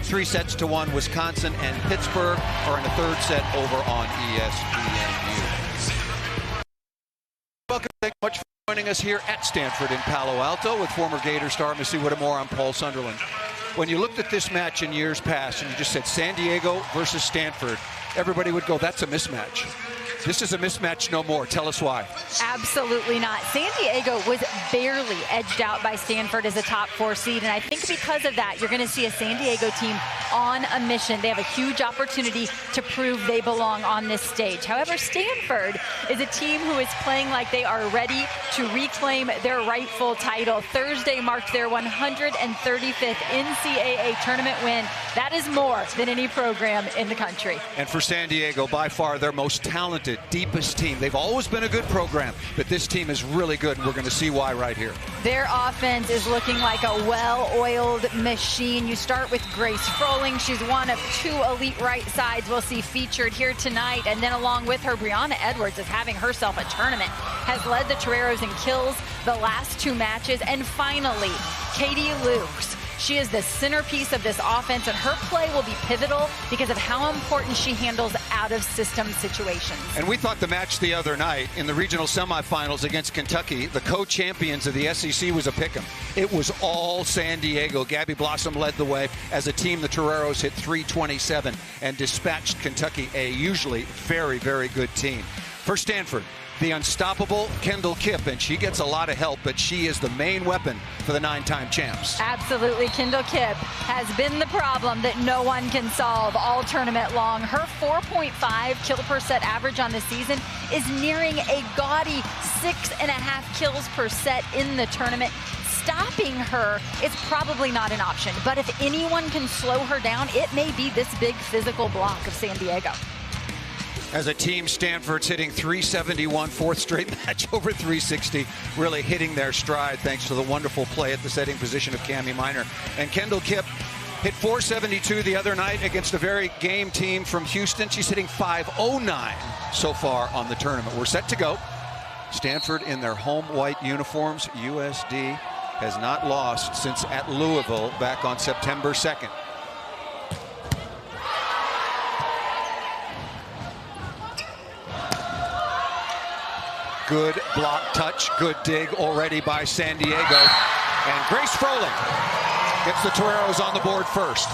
3-1. Wisconsin and Pittsburgh are in the third set over on ESPNU. Welcome, thank you much for joining us here at Stanford in Palo Alto with former Gator star Missy Whittemore. I'm Paul Sunderland. When you looked at this match in years past and you just said San Diego versus Stanford, everybody would go, that's a mismatch. This is a mismatch no more. Tell us why. Absolutely not. San Diego was barely edged out by Stanford as a top 4 seed, and I think because of that, you're going to see a San Diego team on a mission. They have a huge opportunity to prove they belong on this stage. However, Stanford is a team who is playing like they are ready to reclaim their rightful title. Thursday marked their 135th NCAA tournament win. That is more than any program in the country. And for San Diego, by far their most talented, deepest team. They've always been a good program, but this team is really good, and we're going to see why right here. Their offense is looking like a well-oiled machine. You start with Grace Froling. She's one of 2 elite right sides we'll see featured here tonight. And then along with her, Brianna Edwards is having herself a tournament, has led the Toreros in kills the last 2 matches. And finally, Katie Lukes. She is the centerpiece of this offense, and her play will be pivotal because of how important she handles out-of-system situations. And we thought the match the other night in the regional semifinals against Kentucky, the co-champions of the SEC, was a pick'em. It was all San Diego. Gabby Blossom led the way. As a team, the Toreros hit 327 and dispatched Kentucky, a usually very, very good team. For Stanford, the unstoppable Kendall Kipp, and she gets a lot of help, but she is the main weapon for the 9-time champs. Absolutely. Kendall Kipp has been the problem that no one can solve all tournament long. Her 4.5 kill per set average on the season is nearing a gaudy 6.5 kills per set in the tournament. Stopping her is probably not an option, but if anyone can slow her down, it may be this big physical block of San Diego. As a team, Stanford's hitting 371, 4th straight match over 360, really hitting their stride thanks to the wonderful play at the setting position of Cammie Minor. And Kendall Kipp hit 472 the other night against a very game team from Houston. She's hitting 509 so far on the tournament. We're set to go. Stanford in their home white uniforms. USD has not lost since at Louisville back on September 2nd. Good block touch, good dig already by San Diego. And Grace Froling gets the Toreros on the board first.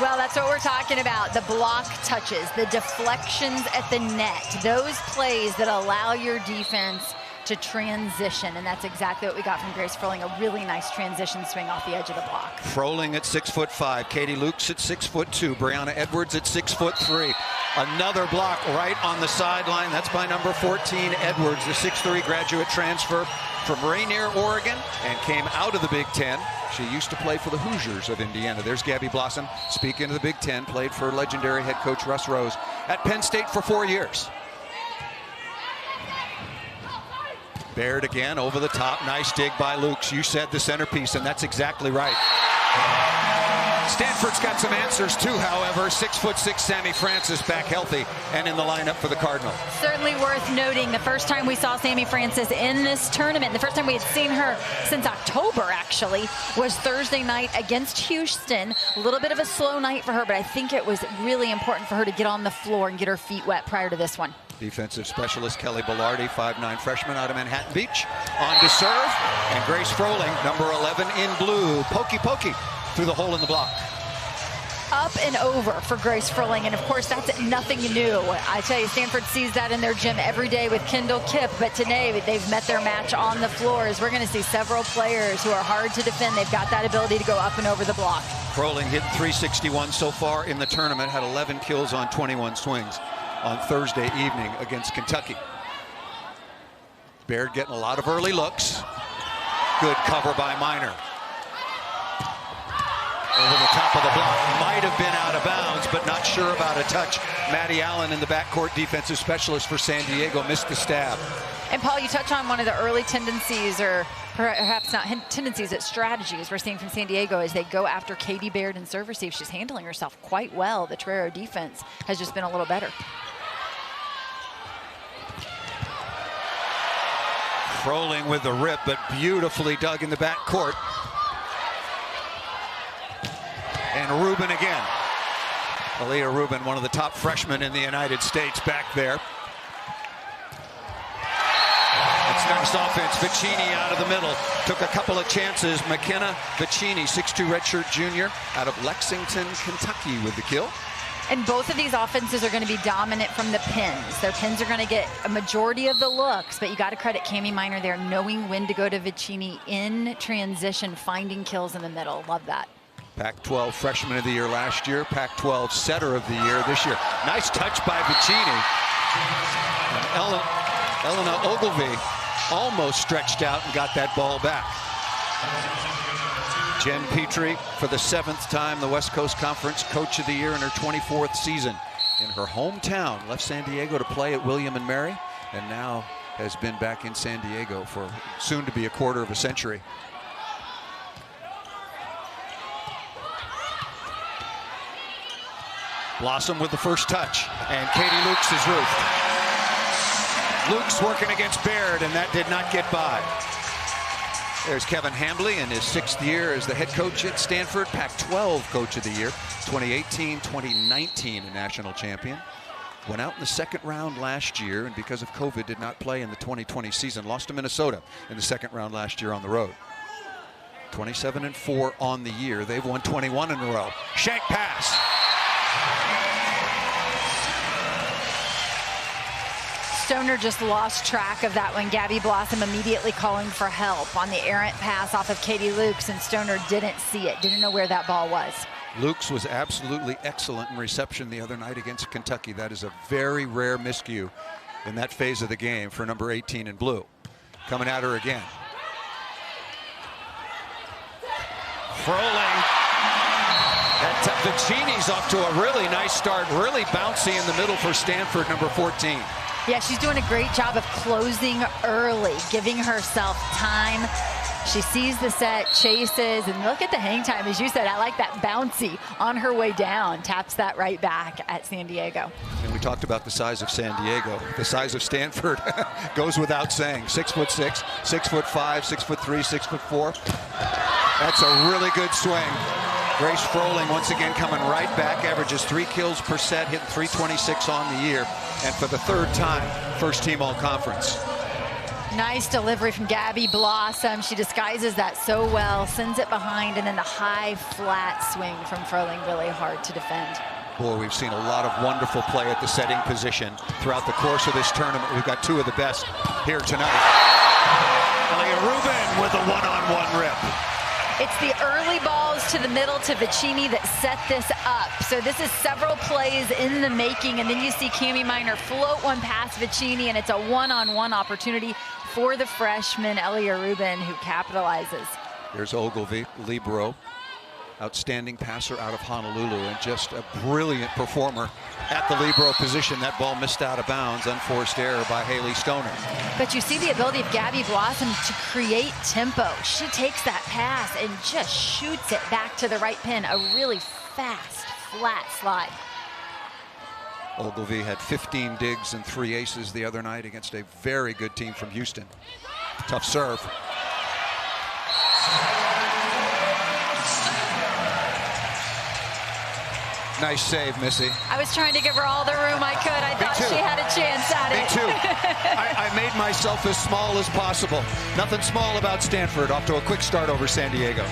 Well, that's what we're talking about. The block touches, the deflections at the net, those plays that allow your defense to transition, and that's exactly what we got from Grace Froling, a really nice transition swing off the edge of the block. Froling at 6'5", Katie Lukes at 6'2", Brianna Edwards at 6'3". Another block right on the sideline. That's by number 14, Edwards, the 6'3" graduate transfer from Rainier, Oregon, and came out of the Big Ten. She used to play for the Hoosiers of Indiana. There's Gabby Blossom, speaking of the Big Ten, played for legendary head coach Russ Rose at Penn State for 4 years. Baird again over the top. Nice dig by Lukes. You said the centerpiece, and that's exactly right. Stanford's got some answers too, however. 6'6" Sammy Francis back healthy and in the lineup for the Cardinal. Certainly worth noting, the first time we saw Sammy Francis in this tournament, the first time we had seen her since October actually, was Thursday night against Houston. A little bit of a slow night for her, but I think it was really important for her to get on the floor and get her feet wet prior to this one. Defensive specialist Kelly Bellardi, 5'9" freshman out of Manhattan Beach, on to serve. And Grace Froling, number 11 in blue, pokey through the hole in the block. Up and over for Grace Froling, and of course that's nothing new. I tell you, Stanford sees that in their gym every day with Kendall Kipp, but today they've met their match on the floors. We're going to see several players who are hard to defend. They've got that ability to go up and over the block. Froling hit 361 so far in the tournament, had 11 kills on 21 swings on Thursday evening against Kentucky. Baird getting a lot of early looks. Good cover by Minor. Over the top of the block, might have been out of bounds, but not sure about a touch. Maddie Allen in the backcourt defensive specialist for San Diego missed the stab. And Paul, you touch on one of the early tendencies, or perhaps not tendencies, but strategies we're seeing from San Diego as they go after Katie Baird and serve receive. She's handling herself quite well. The Torero defense has just been a little better. Froling with the rip, but beautifully dug in the backcourt. And Rubin again. Aaliyah Rubin, one of the top freshmen in the United States, back there. It's nice offense. Vicini out of the middle. Took a couple of chances. McKenna Vicini, 6'2" redshirt junior out of Lexington, Kentucky with the kill. And both of these offenses are going to be dominant from the pins. Their pins are going to get a majority of the looks, but you got to credit Cami Minor there, knowing when to go to Vicini in transition, finding kills in the middle. Love that. Pac-12 Freshman of the Year last year, Pac-12 Setter of the Year this year. Nice touch by Vicini. And Elena Ogilvie almost stretched out and got that ball back. Jen Petrie, for the 7th time, the West Coast Conference Coach of the Year in her 24th season. In her hometown, left San Diego to play at William & Mary, and now has been back in San Diego for soon to be a quarter of a century. Blossom with the first touch, and Katie Lukes is roofed. Lukes working against Baird, and that did not get by. There's Kevin Hambley in his 6th year as the head coach at Stanford, Pac-12 Coach of the Year, 2018-2019 a national champion. Went out in the 2nd round last year, and because of COVID did not play in the 2020 season. Lost to Minnesota in the 2nd round last year on the road. 27-4 on the year. They've won 21 in a row. Shank pass. Stoner just lost track of that one. Gabby Blossom immediately calling for help on the errant pass off of Katie Lukes, and Stoner didn't see it, didn't know where that ball was. Lukes was absolutely excellent in reception the other night against Kentucky. That is a very rare miscue in that phase of the game for number 18 in blue. Coming at her again. Froling. Vicini's off to a really nice start, really bouncy in the middle for Stanford, number 14. Yeah, she's doing a great job of closing early, giving herself time. She sees the set, chases, and look at the hang time. As you said, I like that bouncy on her way down. Taps that right back at San Diego. And we talked about the size of San Diego. The size of Stanford goes without saying. 6'6", 6'5", 6'3", 6'4". That's a really good swing. Grace Froling once again coming right back, averages 3 kills per set, hitting .326 on the year, and for the 3rd time, first team all-conference. Nice delivery from Gabby Blossom. She disguises that so well, sends it behind, and then the high flat swing from Froling, really hard to defend. Boy, we've seen a lot of wonderful play at the setting position throughout the course of this tournament. We've got 2 of the best here tonight. Aaliyah Rubin with a one-on-one rip. It's the early balls to the middle to Vicini that set this up. So this is several plays in the making, and then you see Cami Minor float one past Vicini, and it's a one-on-one opportunity for the freshman, Aaliyah Rubin, who capitalizes. There's Ogilvie, libero, outstanding passer out of Honolulu, and just a brilliant performer at the libero position. That ball missed out of bounds, unforced error by Haley Stoner. But you see the ability of Gabby Blossom to create tempo. She takes that pass and just shoots it back to the right pin. A really fast, flat slide. Ogilvie had 15 digs and 3 aces the other night against a very good team from Houston. Tough serve. Nice save, Missy. I was trying to give her all the room I could. I thought she had a chance at it. Me too. I made myself as small as possible. Nothing small about Stanford. Off to a quick start over San Diego.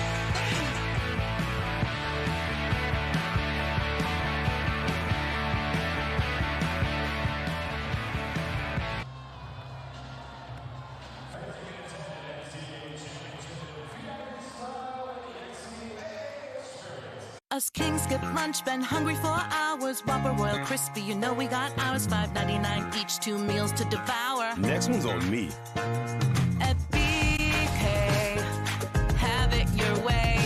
Us kings skip lunch, been hungry for hours. Whopper, Royal Crispy, you know we got ours. $5.99 each, 2 meals to devour. Next one's on me. At BK, have it your way.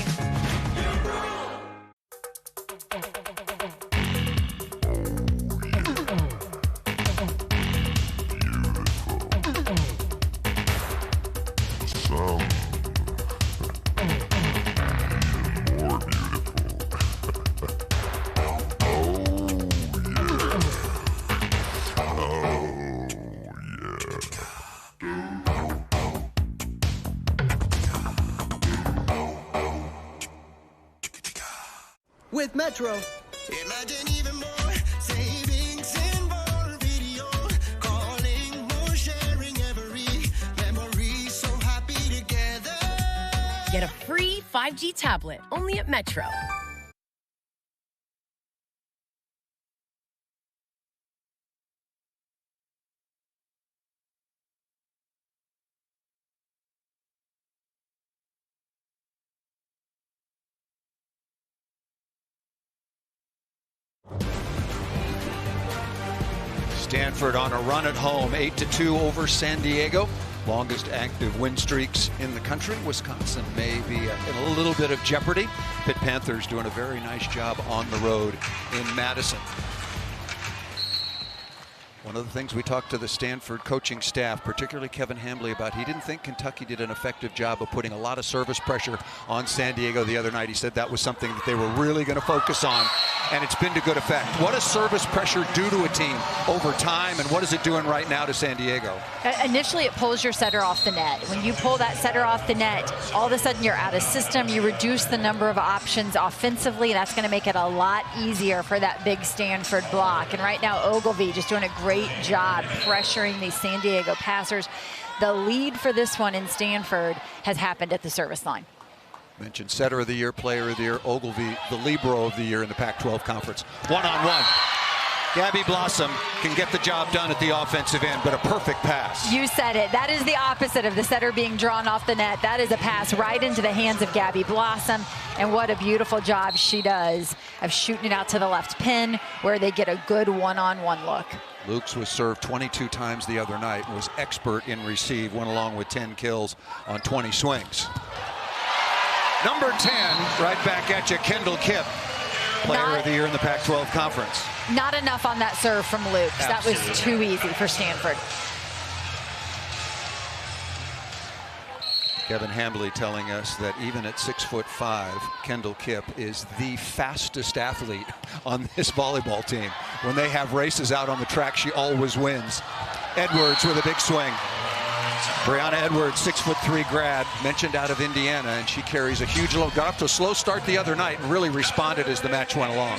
with Metro. Imagine even more savings in more video calling, more sharing every memory. So happy together. Get a free 5G tablet only at Metro. Stanford on a run at home, 8-2 over San Diego. Longest active win streaks in the country. Wisconsin may be in a little bit of jeopardy. Pitt Panthers doing a very nice job on the road in Madison. One of the things we talked to the Stanford coaching staff, particularly Kevin Hambly, about, he didn't think Kentucky did an effective job of putting a lot of service pressure on San Diego the other night. He said that was something that they were really going to focus on, and it's been to good effect. What does service pressure do to a team over time, and what is it doing right now to San Diego? Initially, it pulls your setter off the net. When you pull that setter off the net, all of a sudden you're out of system. You reduce the number of options offensively. That's going to make it a lot easier for that big Stanford block. And right now, Ogilvy just doing a great job pressuring these San Diego passers. The lead for this one in Stanford has happened at the service line. Mentioned setter of the year, player of the year, Ogilvy, the libero of the year in the Pac-12 conference. One-on-one. Gabby Blossom can get the job done at the offensive end, but a perfect pass. You said it. That is the opposite of the setter being drawn off the net. That is a pass right into the hands of Gabby Blossom. And what a beautiful job she does of shooting it out to the left pin, where they get a good one-on-one look. Lukes was served 22 times the other night and was expert in receive, went along with 10 kills on 20 swings. Number 10, right back at you, Kendall Kipp, player of the year in the Pac-12 conference. Not enough on that serve from Lukes. That was too easy for Stanford. Kevin Hambly telling us that even at 6'5", Kendall Kipp is the fastest athlete on this volleyball team. When they have races out on the track, she always wins. Edwards with a big swing. Brianna Edwards, 6'3" grad, mentioned out of Indiana, and she carries a huge load. Got off to a slow start the other night and really responded as the match went along.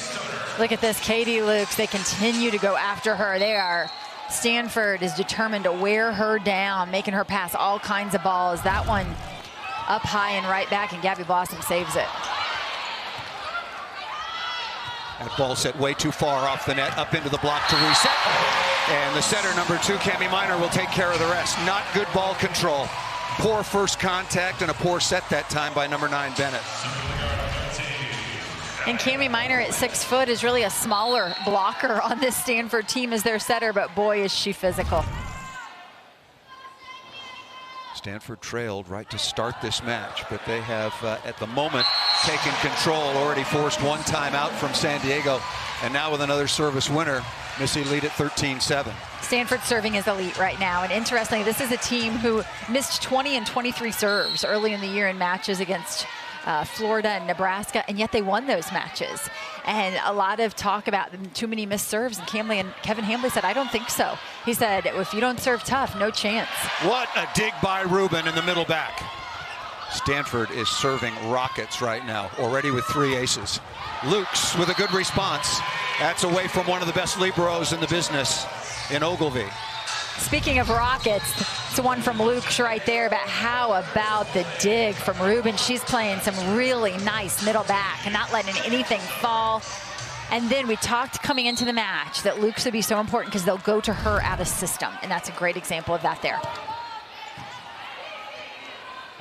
Look at this, Katie Lukes. They continue to go after her. Stanford is determined to wear her down, making her pass all kinds of balls. That one up high and right back, and Gabby Blossom saves it. That ball set way too far off the net, up into the block to reset. And the setter, number 2, Cami Minor, will take care of the rest. Not good ball control. Poor first contact and a poor set that time by number 9, Bennett. And Cami Minor at 6 foot is really a smaller blocker on this Stanford team as their setter, but boy, is she physical. Stanford trailed right to start this match, but they have, at the moment, taken control, already forced one timeout from San Diego, and now with another service winner, Missy lead at 13-7. Stanford serving is elite right now, and interestingly, this is a team who missed 20 and 23 serves early in the year in matches against Florida and Nebraska, and yet they won those matches. And a lot of talk about too many missed serves, and Kevin Hambly said, I don't think so. He said, if you don't serve tough, no chance. What a dig by Rubin in the middle back. Stanford is serving rockets right now, already with 3 aces. Lukes with a good response. That's away from one of the best liberos in the business in Ogilvy. Speaking of rockets, it's one from Lukes right there, but how about the dig from Rubin? She's playing some really nice middle back and not letting anything fall. And then we talked coming into the match that Lukes would be so important because they'll go to her out of system, and that's a great example of that there.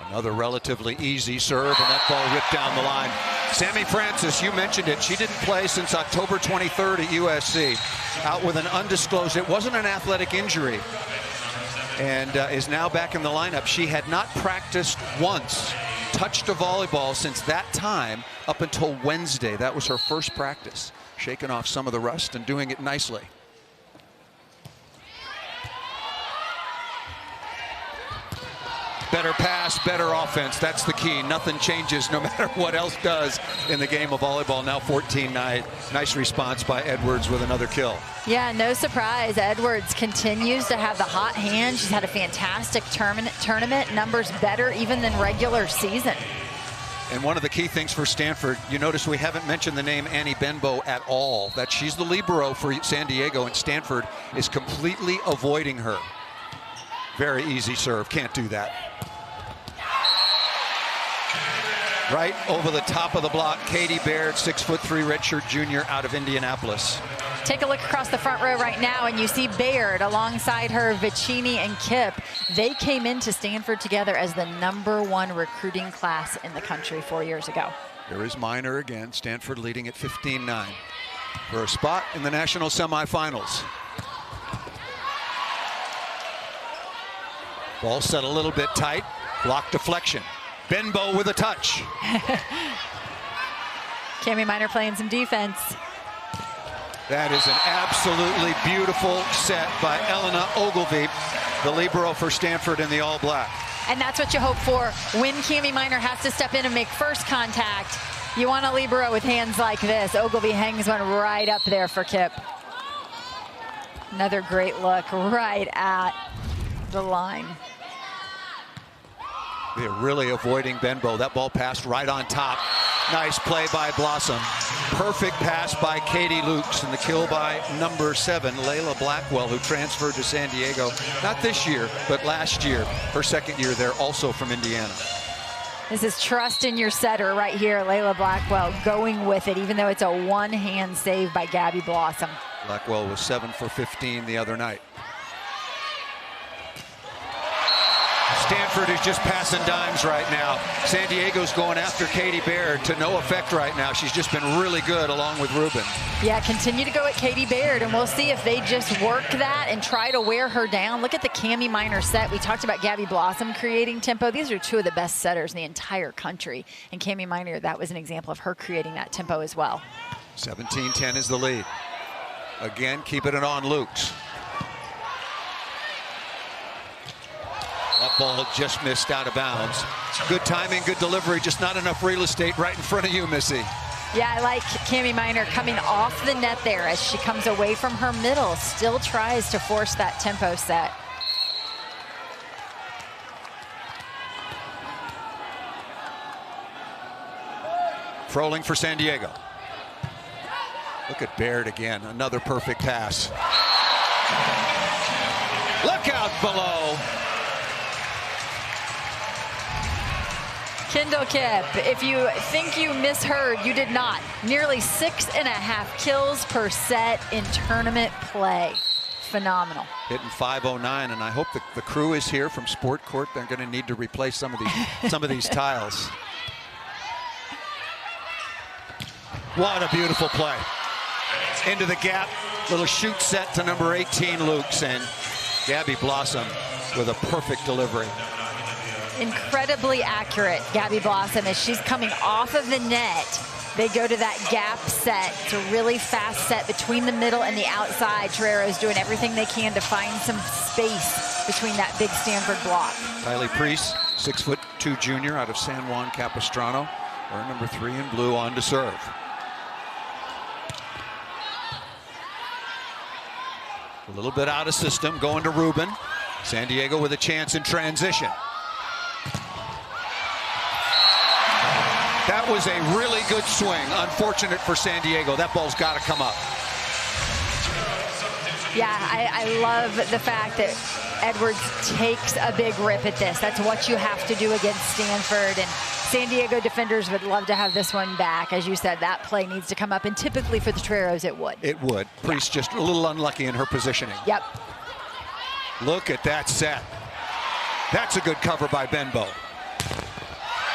Another relatively easy serve, and that ball ripped down the line. Sammy Francis, you mentioned it. She didn't play since October 23rd at USC. Out with an undisclosed, it wasn't an athletic injury, and is now back in the lineup. She had not practiced once, touched a volleyball since that time up until Wednesday. That was her first practice. Shaking off some of the rust and doing it nicely. Better pass, better offense. That's the key. Nothing changes no matter what else does in the game of volleyball. Now 14-9. Nice response by Edwards with another kill. Yeah, no surprise. Edwards continues to have the hot hand. She's had a fantastic tournament. Numbers better even than regular season. And one of the key things for Stanford, you notice we haven't mentioned the name Annie Benbow at all. That she's the libero for San Diego, and Stanford is completely avoiding her. Very easy serve, can't do that. Right over the top of the block, Katie Baird, 6'3" redshirt junior out of Indianapolis. Take a look across the front row right now, and you see Baird alongside her, Vicini and Kipp. They came into Stanford together as the #1 recruiting class in the country 4 years ago. Here is Minor again, Stanford leading at 15-9 for a spot in the national semifinals. Ball set a little bit tight, block deflection. Benbow with a touch. Cami Minor playing some defense. That is an absolutely beautiful set by Elena Ogilvie, the libero for Stanford in the All Black. And that's what you hope for when Cami Minor has to step in and make first contact. You want a libero with hands like this. Ogilvie hangs one right up there for Kipp. Another great look right at the line. They're really avoiding Benbow. That ball passed right on top. Nice play by Blossom. Perfect pass by Katie Lukes, and the kill by #7, Layla Blackwell, who transferred to San Diego, not this year, but last year. Her second year there, also from Indiana. This is trust in your setter right here, Layla Blackwell going with it, even though it's a one-hand save by Gabby Blossom. Blackwell was 7 for 15 the other night. Stanford is just passing dimes right now. San Diego's going after Katie Baird to no effect right now. She's just been really good along with Rubin. Yeah, continue to go at Katie Baird, and we'll see if they just work that and try to wear her down. Look at the Cami Minor set. We talked about Gabby Blossom creating tempo. These are two of the best setters in the entire country. And Cami Minor, that was an example of her creating that tempo as well. 17-10 is the lead. Again, keeping it on Lukes. That ball just missed out of bounds. Good timing, good delivery, just not enough real estate right in front of you, Missy. Yeah, I like Cami Minor coming off the net there as she comes away from her middle, still tries to force that tempo set. Froling for San Diego. Look at Baird again, another perfect pass. Look out below. Kendall Kipp, if you think you misheard, you did not. Nearly 6.5 kills per set in tournament play. Phenomenal. Hitting 509, and I hope the crew is here from Sport Court. They're going to need to replace some of these tiles. What a beautiful play. Into the gap, little shoot set to #18, Lukes, and Gabby Blossom with a perfect delivery. Incredibly accurate, Gabby Blossom, as she's coming off of the net. They go to that gap set. It's a really fast set between the middle and the outside. Torero's doing everything they can to find some space between that big Stanford block. Kylie Priest, 6'2" junior out of San Juan Capistrano, or #3 in blue, on to serve. A little bit out of system, going to Rubin. San Diego with a chance in transition. That was a really good swing. Unfortunate for San Diego. That ball's got to come up. Yeah, I love the fact that Edwards takes a big rip at this. That's what you have to do against Stanford. And San Diego defenders would love to have this one back. As you said, that play needs to come up. And typically for the Toreros, it would. It would. Priest just a little unlucky in her positioning. Yep. Look at that set. That's a good cover by Benbow.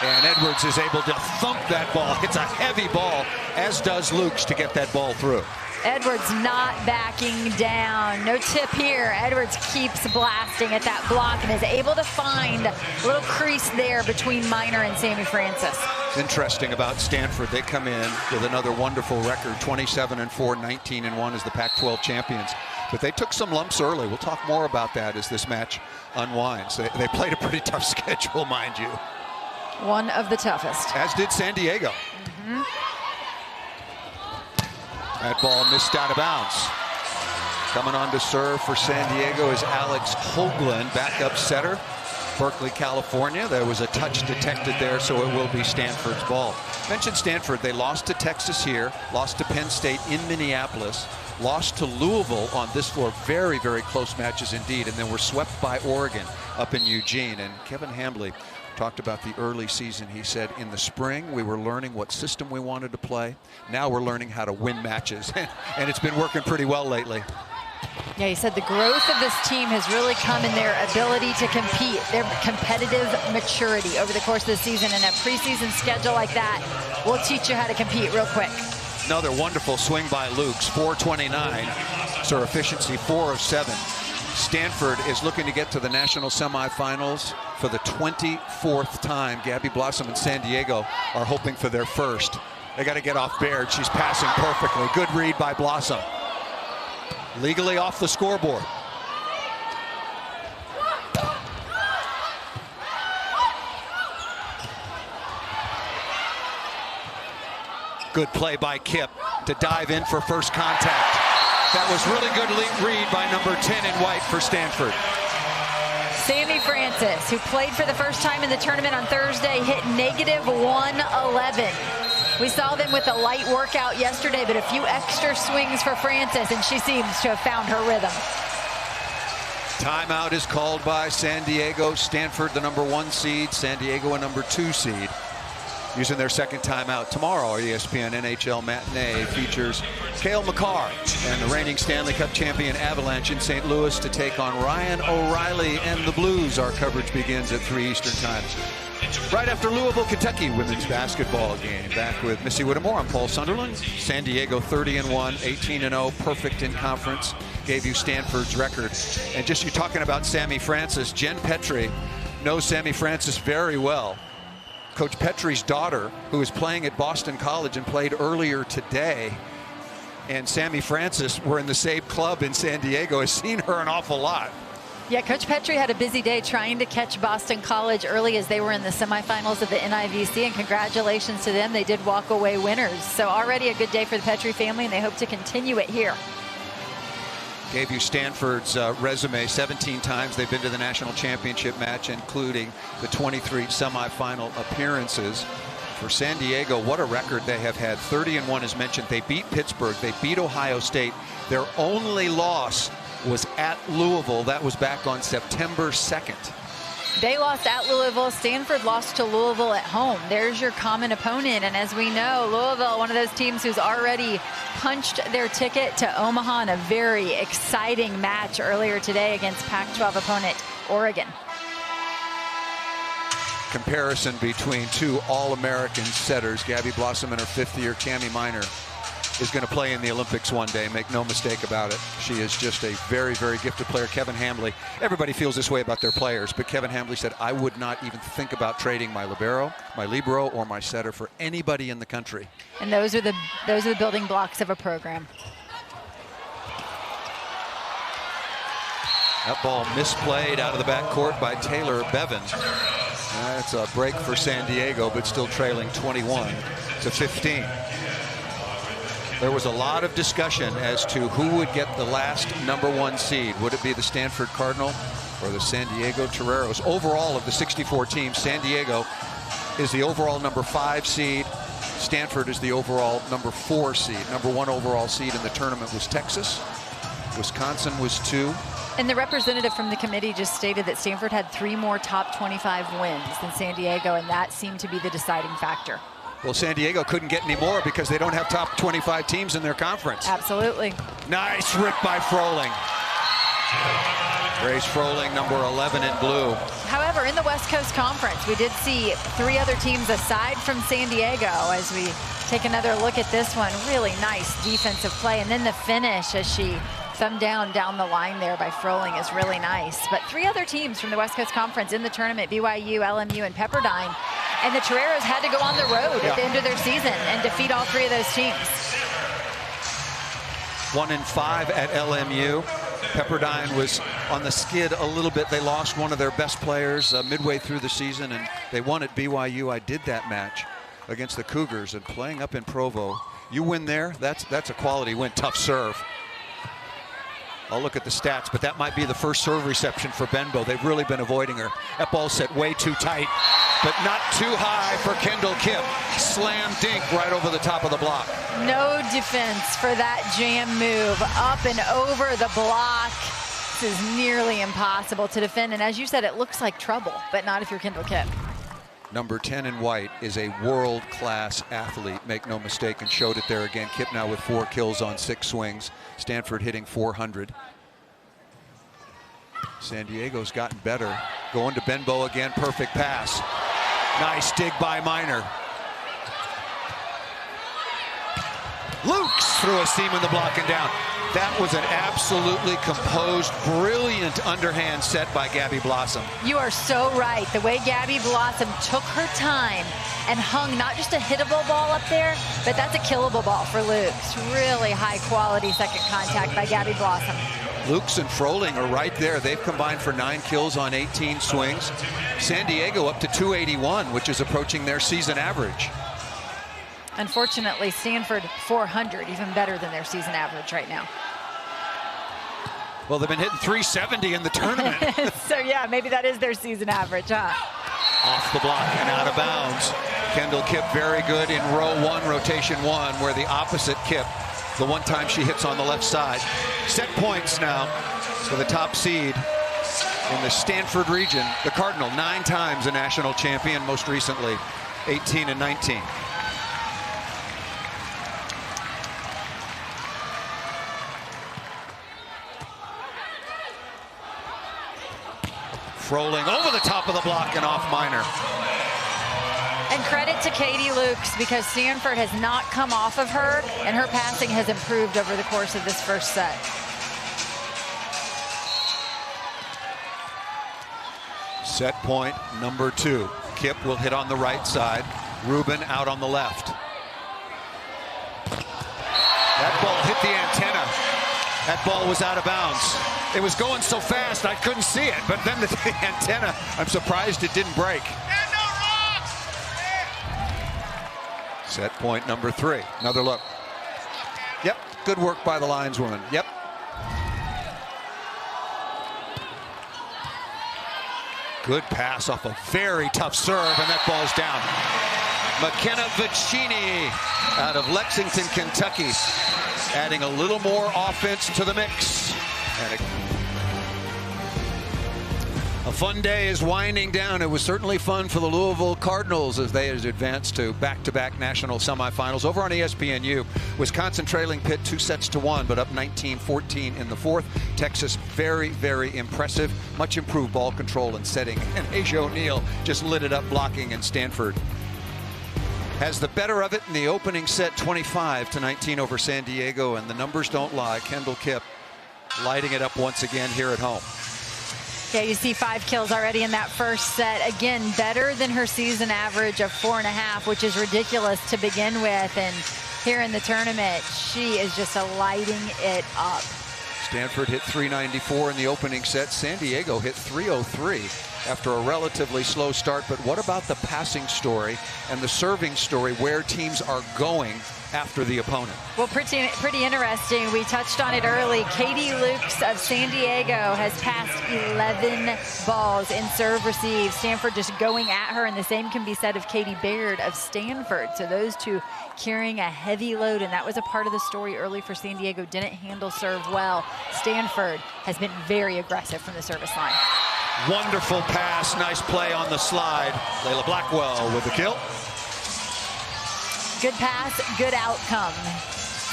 And Edwards is able to thump that ball. It's a heavy ball, as does Lukes, to get that ball through. Edwards not backing down. No tip here. Edwards keeps blasting at that block and is able to find a little crease there between Minor and Sammy Francis. It's interesting about Stanford. They come in with another wonderful record, 27-4, 19-1 as the Pac-12 champions. But they took some lumps early. We'll talk more about that as this match unwinds. They played a pretty tough schedule, mind you. One of the toughest. As did San Diego. That ball missed out of bounds. Coming on to serve for San Diego is Alex Hoagland, backup setter. Berkeley, California. There was a touch detected there, so it will be Stanford's ball. Mentioned Stanford. They lost to Texas here, lost to Penn State in Minneapolis, lost to Louisville on this floor. Very, very close matches indeed. And then were swept by Oregon up in Eugene. And Kevin Hambly talked about the early season. He said in the spring we were learning what system we wanted to play. Now we're learning how to win matches. And it's been working pretty well lately. Yeah, he said the growth of this team has really come in their ability to compete, their competitive maturity over the course of the season. And a preseason schedule like that will teach you how to compete real quick. Another wonderful swing by Lukes, 429. So efficiency 4 of 7. Stanford is looking to get to the national semifinals for the 24th time. Gabby Blossom and San Diego are hoping for their first. They got to get off Baird. She's passing perfectly. Good read by Blossom. Legally off the scoreboard. Good play by Kip to dive in for first contact. That was really good read by number 10 in white for Stanford. Sammy Francis, who played for the first time in the tournament on Thursday, hit negative 111. We saw them with a light workout yesterday, but a few extra swings for Francis, and she seems to have found her rhythm. Timeout is called by San Diego. Stanford, the number 1 seed. San Diego, a number 2 seed. Using their second timeout tomorrow. Our ESPN NHL Matinee features Cale Makar and the reigning Stanley Cup champion Avalanche in St. Louis to take on Ryan O'Reilly and the Blues. Our coverage begins at 3 Eastern time. Right after Louisville, Kentucky women's basketball game. Back with Missy Whittemore. I'm Paul Sunderland. San Diego 30-1, 18-0, perfect in conference. Gave you Stanford's record. And just you talking about Sammy Francis, Jen Petrie knows Sammy Francis very well. Coach Petrie's daughter, who is playing at Boston College and played earlier today, and Sammy Francis were in the same club in San Diego, has seen her an awful lot. Yeah, Coach Petrie had a busy day trying to catch Boston College early as they were in the semifinals of the NIVC, and congratulations to them. They did walk away winners. So already a good day for the Petrie family, and they hope to continue it here. Gave you Stanford's resume. 17 times they've been to the national championship match, including the 23 semifinal appearances. For San Diego, what a record they have had. 30-1 as mentioned. They beat Pittsburgh. They beat Ohio State. Their only loss was at Louisville. That was back on September 2nd. They lost at Louisville. Stanford lost to Louisville at home. There's your common opponent. And as we know, Louisville, one of those teams who's already punched their ticket to Omaha in a very exciting match earlier today against Pac-12 opponent Oregon. Comparison between two All-American setters. Gabby Blossom in her 5th year. Cami Minor is going to play in the Olympics one day. Make no mistake about it. She is just a very, very gifted player. Kevin Hambly, everybody feels this way about their players, but Kevin Hambly said, I would not even think about trading my libero, or my setter for anybody in the country. And those are the building blocks of a program. That ball misplayed out of the backcourt by Taylor Bevan. That's a break for San Diego, but still trailing 21-15. There was a lot of discussion as to who would get the last number 1 seed. Would it be the Stanford Cardinal or the San Diego Toreros? Overall, of the 64 teams, San Diego is the overall number 5 seed. Stanford is the overall number 4 seed. Number 1 overall seed in the tournament was Texas. Wisconsin was 2. And the representative from the committee just stated that Stanford had 3 more top 25 wins than San Diego, and that seemed to be the deciding factor. Well, San Diego couldn't get any more because they don't have top 25 teams in their conference. Absolutely. Nice rip by Froling. Grace Froling, number 11 in blue. However, in the West Coast Conference, we did see 3 other teams aside from San Diego as we take another look at this one. Really nice defensive play. And then the finish as she thumbed down the line there by Froling is really nice. But 3 other teams from the West Coast Conference in the tournament, BYU, LMU, and Pepperdine. And the Toreros had to go on the road at the end of their season and defeat all 3 of those teams. 1-5 at LMU. Pepperdine was on the skid a little bit. They lost one of their best players midway through the season, and they won at BYU. I did that match against the Cougars, and playing up in Provo, you win there, that's a quality win. Tough serve. I'll look at the stats, but that might be the first serve reception for Benbow. They've really been avoiding her. That ball set way too tight, but not too high for Kendall Kipp. Slam dink right over the top of the block. No defense for that jam move. Up and over the block. This is nearly impossible to defend. And as you said, it looks like trouble, but not if you're Kendall Kipp. Number 10 in white is a world-class athlete, make no mistake, and showed it there again. Kipp now with 4 kills on 6 swings. Stanford hitting .400. San Diego's gotten better. Going to Benbow again, perfect pass. Nice dig by Minor. Lukes through a seam in the block and down. That was an absolutely composed, brilliant underhand set by Gabby Blossom. You are so right. The way Gabby Blossom took her time and hung not just a hittable ball up there, but that's a killable ball for Lukes. Really high quality second contact by Gabby Blossom. Lukes and Froling are right there. They've combined for 9 kills on 18 swings. San Diego up to 281, which is approaching their season average. Unfortunately, Stanford 400, even better than their season average right now. Well, they've been hitting 370 in the tournament. So yeah, maybe that is their season average, huh? Off the block and out of bounds. Kendall Kipp very good in row 1, rotation 1, where the opposite Kipp, the one time she hits on the left side. Set points now for the top seed in the Stanford region. The Cardinal, 9 times a national champion, most recently 18 and 19. Froling over the top of the block and off Minor. And credit to Katie Lukes, because Stanford has not come off of her, and her passing has improved over the course of this first set. Set point number 2. Kipp will hit on the right side. Rubin out on the left. That ball hit the antenna. That ball was out of bounds. It was going so fast I couldn't see it, but then the antenna, I'm surprised it didn't break. Set point number 3. Another look. Yep, good work by the lineswoman. Yep. Good pass off a very tough serve, and that ball's down. McKenna Vicini out of Lexington, Kentucky, adding a little more offense to the mix. And a fun day is winding down. It was certainly fun for the Louisville Cardinals as they advanced to back-to-back national semifinals. Over on ESPNU, Wisconsin trailing Pitt 2-1, but up 19-14 in the 4th. Texas very, very impressive. Much improved ball control and setting. And Asia O'Neal just lit it up blocking, and Stanford has the better of it in the opening set, 25-19 over San Diego, and the numbers don't lie. Kendall Kipp lighting it up once again here at home. Yeah, you see 5 kills already in that first set. Again, better than her season average of 4.5, which is ridiculous to begin with. And here in the tournament, she is just lighting it up. Stanford hit 394 in the opening set. San Diego hit 303 after a relatively slow start. But what about the passing story and the serving story, where teams are going after the opponent? Well, pretty interesting. We touched on it early. Katie Lukes of San Diego has passed 11 balls in serve receive. Stanford just going at her, and the same can be said of Katie Baird of Stanford. So those two carrying a heavy load, and that was a part of the story early for San Diego. Didn't handle serve well. Stanford has been very aggressive from the service line. Wonderful pass, nice play on the slide. Layla Blackwell with the kill. Good pass, good outcome.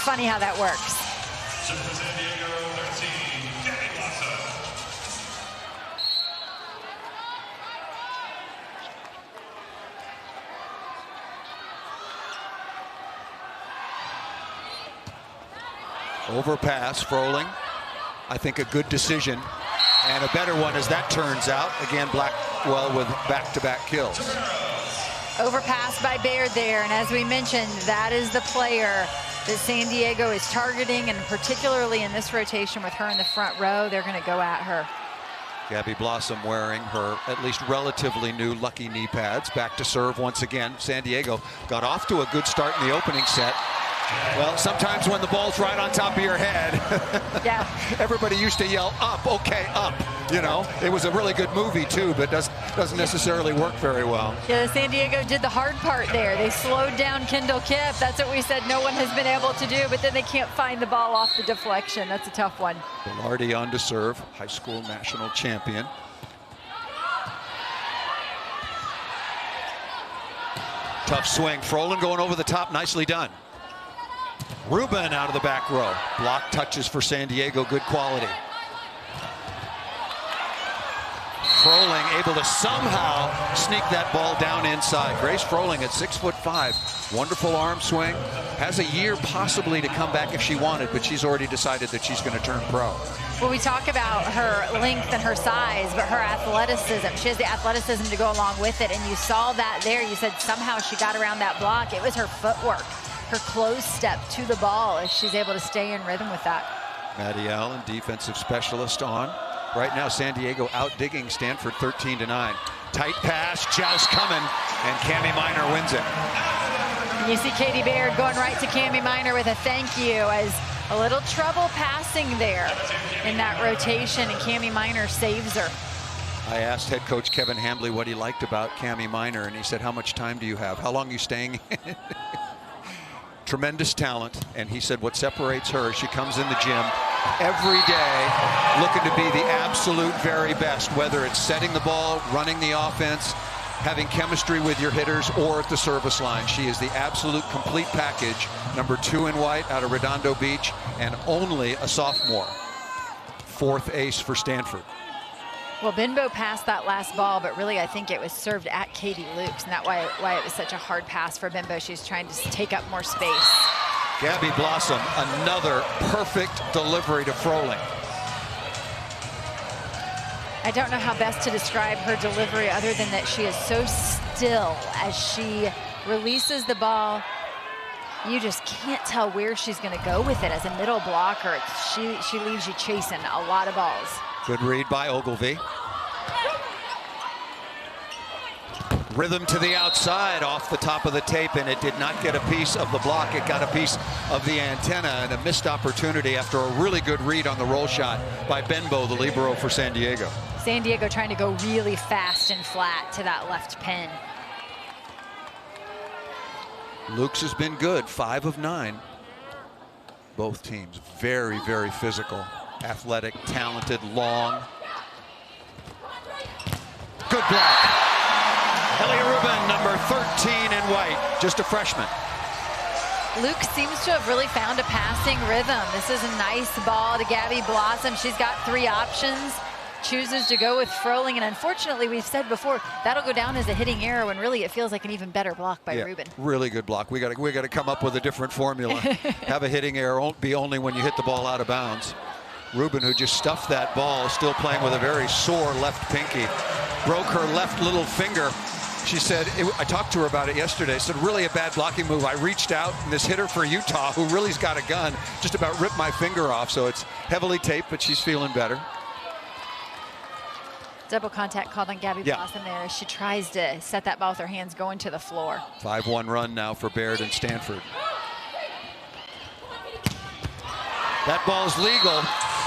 Funny how that works. Overpass, Froling. I think a good decision. And a better one as that turns out. Again, Blackwell with back-to-back kills. Overpass by Baird there, and as we mentioned, that is the player that San Diego is targeting, and particularly in this rotation with her in the front row, they're going to go at her. Gabby Blossom wearing her at least relatively new lucky knee pads. Back to serve once again. San Diego got off to a good start in the opening set. Well, sometimes when the ball's right on top of your head, Yeah. everybody used to yell, up, okay, up. You know, it was a really good movie, too, but doesn't necessarily work very well. Yeah, San Diego did the hard part there. They slowed down Kendall Kipp. That's what we said no one has been able to do, but then they can't find the ball off the deflection. That's a tough one. Velarde on to serve, high school national champion. Tough swing. Froling going over the top. Nicely done. Rubin out of the back row. Block touches for San Diego. Good quality. Froling able to somehow sneak that ball down inside. Grace Froling at 6'5". Wonderful arm swing. Has a year possibly to come back if she wanted, but she's already decided that she's going to turn pro. Well, we talk about her length and her size, but her athleticism. She has the athleticism to go along with it, and you saw that there. You said somehow she got around that block. It was her footwork, her close step to the ball, as she's able to stay in rhythm with that. Maddie Allen, defensive specialist on. Right now, San Diego out-digging Stanford 13-9. Tight pass, joust coming, and Cami Minor wins it. And you see Katie Baird going right to Cami Minor with a thank you, as a little trouble passing there in that rotation, and Cami Minor saves her. I asked head coach Kevin Hambley what he liked about Cami Minor, and he said, how much time do you have? How long are you staying? Tremendous talent, and he said what separates her, she comes in the gym every day looking to be the absolute very best, whether it's setting the ball, running the offense, having chemistry with your hitters, or at the service line. She is the absolute complete package. Number 2 in white out of Redondo Beach, and only a sophomore. 4th ace for Stanford. Well, Binbo passed that last ball, but really I think it was served at Katie Lukes, and that's why it was such a hard pass for Binbo. She's trying to take up more space. Gabby Blossom, another perfect delivery to Froling. I don't know how best to describe her delivery other than that she is so still as she releases the ball. You just can't tell where she's going to go with it as a middle blocker. She leaves you chasing a lot of balls. Good read by Ogilvie. Rhythm to the outside off the top of the tape, and it did not get a piece of the block. It got a piece of the antenna, and a missed opportunity after a really good read on the roll shot by Benbow, the libero for San Diego. San Diego trying to go really fast and flat to that left pin. Lukes has been good, 5 of 9. Both teams very, very physical, athletic, talented, long. Good block. Elia Rubin, number 13 in white, just a freshman. Luke seems to have really found a passing rhythm. This is a nice ball to Gabby Blossom. She's got 3 options. Chooses to go with Froling, and unfortunately, we've said before, that'll go down as a hitting error when really it feels like an even better block by Rubin. Really good block. We got to come up with a different formula. Have a hitting error won't be only when you hit the ball out of bounds. Rubin, who just stuffed that ball, still playing with a very sore left pinky, broke her left little finger. She said, I talked to her about it yesterday, said really a bad blocking move. I reached out, and this hitter for Utah, who really's got a gun, just about ripped my finger off. So it's heavily taped, but she's feeling better. Double contact called on Gabby Blossom there as she tries to set that ball with her hands going to the floor. 5-1 run now for Baird and Stanford. That ball's legal.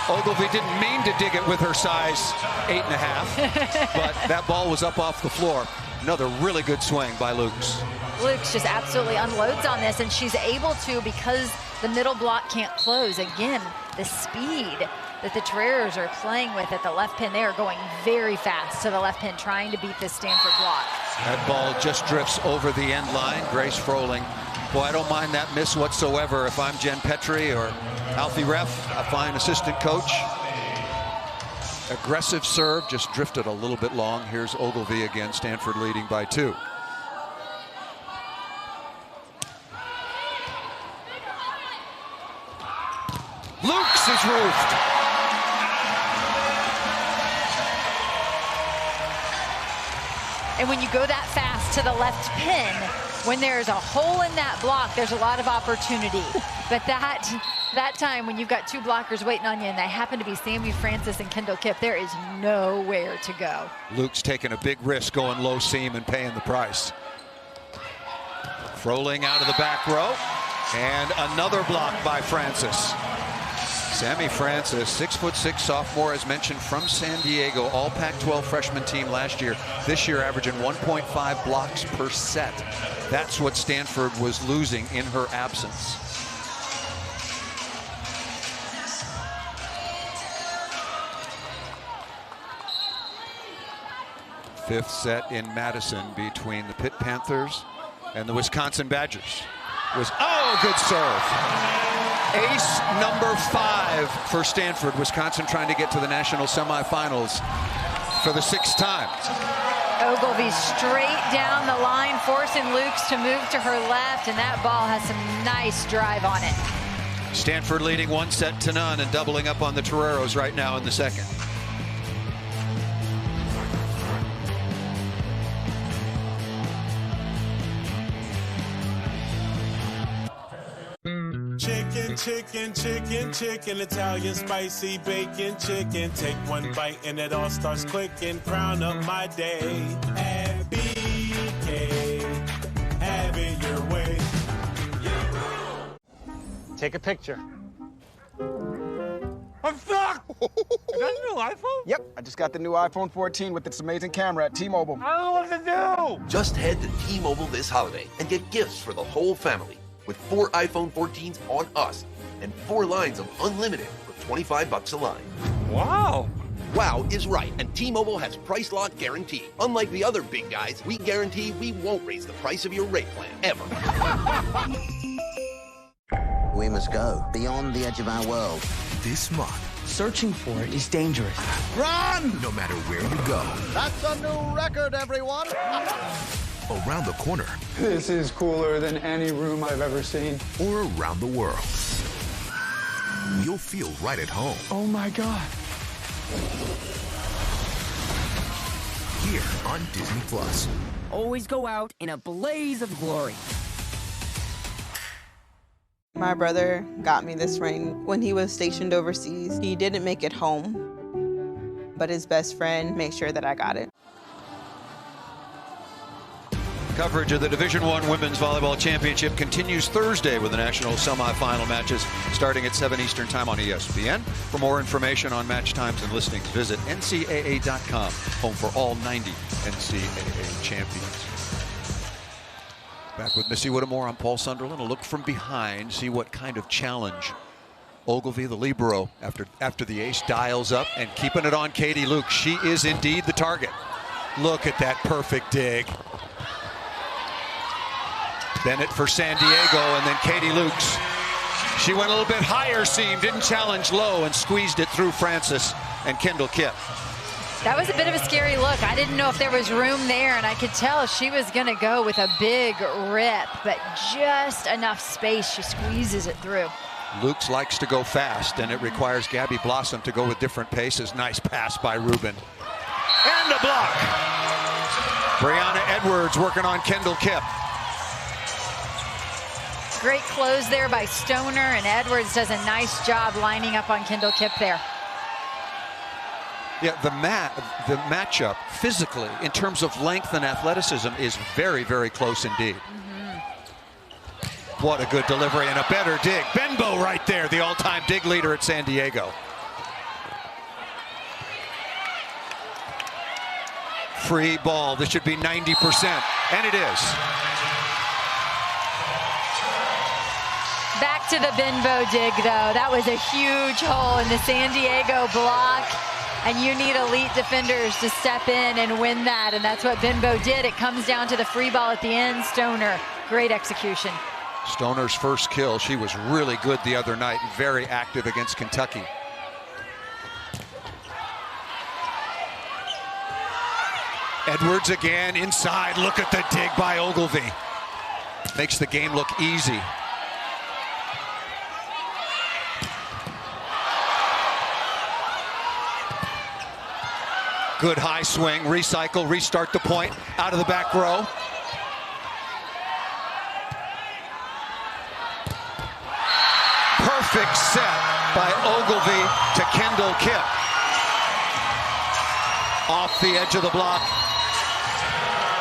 Ogilvie didn't mean to dig it with her size 8.5, but that ball was up off the floor. Another really good swing by Lukes. Lukes just absolutely unloads on this, and she's able to because the middle block can't close. Again, the speed that the Torreros are playing with at the left pin, they are going very fast to the left pin, trying to beat this Stanford block. That ball just drifts over the end line. Grace Froling. Boy, I don't mind that miss whatsoever if I'm Jen Petrie or Alfie Ref, a fine assistant coach. Aggressive serve, just drifted a little bit long. Here's Ogilvie again, Stanford leading by 2. Lukes is roofed. And when you go that fast to the left pin, when there's a hole in that block, there's a lot of opportunity. But that time when you've got 2 blockers waiting on you, and they happen to be Sammy Francis and Kendall Kipp, there is nowhere to go. Luke's taking a big risk going low seam and paying the price. Froling out of the back row. And another block by Francis. Sammy Francis, 6'6" sophomore, as mentioned, from San Diego, all Pac-12 freshman team last year. This year averaging 1.5 blocks per set. That's what Stanford was losing in her absence. Fifth set in Madison between the Pitt Panthers and the Wisconsin Badgers. Good serve. Ace number 5 for Stanford. Wisconsin trying to get to the national semifinals for the 6th time. Ogilvy straight down the line, forcing Lukes to move to her left, and that ball has some nice drive on it. Stanford leading 1-0 and doubling up on the Toreros right now in the second. Chicken, chicken, chicken, chicken, Italian spicy bacon chicken. Take one bite and it all starts clicking. Crown up my day at BK. Have it your way. Take a picture. I'm stuck! Is that a new iPhone? Yep, I just got the new iPhone 14 with its amazing camera at T-Mobile. I don't know what to do! Just head to T-Mobile this holiday and get gifts for the whole family with 4 iPhone 14s on us and 4 lines of unlimited for $25 a line. Wow! Wow is right, and T-Mobile has price lock guarantee. Unlike the other big guys, we guarantee we won't raise the price of your rate plan, ever. We must go beyond the edge of our world. This month, searching for it is dangerous. Run! No matter where you go. That's a new record, everyone. Around the corner. This is cooler than any room I've ever seen. Or around the world. You'll feel right at home. Oh my God. Here on Disney Plus. Always go out in a blaze of glory. My brother got me this ring when he was stationed overseas. He didn't make it home, but his best friend made sure that I got it. Coverage of the Division I Women's Volleyball Championship continues Thursday with the national semifinal matches starting at 7 Eastern Time on ESPN. For more information on match times and listings, visit ncaa.com, home for all 90 NCAA champions. Back with Missy Whittemore. I'm Paul Sunderland. A look from behind, see what kind of challenge Ogilvy, the libero, after the ace, dials up and keeping it on Katie Luke. She is indeed the target. Look at that perfect dig. Bennett for San Diego, and then Katie Lukes. She went a little bit higher seam, didn't challenge low, and squeezed it through Francis and Kendall Kipp. That was a bit of a scary look. I didn't know if there was room there, and I could tell she was going to go with a big rip, but just enough space. She squeezes it through. Lukes likes to go fast, and it requires Gabby Blossom to go with different paces. Nice pass by Rubin. And a block. Brianna Edwards working on Kendall Kipp. Great close there by Stoner, and Edwards does a nice job lining up on Kendall Kipp there. Yeah, the matchup physically, in terms of length and athleticism, is very, very close indeed. What a good delivery and a better dig. Benbow right there, the all-time dig leader at San Diego. Free ball. This should be 90%, and it is. Back to the Benbow dig, though. That was a huge hole in the San Diego block, and you need elite defenders to step in and win that, and that's what Benbow did. It comes down to the free ball at the end. Stoner, great execution. Stoner's first kill. She was really good the other night, very active against Kentucky. Edwards again inside. Look at the dig by Ogilvy. Makes the game look easy. Good high swing, recycle, restart the point, out of the back row. Perfect set by Ogilvy to Kendall Kipp. Off the edge of the block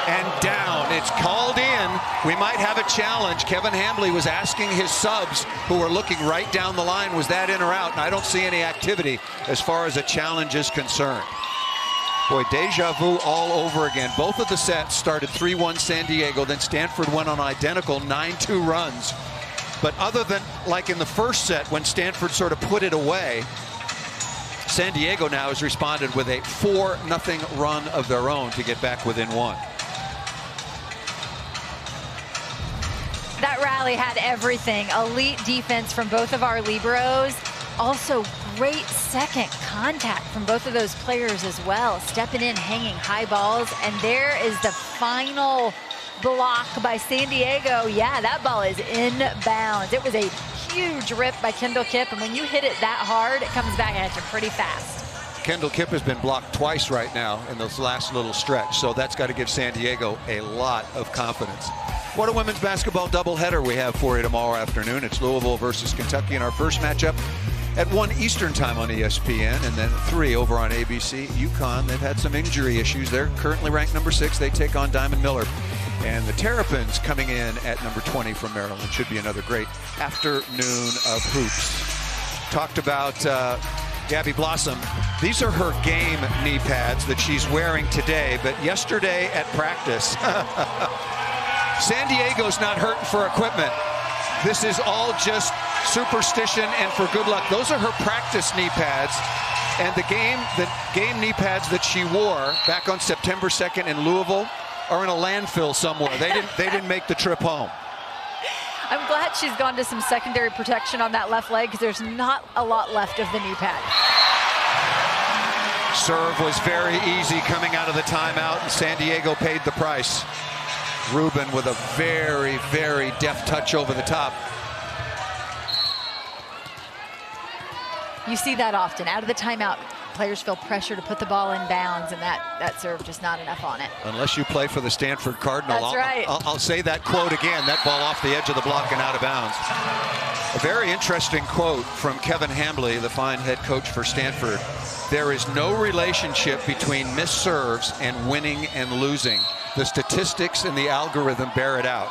and down it's called in. We might have a challenge. Kevin Hambley was asking his subs, who are looking right down the line, was that in or out? And I don't see any activity as far as a challenge is concerned. Boy, deja vu all over again. Both of the sets started 3-1 San Diego, then Stanford went on identical 9-2 runs. But other than like in the first set when Stanford sort of put it away, San Diego now has responded with a 4-0 run of their own to get back within one. That rally had everything. Elite defense from both of our liberos. Also great second contact from both of those players as well. Stepping in, hanging high balls. And there is the final block by San Diego. Yeah, that ball is inbounds. It was a huge rip by Kendall Kipp. And when you hit it that hard, it comes back at you pretty fast. Kendall Kipp has been blocked twice right now in this last little stretch. So that's got to give San Diego a lot of confidence. What a women's basketball doubleheader we have for you tomorrow afternoon. It's Louisville versus Kentucky in our first matchup at 1 Eastern time on ESPN, and then 3 over on ABC. UConn, they've had some injury issues. They're currently ranked number 6. They take on Diamond Miller. And the Terrapins coming in at number 20 from Maryland. Should be another great afternoon of hoops. Talked about Gabby Blossom. These are her game knee pads that she's wearing today, but yesterday at practice, San Diego's not hurting for equipment. This is all just superstition and for good luck. Those are her practice knee pads. And the game knee pads that she wore back on September 2nd in Louisville are in a landfill somewhere. They didn't make the trip home. I'm glad she's gone to some secondary protection on that left leg because there's not a lot left of the knee pad. Serve was very easy coming out of the timeout, and San Diego paid the price. Rubin with a very, very deft touch over the top. You see that often. Out of the timeout, players feel pressure to put the ball in bounds, and that serve just not enough on it. Unless you play for the Stanford Cardinal. That's right. I'll say that quote again. That ball off the edge of the block and out of bounds. A very interesting quote from Kevin Hambley, the fine head coach for Stanford. There is no relationship between missed serves and winning and losing. The statistics and the algorithm bear it out.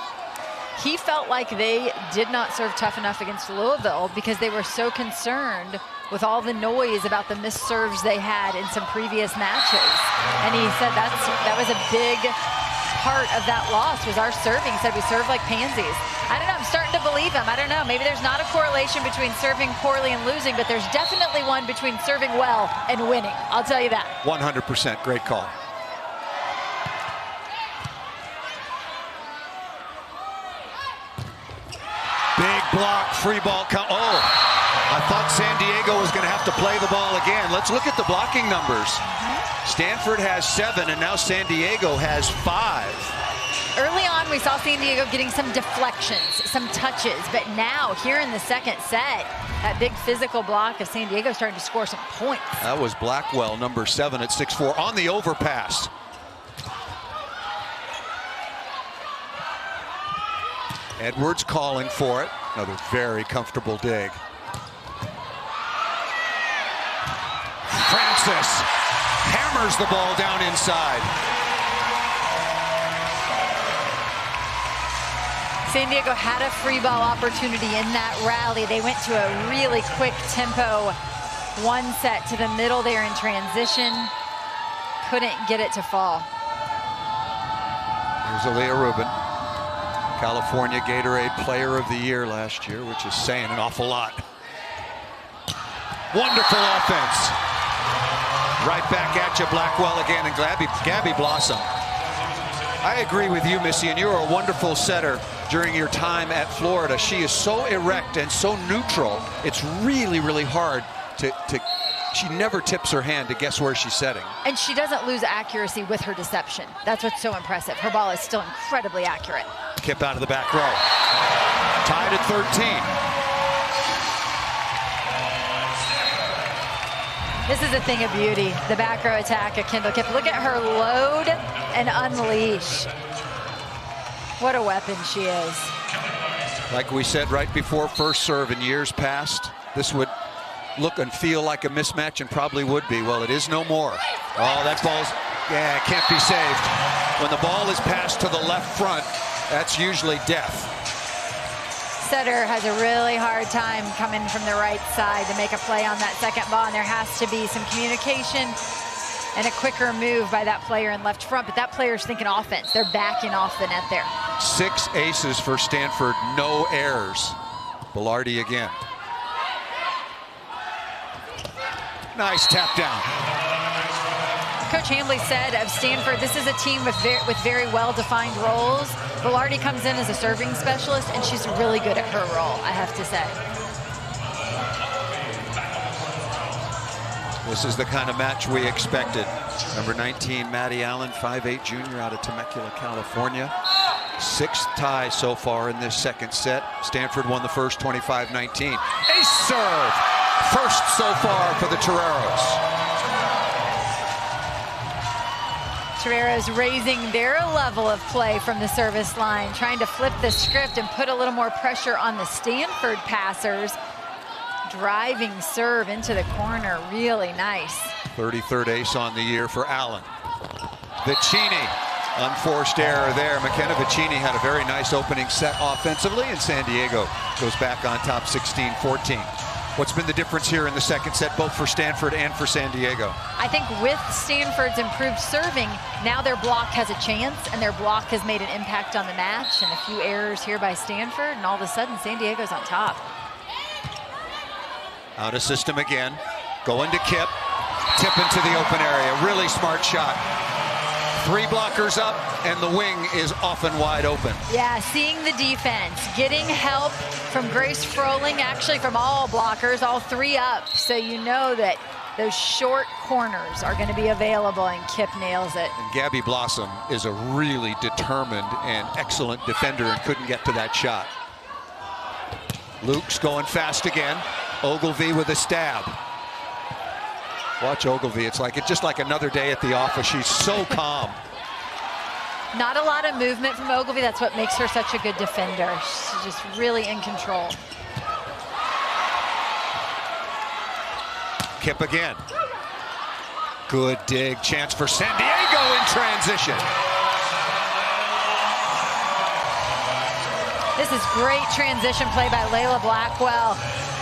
He felt like they did not serve tough enough against Louisville because they were so concerned with all the noise about the missed serves they had in some previous matches. And he said that was a big part of that loss was our serving. He said we served like pansies. I don't know, I'm starting to believe him. I don't know, maybe there's not a correlation between serving poorly and losing, but there's definitely one between serving well and winning. I'll tell you that. 100%, great call. Big block, free ball. Oh, I thought San Diego was going to have to play the ball again. Let's look at the blocking numbers. Stanford has 7, and now San Diego has 5. Early on, we saw San Diego getting some deflections, some touches, but now, here in the second set, that big physical block of San Diego starting to score some points. That was Blackwell, number 7 at 6'4", on the overpass. Edwards calling for it. Another very comfortable dig. Francis hammers the ball down inside. San Diego had a free ball opportunity in that rally. They went to a really quick tempo one set to the middle there in transition. Couldn't get it to fall. Here's Aaliyah Rubin. California Gatorade Player of the Year last year, which is saying an awful lot. Wonderful offense. Right back at you, Blackwell again, and Gabby Blossom. I agree with you, Missy, and you're a wonderful setter during your time at Florida. She is so erect and so neutral. It's really, really hard to she never tips her hand to guess where she's setting. And she doesn't lose accuracy with her deception. That's what's so impressive. Her ball is still incredibly accurate. Kipp out of the back row. Tied at 13. This is a thing of beauty, the back row attack of Kendall Kipp. Look at her load and unleash. What a weapon she is. Like we said right before first serve in years past, this would look and feel like a mismatch and probably would be. Well, it is no more. Oh, that ball's Yeah, it can't be saved. When the ball is passed to the left front, that's usually death. Setter has a really hard time coming from the right side to make a play on that second ball, and there has to be some communication and a quicker move by that player in left front, but that player's thinking offense. They're backing off the net there. 6 aces for Stanford, no errors. Velarde again. Nice tap down. Coach Hambly said of Stanford, this is a team with very well-defined roles. Velarde comes in as a serving specialist, and she's really good at her role, I have to say. This is the kind of match we expected. Number 19, Maddie Allen, 5'8" junior out of Temecula, California. 6th tie so far in this second set. Stanford won the first 25-19. Ace serve! First so far for the Toreros. Toreros raising their level of play from the service line, trying to flip the script and put a little more pressure on the Stanford passers. Driving serve into the corner, really nice. 33rd ace on the year for Allen. Vicini, unforced error there. McKenna Vicini had a very nice opening set offensively, and San Diego goes back on top 16-14. What's been the difference here in the second set, both for Stanford and for San Diego? I think with Stanford's improved serving, now their block has a chance, and their block has made an impact on the match, and a few errors here by Stanford, and all of a sudden San Diego's on top. Out of system again, going to Kip, tip into the open area, really smart shot. 3 blockers up, and the wing is often wide open. Yeah, seeing the defense, getting help from Grace Froling, actually from all blockers, all 3 up. So you know that those short corners are going to be available, and Kip nails it. And Gabby Blossom is a really determined and excellent defender and couldn't get to that shot. Luke's going fast again. Ogilvie with a stab. Watch Ogilvie. It's just like another day at the office. She's so calm. Not a lot of movement from Ogilvie. That's what makes her such a good defender. She's just really in control. Kip again. Good dig. Chance for San Diego in transition. This is great transition play by Layla Blackwell.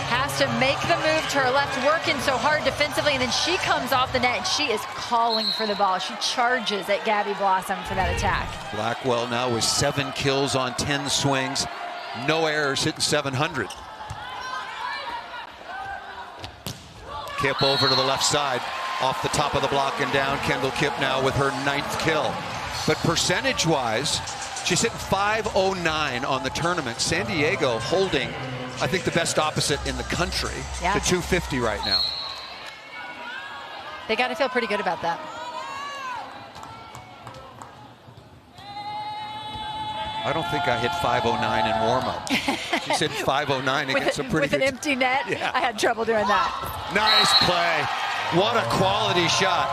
Has to make the move to her left, working so hard defensively, and then she comes off the net and she is calling for the ball. She charges at Gabby Blossom for that attack. Blackwell now with 7 kills on 10 swings. No errors, hitting 700. Kip over to the left side, off the top of the block and down. Kendall Kip now with her 9th kill. But percentage-wise, she's hitting .509 on the tournament. San Diego holding, I think, the best opposite in the country, yeah, to 250 right now. They got to feel pretty good about that. I don't think I hit .509 in warm-up. She said .509 against a pretty with good... an empty net? Yeah. I had trouble doing that. Nice play. What a quality shot.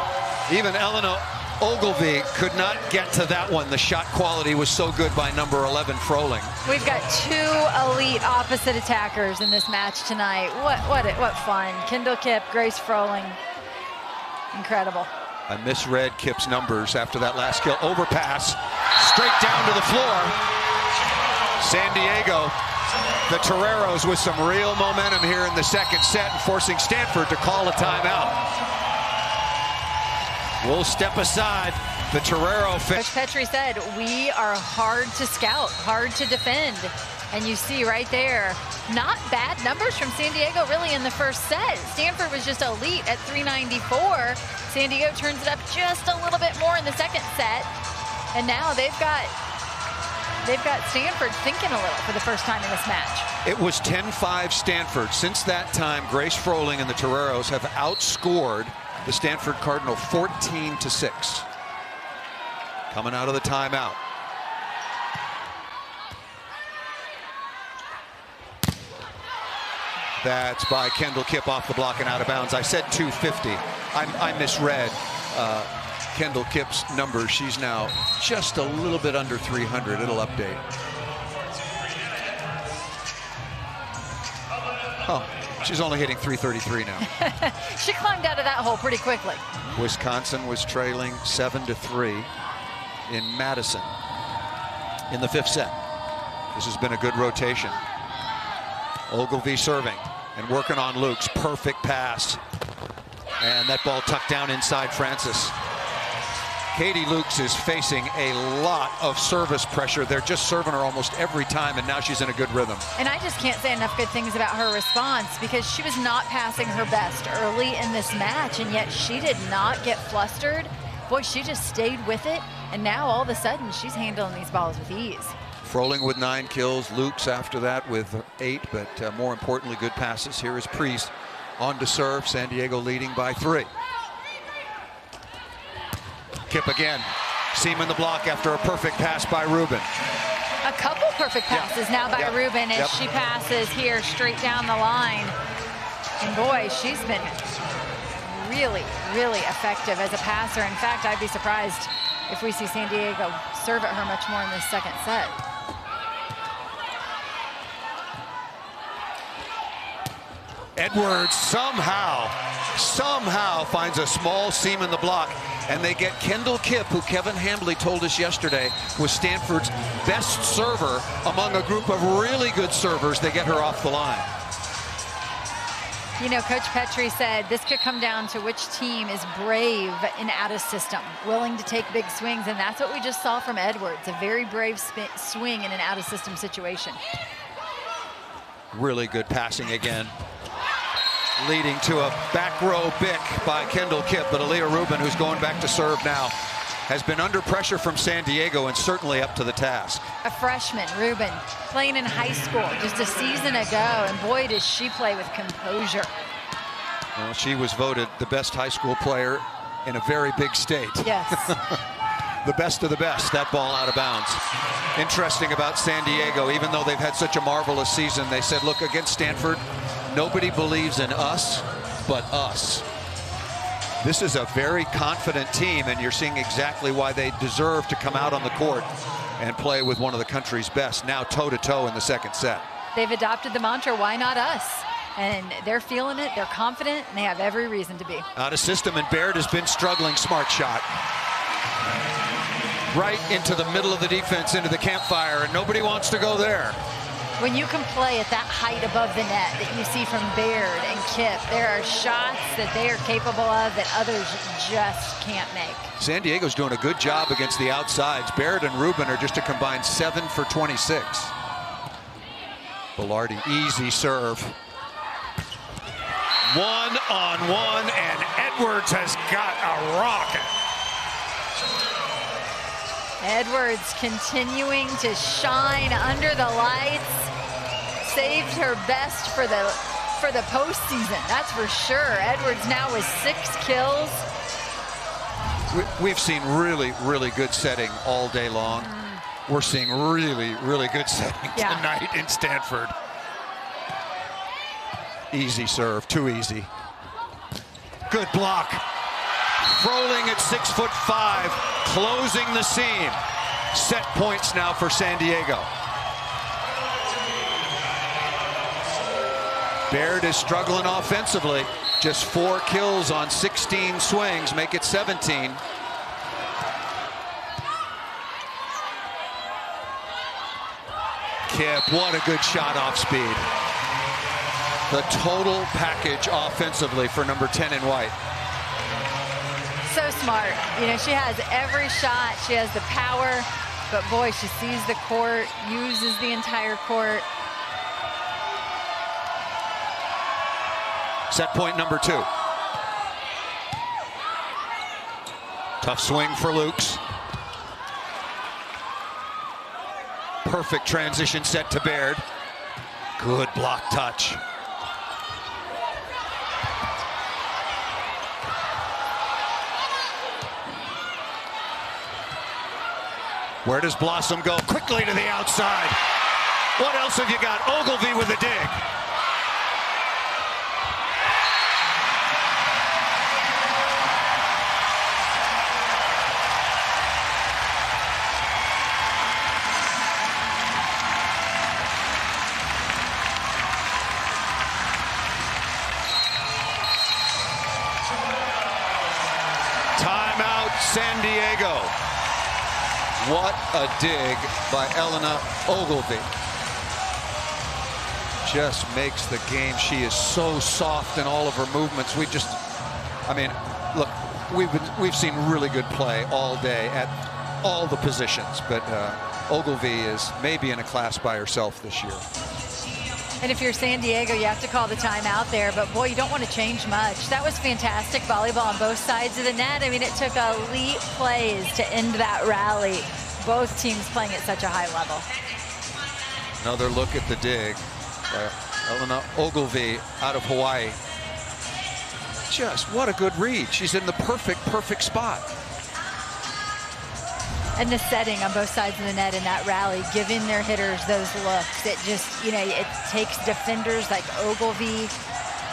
Even Eleanor Ogilvie could not get to that one. The shot quality was so good by number 11, Froling. We've got 2 elite opposite attackers in this match tonight. What fun. Kendall Kip, Grace Froling. Incredible. I misread Kip's numbers after that last kill. Overpass, straight down to the floor. San Diego, the Toreros with some real momentum here in the second set, and forcing Stanford to call a timeout. We'll step aside. The Torero Coach Petrie said, we are hard to scout, hard to defend. And you see right there, not bad numbers from San Diego really in the first set. Stanford was just elite at 394. San Diego turns it up just a little bit more in the second set. And now they've got Stanford thinking a little for the first time in this match. It was 10-5 Stanford. Since that time, Grace Froling and the Toreros have outscored the Stanford Cardinal 14-6. Coming out of the timeout. That's by Kendall Kip off the block and out of bounds. I said 250. I misread Kendall Kip's number. She's now just a little bit under 300. It'll update. Oh, She's only hitting .333 now. She climbed out of that hole pretty quickly. Wisconsin was trailing 7-3 in Madison in the 5th set. This has been a good rotation. Ogilvie serving and working on Luke's perfect pass. And that ball tucked down inside Francis. Katie Lukes is facing a lot of service pressure. They're just serving her almost every time, and now she's in a good rhythm. And I just can't say enough good things about her response, because she was not passing her best early in this match, and yet she did not get flustered. Boy, she just stayed with it, and now all of a sudden she's handling these balls with ease. Froling with 9 kills, Lukes after that with 8, but more importantly, good passes. Here is Priest on to serve. San Diego leading by 3. Kip again. Seam in the block after a perfect pass by Rubin. A couple perfect passes now by Rubin as she passes here straight down the line. And boy, she's been really, really effective as a passer. In fact, I'd be surprised if we see San Diego serve at her much more in this second set. Edwards somehow finds a small seam in the block, and they get Kendall Kipp, who Kevin Hambly told us yesterday was Stanford's best server among a group of really good servers. They get her off the line. You know, Coach Petrie said this could come down to which team is brave in out of system, willing to take big swings, and that's what we just saw from Edwards, a very brave swing in an out of system situation. Really good passing again, leading to a back row bick by Kendall Kipp, but Aaliyah Rubin, who's going back to serve now, has been under pressure from San Diego and certainly up to the task. A freshman, Rubin, playing in high school just a season ago, and boy, does she play with composure. Well, she was voted the best high school player in a very big state. Yes. The best of the best. That ball out of bounds. Interesting about San Diego, even though they've had such a marvelous season, they said, look, against Stanford, nobody believes in us but us. This is a very confident team, and you're seeing exactly why they deserve to come out on the court and play with one of the country's best, now toe-to-toe in the second set. They've adopted the mantra, why not us? And they're feeling it, they're confident, and they have every reason to be. Out of system, and Baird has been struggling. Smart shot. Right into the middle of the defense, into the campfire, and nobody wants to go there. When you can play at that height above the net that you see from Baird and Kipp, there are shots that they are capable of that others just can't make. San Diego's doing a good job against the outsides. Baird and Rubin are just a combined 7 for 26. Velarde, easy serve. 1-on-1, and Edwards has got a rocket. Edwards continuing to shine under the lights. Saved her best for the postseason, that's for sure. Edwards now with 6 kills. We've seen really, really good setting all day long. We're seeing really, really good setting tonight in Stanford. Easy serve, too easy. Good block. Froling at 6'5", closing the seam. Set points now for San Diego. Baird is struggling offensively. Just 4 kills on 16 swings, make it 17. Kipp, what a good shot off speed. The total package offensively for number 10 in white. So smart. You know, she has every shot. She has the power, but boy, she sees the court, uses the entire court. Set point number 2. Tough swing for Lukes. Perfect transition set to Baird. Good block touch. Where does Blossom go? Quickly to the outside. What else have you got? Ogilvie with a dig. San Diego. What a dig by Elena Ogilvie. Just makes the game. She is so soft in all of her movements. I mean, look, we've seen really good play all day at all the positions, but Ogilvie is maybe in a class by herself this year. And if you're San Diego, you have to call the timeout there, but boy, you don't want to change much. That was fantastic volleyball on both sides of the net. I mean, it took elite plays to end that rally. Both teams playing at such a high level. Another look at the dig by Elena Ogilvie out of Hawaii. Just what a good read. She's in the perfect spot. And the setting on both sides of the net in that rally, giving their hitters those looks. It just, it takes defenders like Ogilvie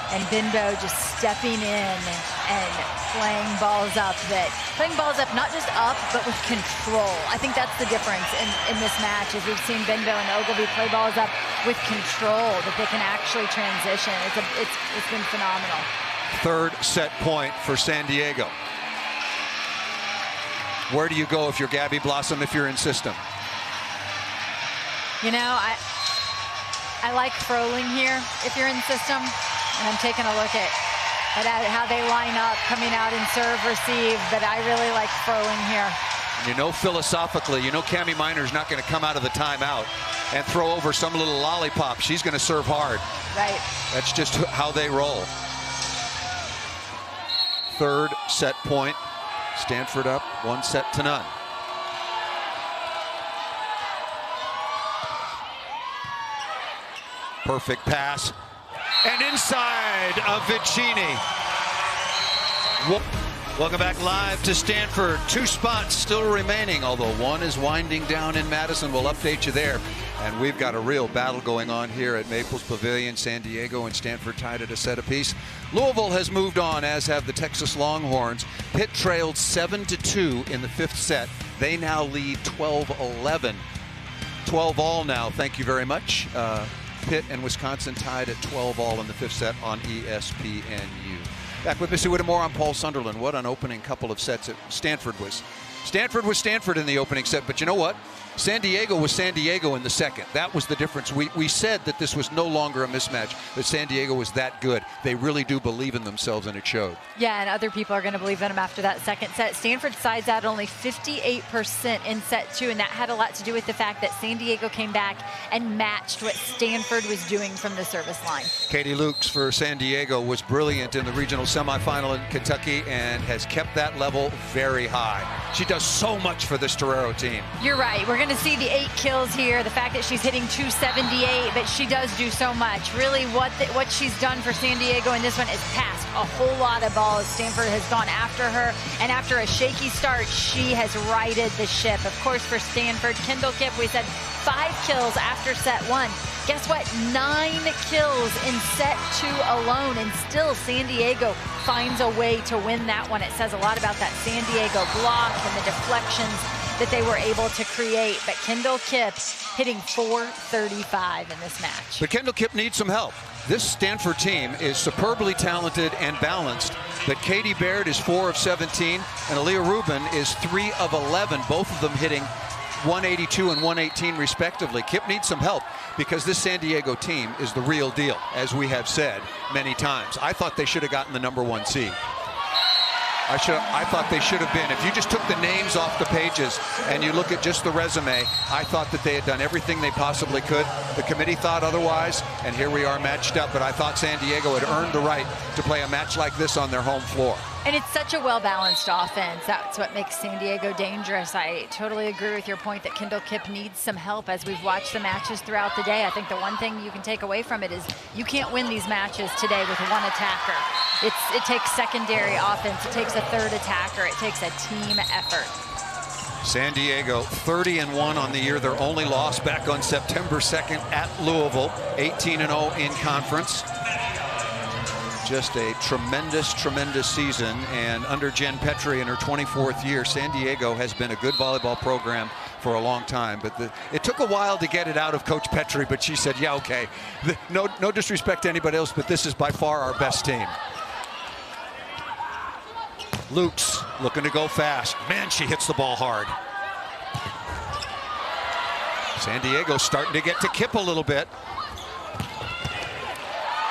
and Bindo just stepping in and playing balls up not just up, but with control. I think that's the difference in this match, is we've seen Bindo and Ogilvie play balls up with control, that they can actually transition. It's been phenomenal. Third set point for San Diego. Where do you go if you're Gabby Blossom, if you're in system? I like Froling here if you're in system, and I'm taking a look at how they line up coming out and serve, receive, but I really like Froling here. Philosophically, Cami Minor's not going to come out of the timeout and throw over some little lollipop. She's going to serve hard. Right. That's just how they roll. Third set point. Stanford up 1-0. Perfect pass. And inside of Vicini. Welcome back live to Stanford. 2 spots still remaining, although one is winding down in Madison. We'll update you there. And we've got a real battle going on here at Maples Pavilion. San Diego and Stanford tied at a set apiece. Louisville has moved on, as have the Texas Longhorns. Pitt trailed 7-2 in the 5th set. They now lead 12-11. 12-all now, thank you very much. Pitt and Wisconsin tied at 12-all in the 5th set on ESPNU. Back with Missy Whittemore, I'm Paul Sunderland. What an opening couple of sets. Stanford was Stanford in the opening set, but you know what? San Diego was San Diego in the second. That was the difference. We said that this was no longer a mismatch, that San Diego was that good. They really do believe in themselves, and it showed. Yeah, and other people are going to believe in them after that second set. Stanford sides out only 58% in set 2, and that had a lot to do with the fact that San Diego came back and matched what Stanford was doing from the service line. Katie Lukes for San Diego was brilliant in the regional semifinal in Kentucky and has kept that level very high. She does so much for this Torero team. You're right. We're going to see the 8 kills here. The fact that she's hitting 278, but she does do so much. Really, what she's done for San Diego in this one is passed a whole lot of balls. Stanford has gone after her, and after a shaky start, she has righted the ship. Of course, for Stanford, Kendall Kipp, we said 5 kills after set 1. Guess what? 9 kills in set 2 alone, and still San Diego finds a way to win that one. It says a lot about that San Diego block and the deflections that they were able to create. But Kendall Kipp hitting .435 in this match. But Kendall Kipp needs some help. This Stanford team is superbly talented and balanced, but Katie Baird is 4 of 17, and Aaliyah Rubin is 3 of 11, both of them hitting 182 and 118 respectively. Kipp needs some help because this San Diego team is the real deal, as we have said many times. I thought they should have gotten the #1 seed. I thought they should have been. If you just took the names off the pages and you look at just the resume, I thought that they had done everything they possibly could. The committee thought otherwise, and here we are matched up. But I thought San Diego had earned the right to play a match like this on their home floor. And it's such a well-balanced offense. That's what makes San Diego dangerous. I totally agree with your point that Kendall Kipp needs some help as we've watched the matches throughout the day. I think the one thing you can take away from it is you can't win these matches today with one attacker. It takes secondary offense. It takes a third attacker. It takes a team effort. San Diego 30-1 on the year. Their only loss back on September 2nd at Louisville. 18-0 in conference. Just a tremendous season, and under Jen Petrie in her 24th year, San Diego has been a good volleyball program for a long time. But it took a while to get it out of Coach Petrie, but she said, yeah, okay. No disrespect to anybody else, but this is by far our best team. Lukes looking to go fast. Man, she hits the ball hard. San Diego starting to get to Kip a little bit.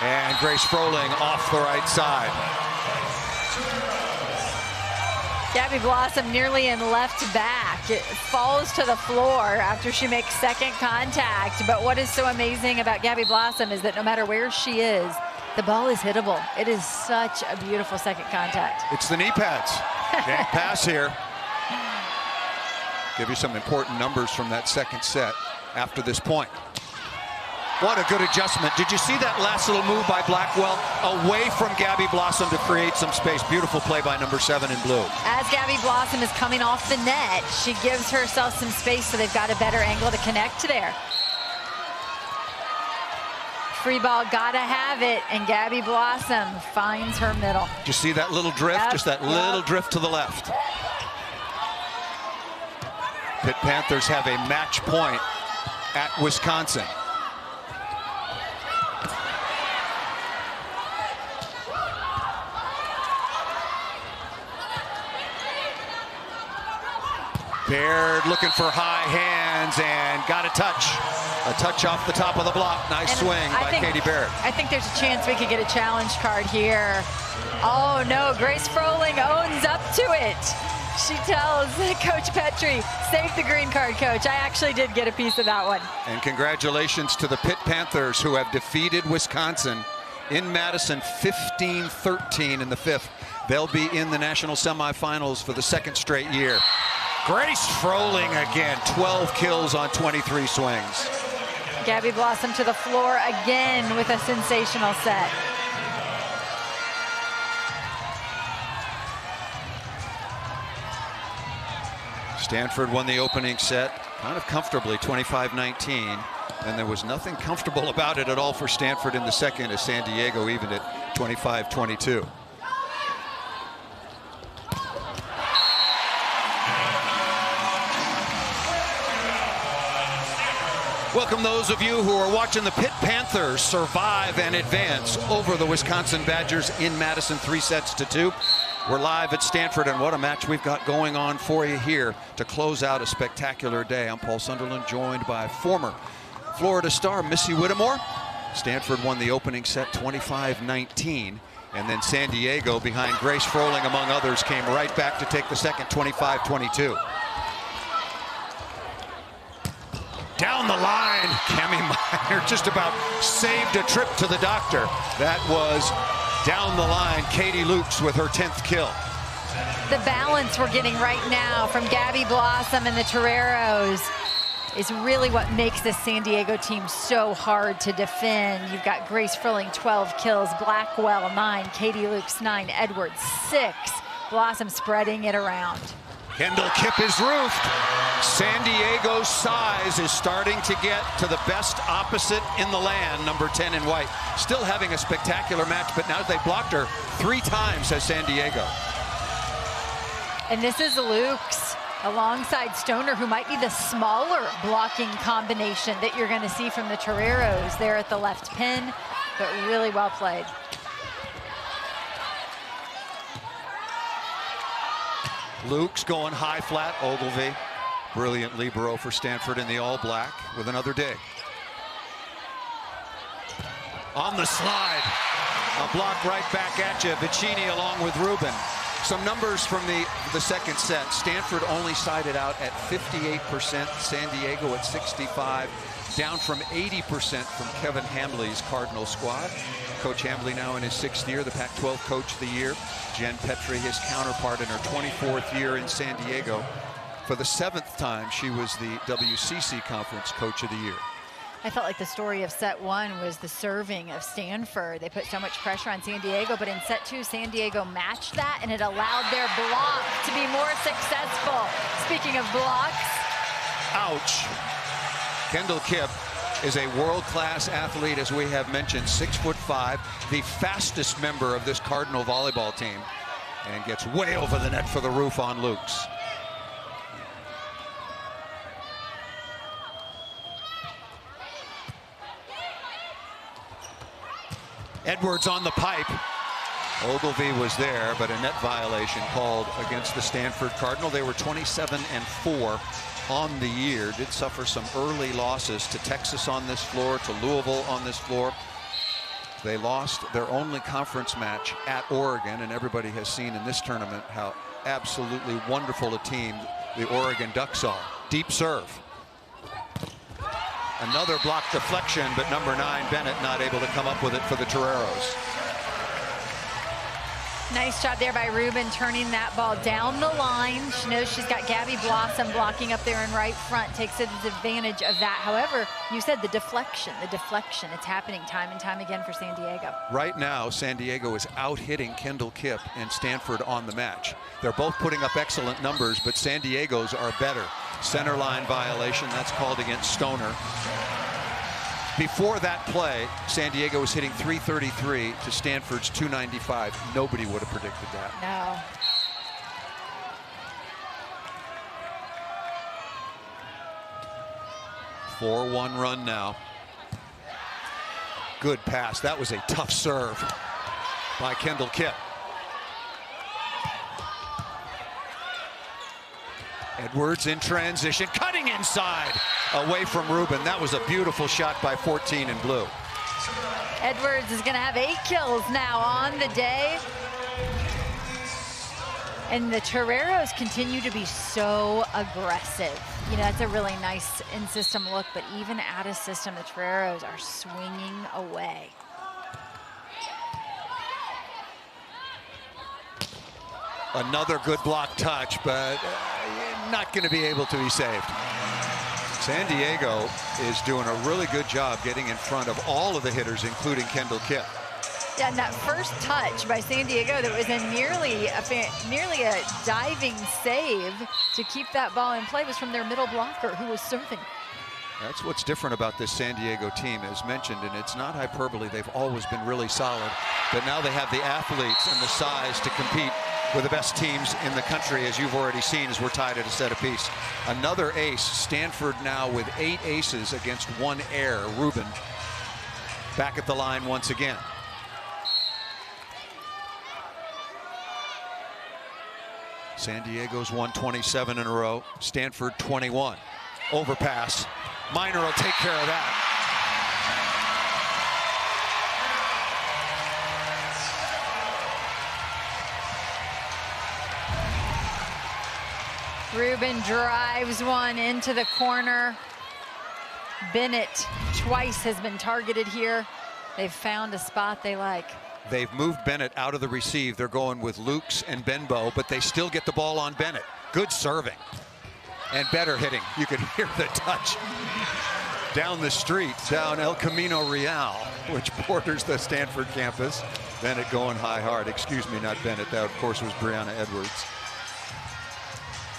And Grace Froling off the right side. Gabby Blossom nearly in left back. It falls to the floor after she makes second contact. But what is so amazing about Gabby Blossom is that no matter where she is, the ball is hittable. It is such a beautiful second contact. It's the knee pads. Can't pass here. Give you some important numbers from that second set after this point. What a good adjustment. Did you see that last little move by Blackwell? Away from Gabby Blossom to create some space. Beautiful play by number 7 in blue. As Gabby Blossom is coming off the net, she gives herself some space so they've got a better angle to connect there. Free ball, gotta have it, and Gabby Blossom finds her middle. Did you see that little drift? Yep, just that little drift to the left. Pitt Panthers have a match point at Wisconsin. Baird looking for high hands and got a touch. A touch off the top of the block. Nice swing by Katie Baird. I think there's a chance we could get a challenge card here. Oh no, Grace Froling owns up to it. She tells Coach Petrie, save the green card, Coach. I actually did get a piece of that one. And congratulations to the Pitt Panthers, who have defeated Wisconsin in Madison 15-13 in the 5th. They'll be in the national semifinals for the 2nd straight year. Grace Froling again, 12 kills on 23 swings. Gabby Blossom to the floor again with a sensational set. Stanford won the opening set kind of comfortably, 25-19. And there was nothing comfortable about it at all for Stanford in the second, as San Diego evened it 25-22. Welcome those of you who are watching the Pitt Panthers survive and advance over the Wisconsin Badgers in Madison, 3-2. We're live at Stanford, and what a match we've got going on for you here to close out a spectacular day. I'm Paul Sunderland, joined by former Florida star Missy Whittemore. Stanford won the opening set 25-19, and then San Diego, behind Grace Froling among others, came right back to take the second 25-22. Down the line, Cami Minor just about saved a trip to the doctor. That was down the line, Katie Lukes with her 10th kill. The balance we're getting right now from Gabby Blossom and the Toreros is really what makes this San Diego team so hard to defend. You've got Grace Froling, 12 kills, Blackwell, 9, Katie Lukes, 9, Edwards, 6. Blossom spreading it around. Kendall Kip is roofed. San Diego's size is starting to get to the best opposite in the land, number 10 in white. Still having a spectacular match, but now they blocked her 3 times as San Diego. And this is Lukes alongside Stoner, who might be the smaller blocking combination that you're going to see from the Toreros there at the left pin, but really well played. Lukes going high flat, Ogilvie. Brilliant libero for Stanford in the all-black with another dig. On the slide, a block right back at you. Vicini along with Rubin. Some numbers from the second set. Stanford only sided out at 58%, San Diego at 65%, down from 80% from Kevin Hambley's Cardinal squad. Coach Hambley now in his 6th year, the Pac-12 Coach of the Year. Jen Petrie, his counterpart in her 24th year in San Diego. For the 7th time, she was the WCC Conference Coach of the Year. I felt like the story of set 1 was the serving of Stanford. They put so much pressure on San Diego, but in set 2, San Diego matched that, and it allowed their block to be more successful. Speaking of blocks. Ouch. Kendall Kip is a world-class athlete, as we have mentioned, 6'5", the fastest member of this Cardinal volleyball team, and gets way over the net for the roof on Lukes. Edwards on the pipe. Ogilvy was there, but a net violation called against the Stanford Cardinal. They were 27-4 on the year. Did suffer some early losses to Texas on this floor, to Louisville on this floor. They lost their only conference match at Oregon, and everybody has seen in this tournament how absolutely wonderful a team the Oregon Ducks are. Deep serve. Another block deflection, but number 9, Bennett, not able to come up with it for the Toreros. Nice job there by Rubin, turning that ball down the line. She knows she's got Gabby Blossom blocking up there in right front, takes advantage of that. However, you said the deflection, it's happening time and time again for San Diego. Right now, San Diego is out hitting Kendall Kipp and Stanford on the match. They're both putting up excellent numbers, but San Diego's are better. Center line violation, that's called against Stoner. Before that play, San Diego was hitting 333 to Stanford's 295. Nobody would have predicted that. No. 4-1 run now. Good pass. That was a tough serve by Kendall Kipp. Edwards in transition, cutting inside, away from Rubin. That was a beautiful shot by 14 in blue. Edwards is going to have 8 kills now on the day. And the Toreros continue to be so aggressive. You know, that's a really nice in-system look, but even out of system, the Toreros are swinging away. Another good block touch, but not going to be able to be saved. San Diego is doing a really good job getting in front of all of the hitters, including Kendall Kipp. Yeah, and that first touch by San Diego, that was a nearly a diving save to keep that ball in play, was from their middle blocker who was serving. That's what's different about this San Diego team, as mentioned, and it's not hyperbole. They've always been really solid, but now they have the athletes and the size to compete with the best teams in the country, as you've already seen, as we're tied at a set apiece. Another ace. Stanford now with 8 aces against 1 error. Rubin back at the line once again. San Diego's won 27 in a row. Stanford 21. Overpass. Minor will take care of that. Rubin drives one into the corner. Bennett twice has been targeted here. They've found a spot they like. They've moved Bennett out of the receive. They're going with Lukes and Benbow, but they still get the ball on Bennett. Good serving and better hitting. You can hear the touch down the street, down El Camino Real, which borders the Stanford campus. Bennett going high hard. Excuse me, not Bennett. That, of course, was Brianna Edwards.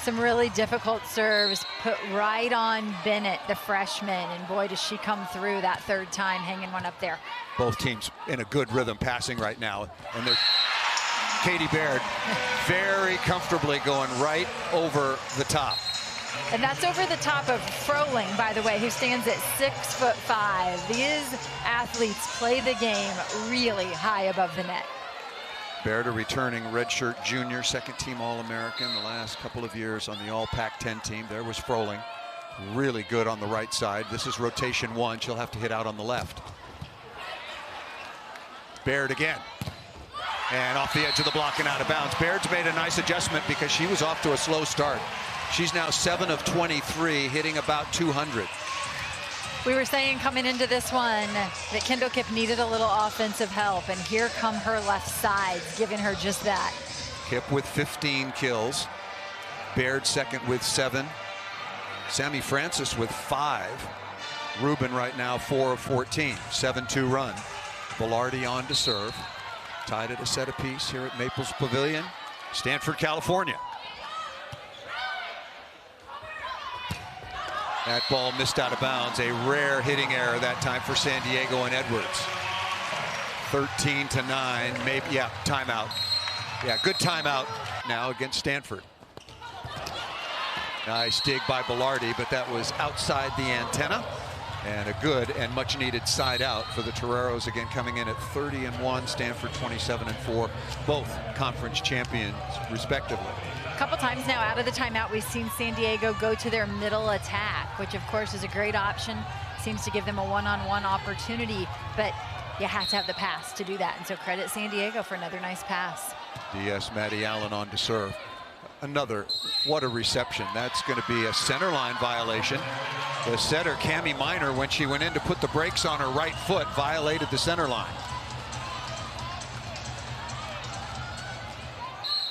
Some really difficult serves put right on Bennett, the freshman, and boy, does she come through that third time, hanging one up there. Both teams in a good rhythm passing right now, and they're Katie Baird very comfortably going right over the top. And that's over the top of Froling, by the way, who stands at 6'5". These athletes play the game really high above the net. Baird, a returning redshirt junior, second-team All-American the last couple of years on the All-Pac-10 team. There was Froling, really good on the right side. This is rotation 1. She'll have to hit out on the left. Baird again. And off the edge of the block and out of bounds. Baird's made a nice adjustment because she was off to a slow start. She's now 7 of 23, hitting about 200. We were saying coming into this one that Kendall Kipp needed a little offensive help, and here come her left sides, giving her just that. Kipp with 15 kills. Baird second with 7. Sammy Francis with 5. Rubin right now 4 of 14. 7-2 run. Velarde on to serve. Tied at a set apiece here at Maples Pavilion, Stanford, California. That ball missed out of bounds. A rare hitting error that time for San Diego and Edwards. 13-9. Maybe, yeah, timeout. Yeah, good timeout now against Stanford. Nice dig by Velarde, but that was outside the antenna. And a good and much needed side out for the Toreros, again coming in at 30-1, Stanford 27-4, both conference champions respectively. A couple times now out of the timeout, we've seen San Diego go to their middle attack, which of course is a great option. Seems to give them a one-on-one opportunity, but you have to have the pass to do that. And so credit San Diego for another nice pass. DS Maddie Allen on to serve. Another, what a reception. That's going to be a center line violation. The setter, Cami Minor, when she went in to put the brakes on her right foot, violated the center line.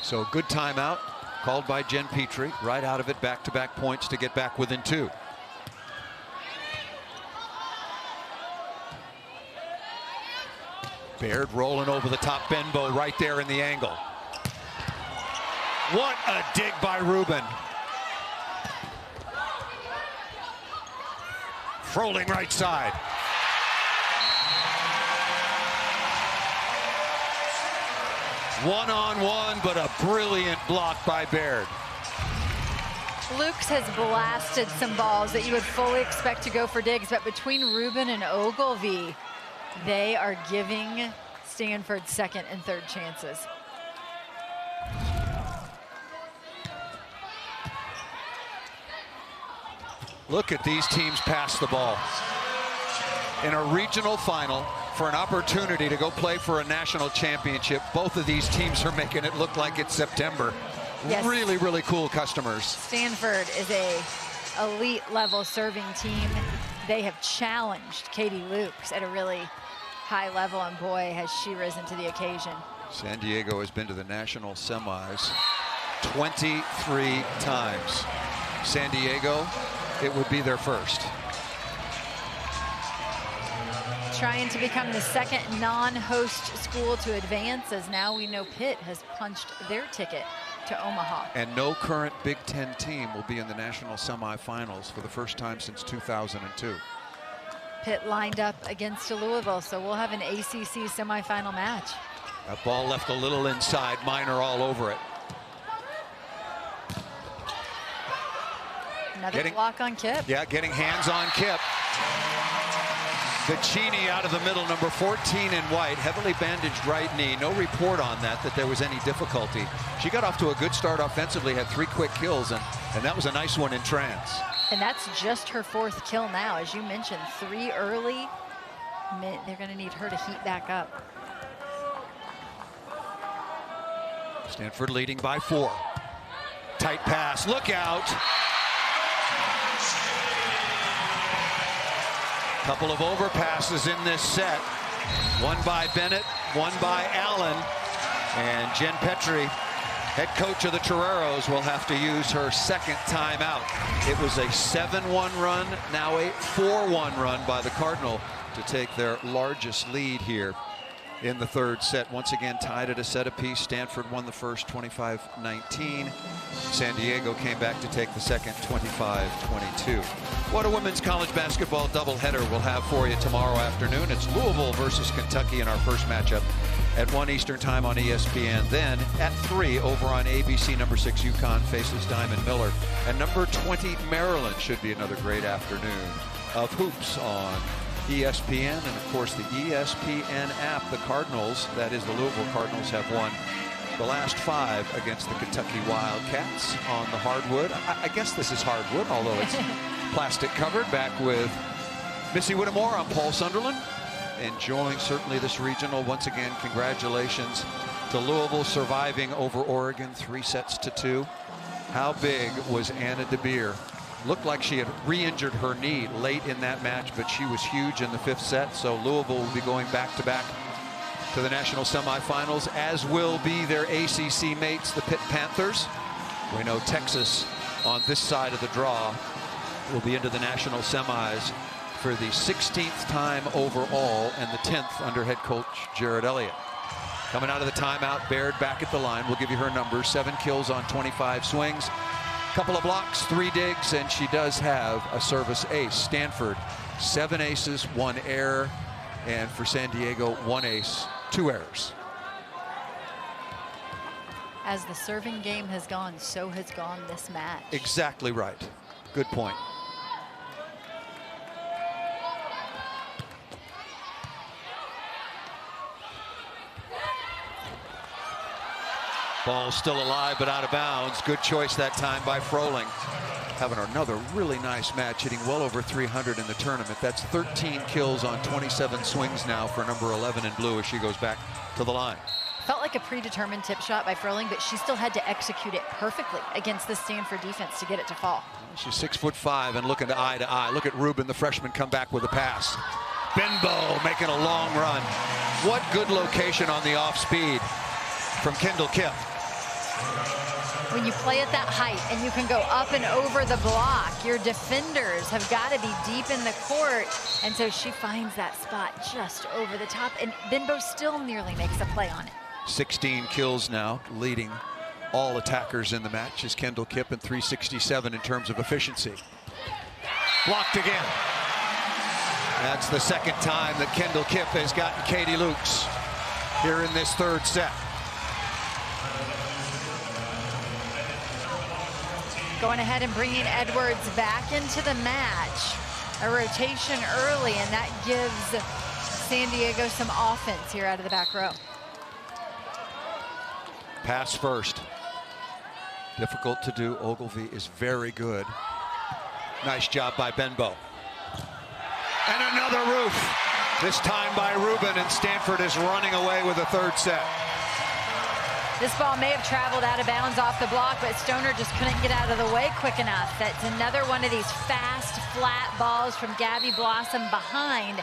So good timeout called by Jen Petrie. Right out of it, back-to-back points to get back within 2. Baird rolling over the top, Benbow right there in the angle. What a dig by Rubin. Froling right side. One-on-one, but a brilliant block by Baird. Lukes has blasted some balls that you would fully expect to go for digs, but between Rubin and Ogilvie, they are giving Stanford second and third chances. Look at these teams pass the ball. In a regional final for an opportunity to go play for a national championship, both of these teams are making it look like it's September. Yes. Really, really cool customers. Stanford is a elite level serving team. They have challenged Katie Lukes at a really high level, and boy, has she risen to the occasion. San Diego has been to the national semis 23 times. San Diego, it would be their first. Trying to become the second non-host school to advance, as now we know Pitt has punched their ticket to Omaha. And no current Big Ten team will be in the national semifinals for the first time since 2002. Pitt lined up against Louisville, so we'll have an ACC semifinal match. That ball left a little inside, Minor all over it. Another block on Kip. Yeah, getting hands on Kip. Vicini out of the middle, number 14 in white, heavily bandaged right knee. No report on that there was any difficulty. She got off to a good start offensively, had 3 quick kills, and that was a nice one in trans. And that's just her 4th kill now. As you mentioned, 3 early. They're going to need her to heat back up. Stanford leading by 4. Tight pass, look out. Couple of overpasses in this set. One by Bennett, one by Allen. And Jen Petrie, head coach of the Toreros, will have to use her second timeout. It was a 7-1 run, now a 4-1 run by the Cardinal to take their largest lead here in the third set. Once again tied at a set apiece. Stanford won the first 25-19. San Diego came back to take the second 25-22. What a women's college basketball doubleheader we'll have for you tomorrow afternoon. It's Louisville versus Kentucky in our first matchup at 1 Eastern time on ESPN. Then at 3 over on ABC, number 6 UConn faces Diamond Miller. And number 20 Maryland should be another great afternoon of hoops on ESPN, and of course the ESPN app. The Cardinals, that is the Louisville Cardinals, have won the last 5 against the Kentucky Wildcats on the hardwood. I guess this is hardwood, although it's plastic covered. Back with Missy Whittemore. I'm Paul Sunderland, enjoying certainly this regional. Once again, congratulations to Louisville surviving over Oregon 3-2. How big was Anna DeBeer? Looked like she had re-injured her knee late in that match, but she was huge in the 5th set. So Louisville will be going back-to-back to the national semifinals, as will be their ACC mates, the Pitt Panthers. We know Texas on this side of the draw will be into the national semis for the 16th time overall and the 10th under head coach Jared Elliott. Coming out of the timeout, Baird back at the line. We'll give you her numbers: 7 kills on 25 swings. Couple of blocks, 3 digs, and she does have a service ace. Stanford, 7 aces, 1 error, and for San Diego, 1 ace, 2 errors. As the serving game has gone, so has gone this match. Exactly right. Good point. Ball still alive, but out of bounds. Good choice that time by Froling. Having another really nice match, hitting well over 300 in the tournament. That's 13 kills on 27 swings now for number 11 in blue as she goes back to the line. Felt like a predetermined tip shot by Froling, but she still had to execute it perfectly against the Stanford defense to get it to fall. She's 6'5" and looking to eye. Look at Rubin, the freshman, come back with a pass. Benbow making a long run. What good location on the off speed from Kendall Kipp. When you play at that height and you can go up and over the block, your defenders have got to be deep in the court. And so she finds that spot just over the top, and Benbow still nearly makes a play on it. 16 kills now, leading all attackers in the match is Kendall Kipp in 367 in terms of efficiency. Blocked again. That's the second time that Kendall Kipp has gotten Katie Lukes here in this third set. Going ahead and bringing Edwards back into the match. A rotation early, and that gives San Diego some offense here out of the back row. Pass first. Difficult to do. Ogilvie is very good. Nice job by Benbow. And another roof. This time by Rubin, and Stanford is running away with a third set. This ball may have traveled out of bounds off the block, but Stoner just couldn't get out of the way quick enough. That's another one of these fast, flat balls from Gabby Blossom behind.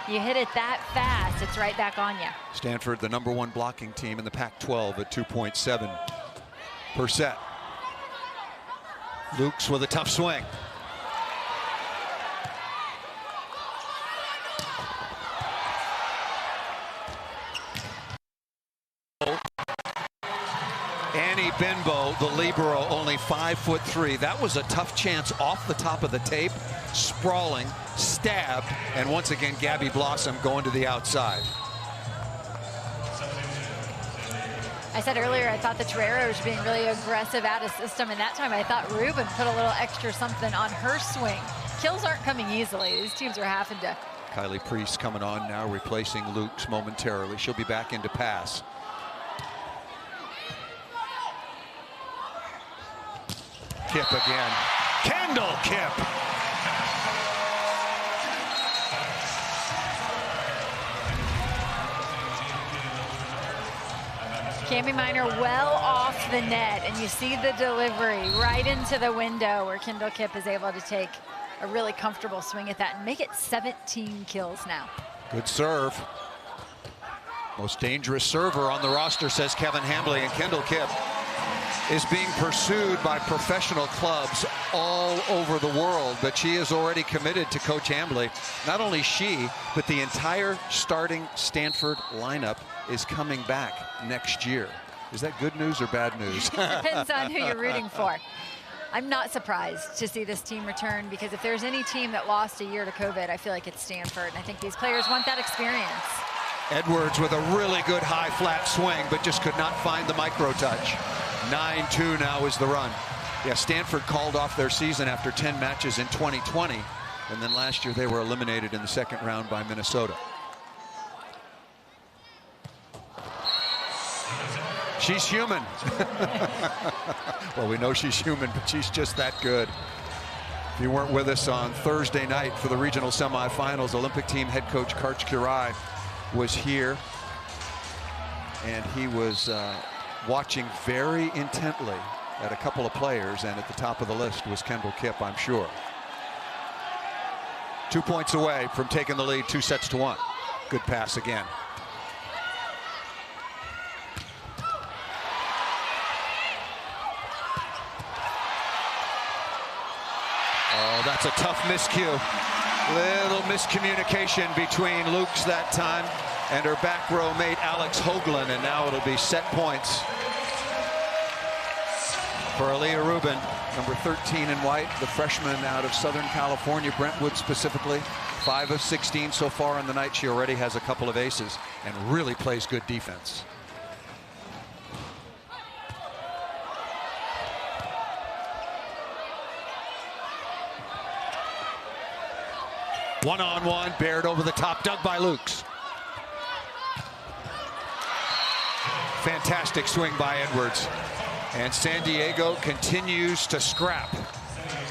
You hit it that fast, it's right back on you. Stanford, the #1 blocking team in the Pac-12 at 2.7 per set. Lukes with a tough swing. Annie Benbow, the libero, only 5'3". That was a tough chance off the top of the tape, sprawling, stabbed, and once again Gabby Blossom going to the outside. I said earlier I thought the Torero was being really aggressive out of system, and that time I thought Rubin put a little extra something on her swing. Kills aren't coming easily. These teams are having to. Kylie Priest coming on now, replacing Lukes momentarily. She'll be back into pass. Kipp again. Kendall Kipp. Cami Minor well off the net, and you see the delivery right into the window where Kendall Kipp is able to take a really comfortable swing at that and make it 17 kills now. Good serve. Most dangerous server on the roster, says Kevin Hambly, and Kendall Kipp is being pursued by professional clubs all over the world, but she is already committed to Coach Hambly. Not only she, but the entire starting Stanford lineup is coming back next year. Is that good news or bad news? Depends on who you're rooting for. I'm not surprised to see this team return, because if there's any team that lost a year to COVID, I feel like it's Stanford. And I think these players want that experience. Edwards with a really good high flat swing, but just could not find the micro touch. 9-2 now is the run. Yeah, Stanford called off their season after 10 matches in 2020, and then last year they were eliminated in the second round by Minnesota. She's human. Well, we know she's human, but she's just that good. If you weren't with us on Thursday night for the regional semifinals, Olympic team head coach Karch Kirai was here, and he was watching very intently at a couple of players, and at the top of the list was Kendall Kipp, I'm sure. 2 points away from taking the lead, 2-1. Good pass again. Oh, that's a tough miscue. Little miscommunication between Lukes that time and her back row mate Alex Hoagland, and now it'll be set points for Aaliyah Rubin, number 13 in white, the freshman out of Southern California, Brentwood specifically. 5 of 16 so far on the night. She already has a couple of aces and really plays good defense. One-on-one, bared over the top, dug by Lukes. Fantastic swing by Edwards. And San Diego continues to scrap.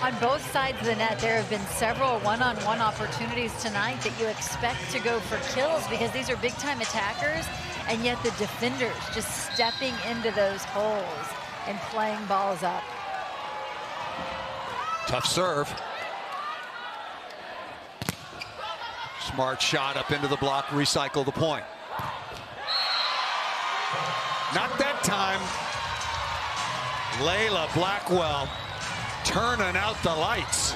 On both sides of the net, there have been several one-on-one opportunities tonight that you expect to go for kills because these are big-time attackers, and yet the defenders just stepping into those holes and playing balls up. Tough serve. Smart shot up into the block, recycle the point. Not that time. Layla Blackwell turning out the lights.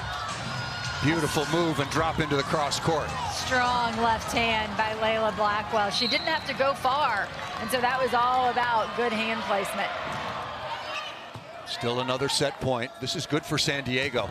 Beautiful move and drop into the cross court. Strong left hand by Layla Blackwell. She didn't have to go far, and so that was all about good hand placement. Still another set point. This is good for San Diego.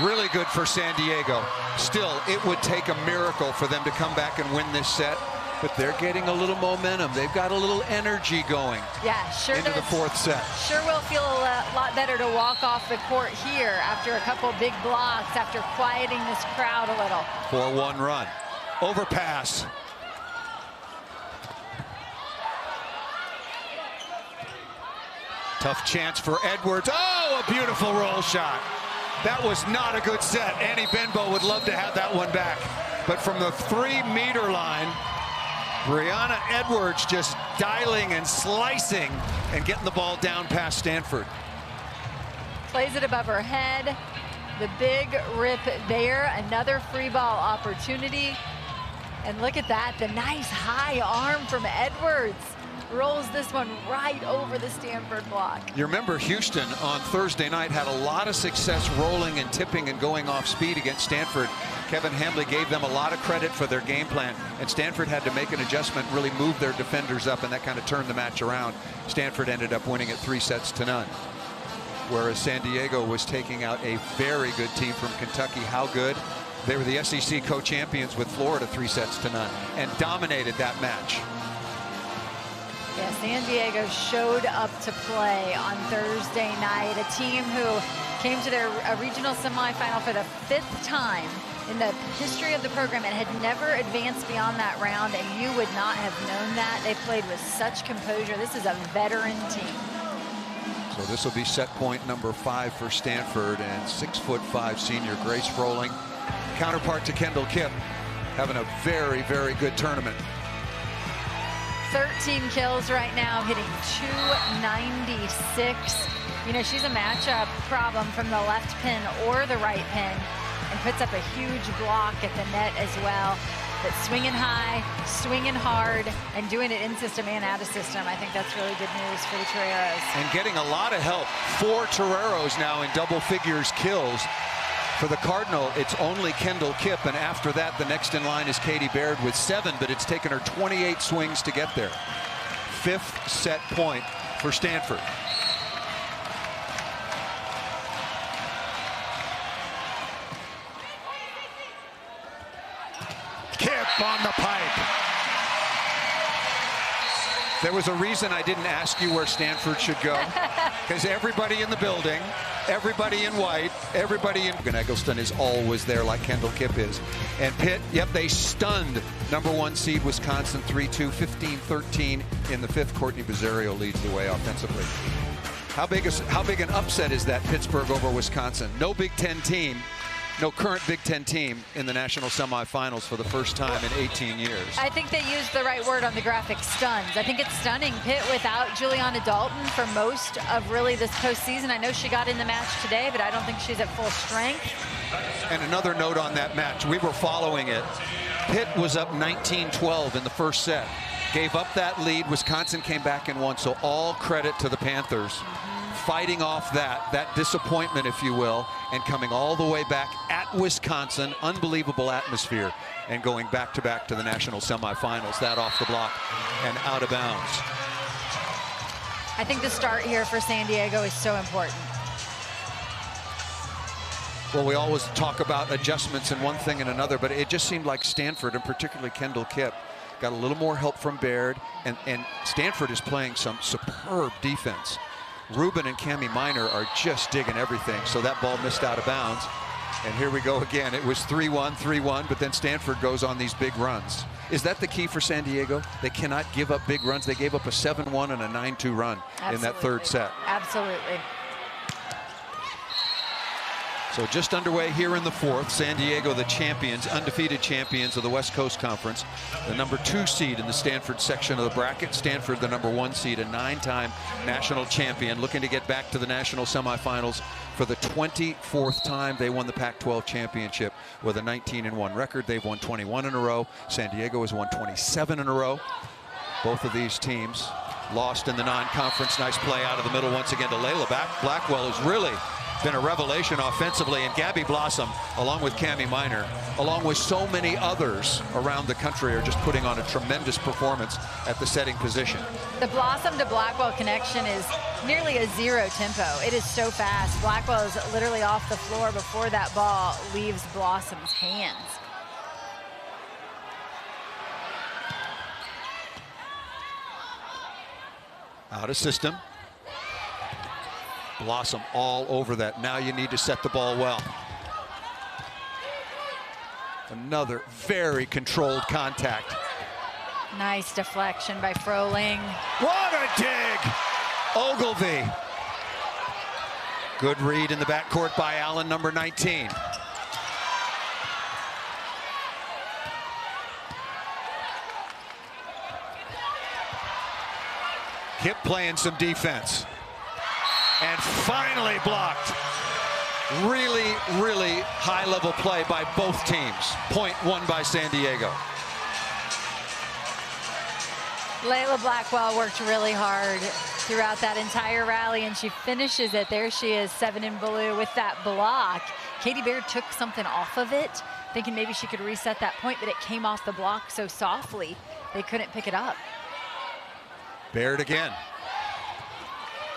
Really good for San Diego. Still, it would take a miracle for them to come back and win this set, but they're getting a little momentum. They've got a little energy going. Yeah, sure into the fourth set. Sure will feel a lot better to walk off the court here after a couple big blocks, after quieting this crowd a little. 4-1 run. Overpass. Tough chance for Edwards. Oh, a beautiful roll shot. That was not a good set. Annie Benbow would love to have that one back. But from the 3-meter line, Brianna Edwards just dialing and slicing and getting the ball down past Stanford. Plays it above her head. The big rip there. Another free ball opportunity. And look at that, the nice high arm from Edwards. Rolls this one right over the Stanford block. You remember Houston on Thursday night had a lot of success rolling and tipping and going off speed against Stanford. Kevin Hambley gave them a lot of credit for their game plan, and Stanford had to make an adjustment, really move their defenders up, and that kind of turned the match around. Stanford ended up winning it 3-0. Whereas San Diego was taking out a very good team from Kentucky. How good? They were the SEC co-champions with Florida 3-0 and dominated that match. Yeah, San Diego showed up to play on Thursday night. A team who came to their regional semifinal for the 5th time in the history of the program and had never advanced beyond that round, and you would not have known that. They played with such composure. This is a veteran team. So this will be set point number 5 for Stanford, and 6'5" senior Grace Froling, counterpart to Kendall Kipp, having a very, very good tournament. 13 kills right now, hitting .296. You know, she's a matchup problem from the left pin or the right pin, and puts up a huge block at the net as well. But swinging high, swinging hard, and doing it in system and out of system. I think that's really good news for the Toreros. And getting a lot of help. 4 Toreros now in double figures kills. For the Cardinal, it's only Kendall Kipp, and after that, the next in line is Katie Baird with 7, but it's taken her 28 swings to get there. 5th set point for Stanford. Kipp on the pipe. There was a reason I didn't ask you where Stanford should go, because everybody in the building, everybody in white, everybody in Eggleston is always there like Kendall Kipp is. And Pitt, yep, they stunned #1 seed Wisconsin 3-2, 15-13 in the 5th. Courtney Bizzario leads the way offensively. How big an upset is that, Pittsburgh over Wisconsin? No Big Ten team, no current Big Ten team in the national semifinals for the first time in 18 years. I think they used the right word on the graphic, stuns. I think it's stunning. Pitt without Juliana Dalton for most of really this postseason. I know she got in the match today, but I don't think she's at full strength. And another note on that match, we were following it. Pitt was up 19-12 in the first set. Gave up that lead. Wisconsin came back and won, so all credit to the Panthers. Fighting off that disappointment, if you will, and coming all the way back at Wisconsin. Unbelievable atmosphere, and going back-to-back to the national semifinals. That off the block and out of bounds. I think the start here for San Diego is so important. Well, we always talk about adjustments in one thing and another, but it just seemed like Stanford, and particularly Kendall Kipp, got a little more help from Baird, and Stanford is playing some superb defense. Rubin and Cami Minor are just digging everything, so that ball missed out of bounds. And here we go again. It was 3-1, 3-1, but then Stanford goes on these big runs. Is that the key for San Diego? They cannot give up big runs. They gave up a 7-1 and a 9-2 run in that third set. Absolutely. So just underway here in the fourth. San Diego, the champions, undefeated champions of the West Coast Conference, the number 2 seed in the Stanford section of the bracket. Stanford, the number 1 seed, a 9-time national champion, looking to get back to the national semifinals for the 24th time. They won the Pac-12 championship with a 19-1 record. They've won 21 in a row. San Diego has won 27 in a row. Both of these teams lost in the non-conference. Nice play out of the middle once again to Layla. Blackwell has really been a revelation offensively, and Gabby Blossom, along with Cami Minor, along with so many others around the country, are just putting on a tremendous performance at the setting position. The Blossom to Blackwell connection is nearly a 0 tempo. It is so fast. Blackwell is literally off the floor before that ball leaves Blossom's hands. Out of system. Blossom all over that. Now you need to set the ball well. Another very controlled contact. Nice deflection by Froling. What a dig! Ogilvy. Good read in the backcourt by Allen, number 19. Kip playing some defense. And finally blocked. Really, really high-level play by both teams. Point won by San Diego. Layla Blackwell worked really hard throughout that entire rally, and she finishes it. There she is, 7 in blue with that block. Katie Baird took something off of it, thinking maybe she could reset that point, but it came off the block so softly they couldn't pick it up. Baird again.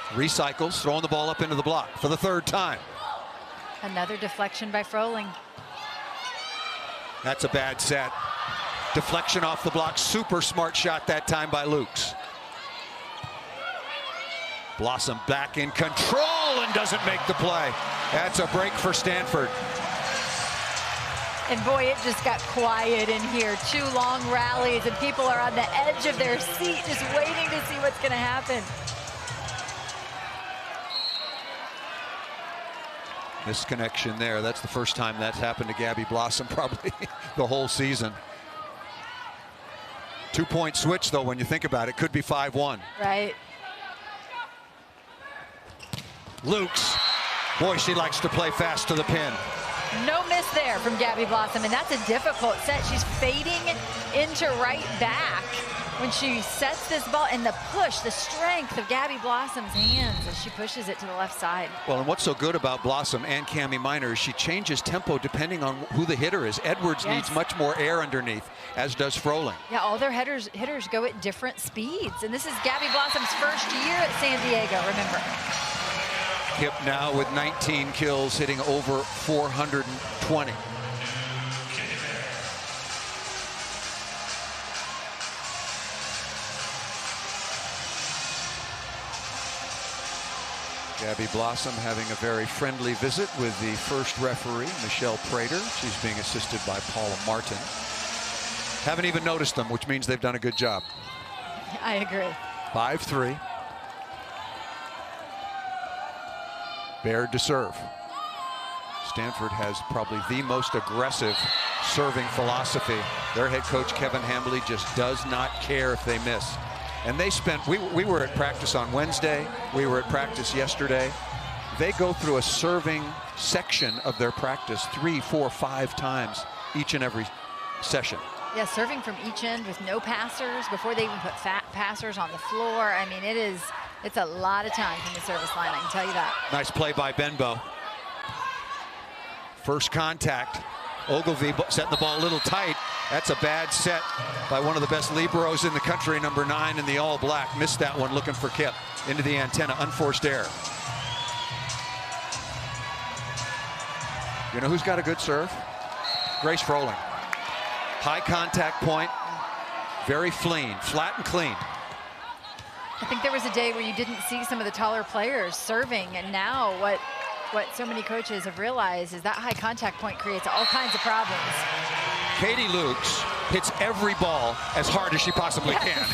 Recycles, throwing the ball up into the block for the 3rd time. Another deflection by Froling. That's a bad set. Deflection off the block. Super smart shot that time by Lukes. Blossom back in control and doesn't make the play. That's a break for Stanford. And boy, it just got quiet in here. 2 long rallies and people are on the edge of their seat just waiting to see what's going to happen. Misconnection there. That's the first time that's happened to Gabby Blossom probably the whole season. 2-point switch, though, when you think about it. Could be 5-1. Right. Lukes. Boy, she likes to play fast to the pin. No miss there from Gabby Blossom, and that's a difficult set. She's fading into right back when she sets this ball, and the push, the strength of Gabby Blossom's hands as she pushes it to the left side. Well, and what's so good about Blossom and Cami Minor is she changes tempo depending on who the hitter is. Edwards needs much more air underneath, as does Froling. Yeah, all their hitters go at different speeds, and this is Gabby Blossom's first year at San Diego, remember. Kip now with 19 kills, hitting over 420. Gabby Blossom having a very friendly visit with the first referee, Michelle Prater. She's being assisted by Paula Martin. Haven't even noticed them, which means they've done a good job. I agree. 5-3. Baird to serve. Stanford has probably the most aggressive serving philosophy. Their head coach, Kevin Hambly, just does not care if they miss. And they spent, we were at practice on Wednesday. We were at practice yesterday. They go through a serving section of their practice 3, 4, 5 times each and every session. Yeah, serving from each end with no passers before they even put passers on the floor. I mean, it's a lot of time from the service line, I can tell you that. Nice play by Benbow. First contact. Ogilvy setting the ball a little tight. That's a bad set by one of the best liberos in the country, number 9 in the all black. Missed that one looking for Kip. Into the antenna, unforced error. You know who's got a good serve? Grace Froling. High contact point, very clean, flat and clean. I think there was a day where you didn't see some of the taller players serving, and now what so many coaches have realized is that high contact point creates all kinds of problems. Katie Lukes hits every ball as hard as she possibly can.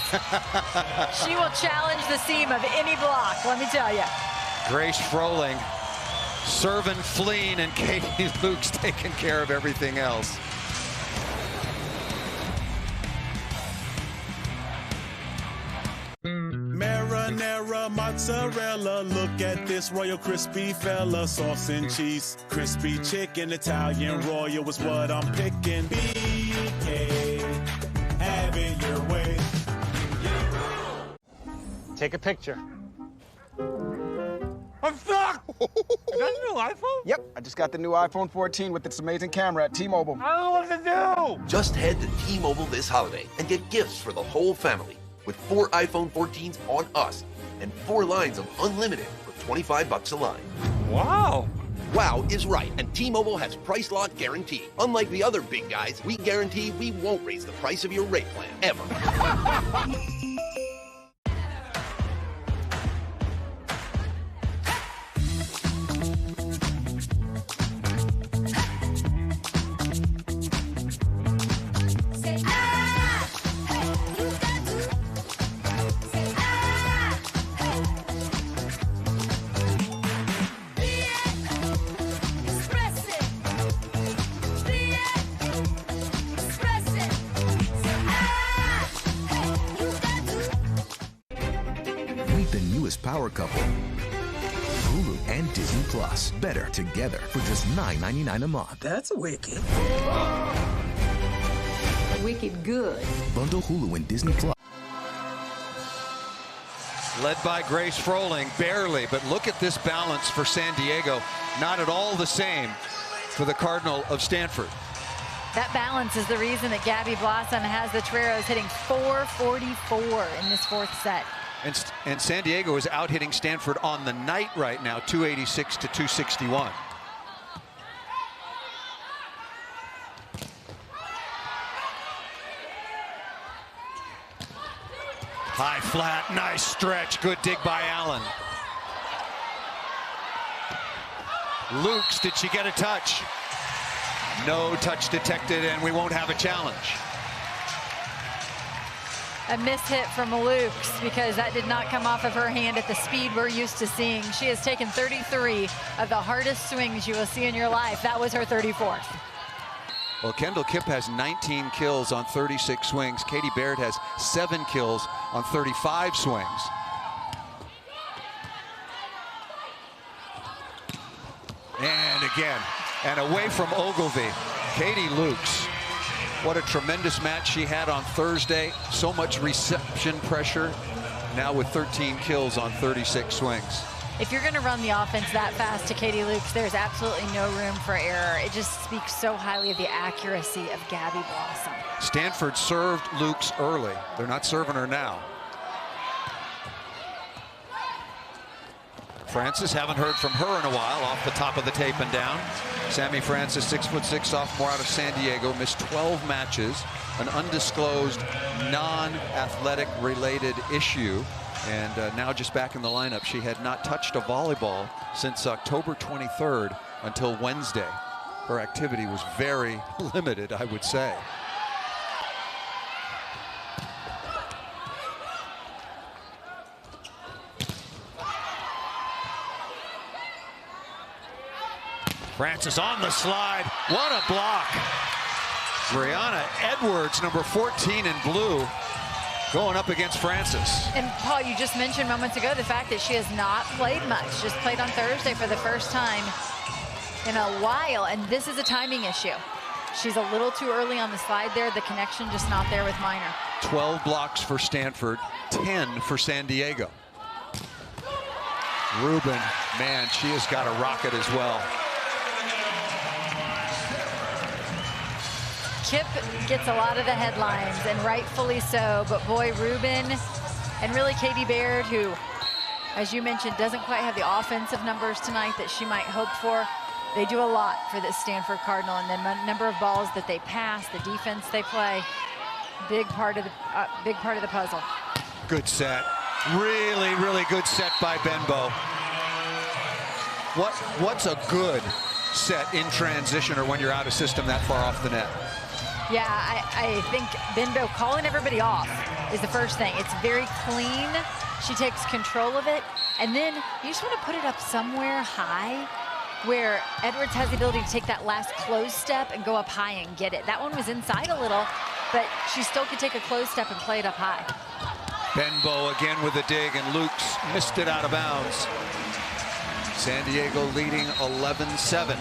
She will challenge the seam of any block, let me tell you. Grace Froling serving Fleen, and Katie Luke's taking care of everything else. Marinara, mozzarella, look at this royal crispy fella. Sauce and cheese, crispy chicken, Italian royal was what I'm picking. BK, have it your way. Take a picture. I'm stuck! Is that a new iPhone? Yep, I just got the new iPhone 14 with its amazing camera at T-Mobile. I don't know what to do! Just head to T-Mobile this holiday and get gifts for the whole family with 4 iPhone 14s on us and 4 lines of unlimited for $25 a line. Wow! Wow is right, and T-Mobile has price lock guarantee. Unlike the other big guys, we guarantee we won't raise the price of your rate plan, ever. The newest power couple, Hulu and Disney Plus. Better together for just $9.99 a month. That's wicked. Wicked good. Bundle Hulu and Disney Plus. Led by Grace Froling, barely, but look at this balance for San Diego. Not at all the same for the Cardinal of Stanford. That balance is the reason that Gabby Blossom has the Toreros hitting .444 in this 4th set. And San Diego is out hitting Stanford on the night right now, 286 to 261. High flat, nice stretch, good dig by Allen. Lukes, did she get a touch? No touch detected, and we won't have a challenge. A mishit from Lukes because that did not come off of her hand at the speed we're used to seeing. She has taken 33 of the hardest swings you will see in your life. That was her 34th. Well, Kendall Kipp has 19 kills on 36 swings. Katie Baird has 7 kills on 35 swings. And again, and away from Ogilvy, Katie Lukes. What a tremendous match she had on Thursday. So much reception pressure. Now with 13 kills on 36 swings. If you're going to run the offense that fast to Katie Lukes, there's absolutely no room for error. It just speaks so highly of the accuracy of Gabby Blossom. Stanford served Lukes early. They're not serving her now. Francis, haven't heard from her in a while, off the top of the tape and down. Sammy Francis, 6'6" sophomore out of San Diego, missed 12 matches, an undisclosed non-athletic related issue, and now just back in the lineup. She had not touched a volleyball since October 23rd until Wednesday. Her activity was very limited, I would say. Francis on the slide. What a block. Brianna Edwards, number 14 in blue, going up against Francis. And Paul, you just mentioned moments ago the fact that she has not played much. Just played on Thursday for the first time in a while, and this is a timing issue. She's a little too early on the slide there. The connection just not there with Minor. 12 blocks for Stanford, 10 for San Diego. Rubin, man, she has got a rocket as well. Kipp gets a lot of the headlines, and rightfully so, but boy, Rubin and really Katie Baird, who, as you mentioned, doesn't quite have the offensive numbers tonight that she might hope for. They do a lot for this Stanford Cardinal, and the number of balls that they pass, the defense they play, big part of the puzzle. Good set. Really, really good set by Benbow. What's a good set in transition or when you're out of system that far off the net? Yeah, I think Benbow calling everybody off is the first thing. It's very clean. She takes control of it. And then you just want to put it up somewhere high where Edwards has the ability to take that last close step and go up high and get it. That one was inside a little, but she still could take a close step and play it up high. Benbow again with a dig, and Lukes missed it out of bounds. San Diego leading 11-7.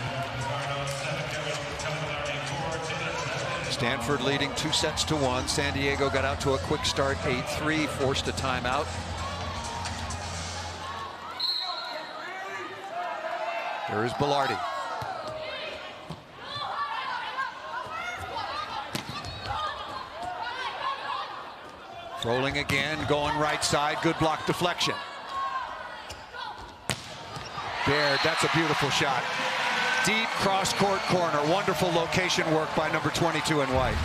Stanford leading 2-1. San Diego got out to a quick start, 8-3, forced a timeout. There is Bilardi. Rolling again, going right side, good block deflection. Baird, that's a beautiful shot. Deep cross-court corner, wonderful location work by number 22 in white.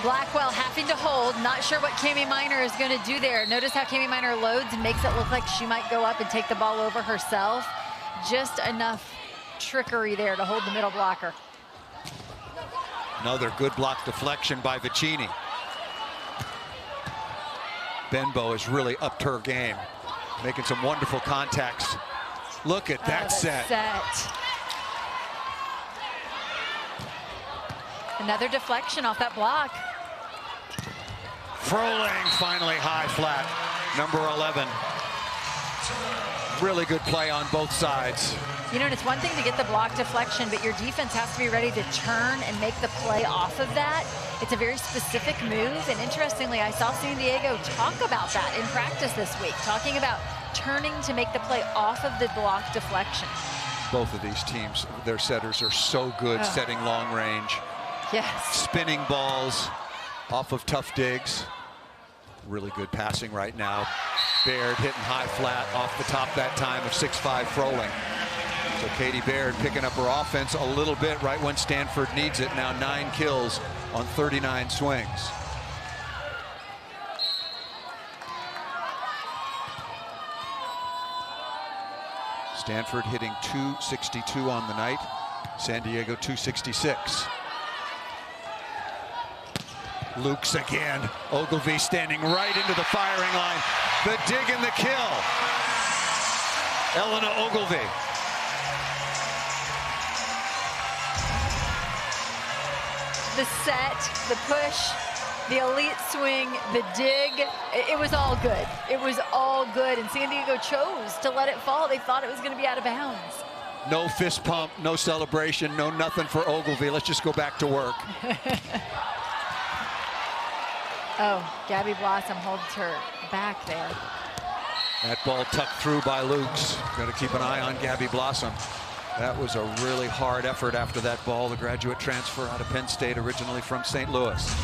Blackwell having to hold, not sure what Cami Minor is going to do there. Notice how Cami Minor loads and makes it look like she might go up and take the ball over herself. Just enough trickery there to hold the middle blocker. Another good block deflection by Vicini. Benbow has really upped her game, making some wonderful contacts. Look at that set. Another deflection off that block. Froling finally high flat, number 11. Really good play on both sides. You know, and it's one thing to get the block deflection, but your defense has to be ready to turn and make the play off of that. It's a very specific move, and interestingly, I saw San Diego talk about that in practice this week, talking about turning to make the play off of the block deflection. Both of these teams, their setters are so good setting long range. Yes. Spinning balls off of tough digs. Really good passing right now. Baird hitting high flat off the top that time of 6'5" Froling. So Katie Baird picking up her offense a little bit right when Stanford needs it. Now 9 kills on 39 swings. Stanford hitting .262 on the night. San Diego .266. Lukes again. Ogilvie standing right into the firing line. The dig and the kill. Elena Ogilvie. The set, the push, the elite swing, the dig, it was all good. It was all good, and San Diego chose to let it fall. They thought it was going to be out of bounds. No fist pump, no celebration, no nothing for Ogilvie. Let's just go back to work. Oh, Gabby Blossom holds her back there. That ball tucked through by Lukes. Got to keep an eye on Gabby Blossom. That was a really hard effort after that ball. The graduate transfer out of Penn State, originally from St. Louis.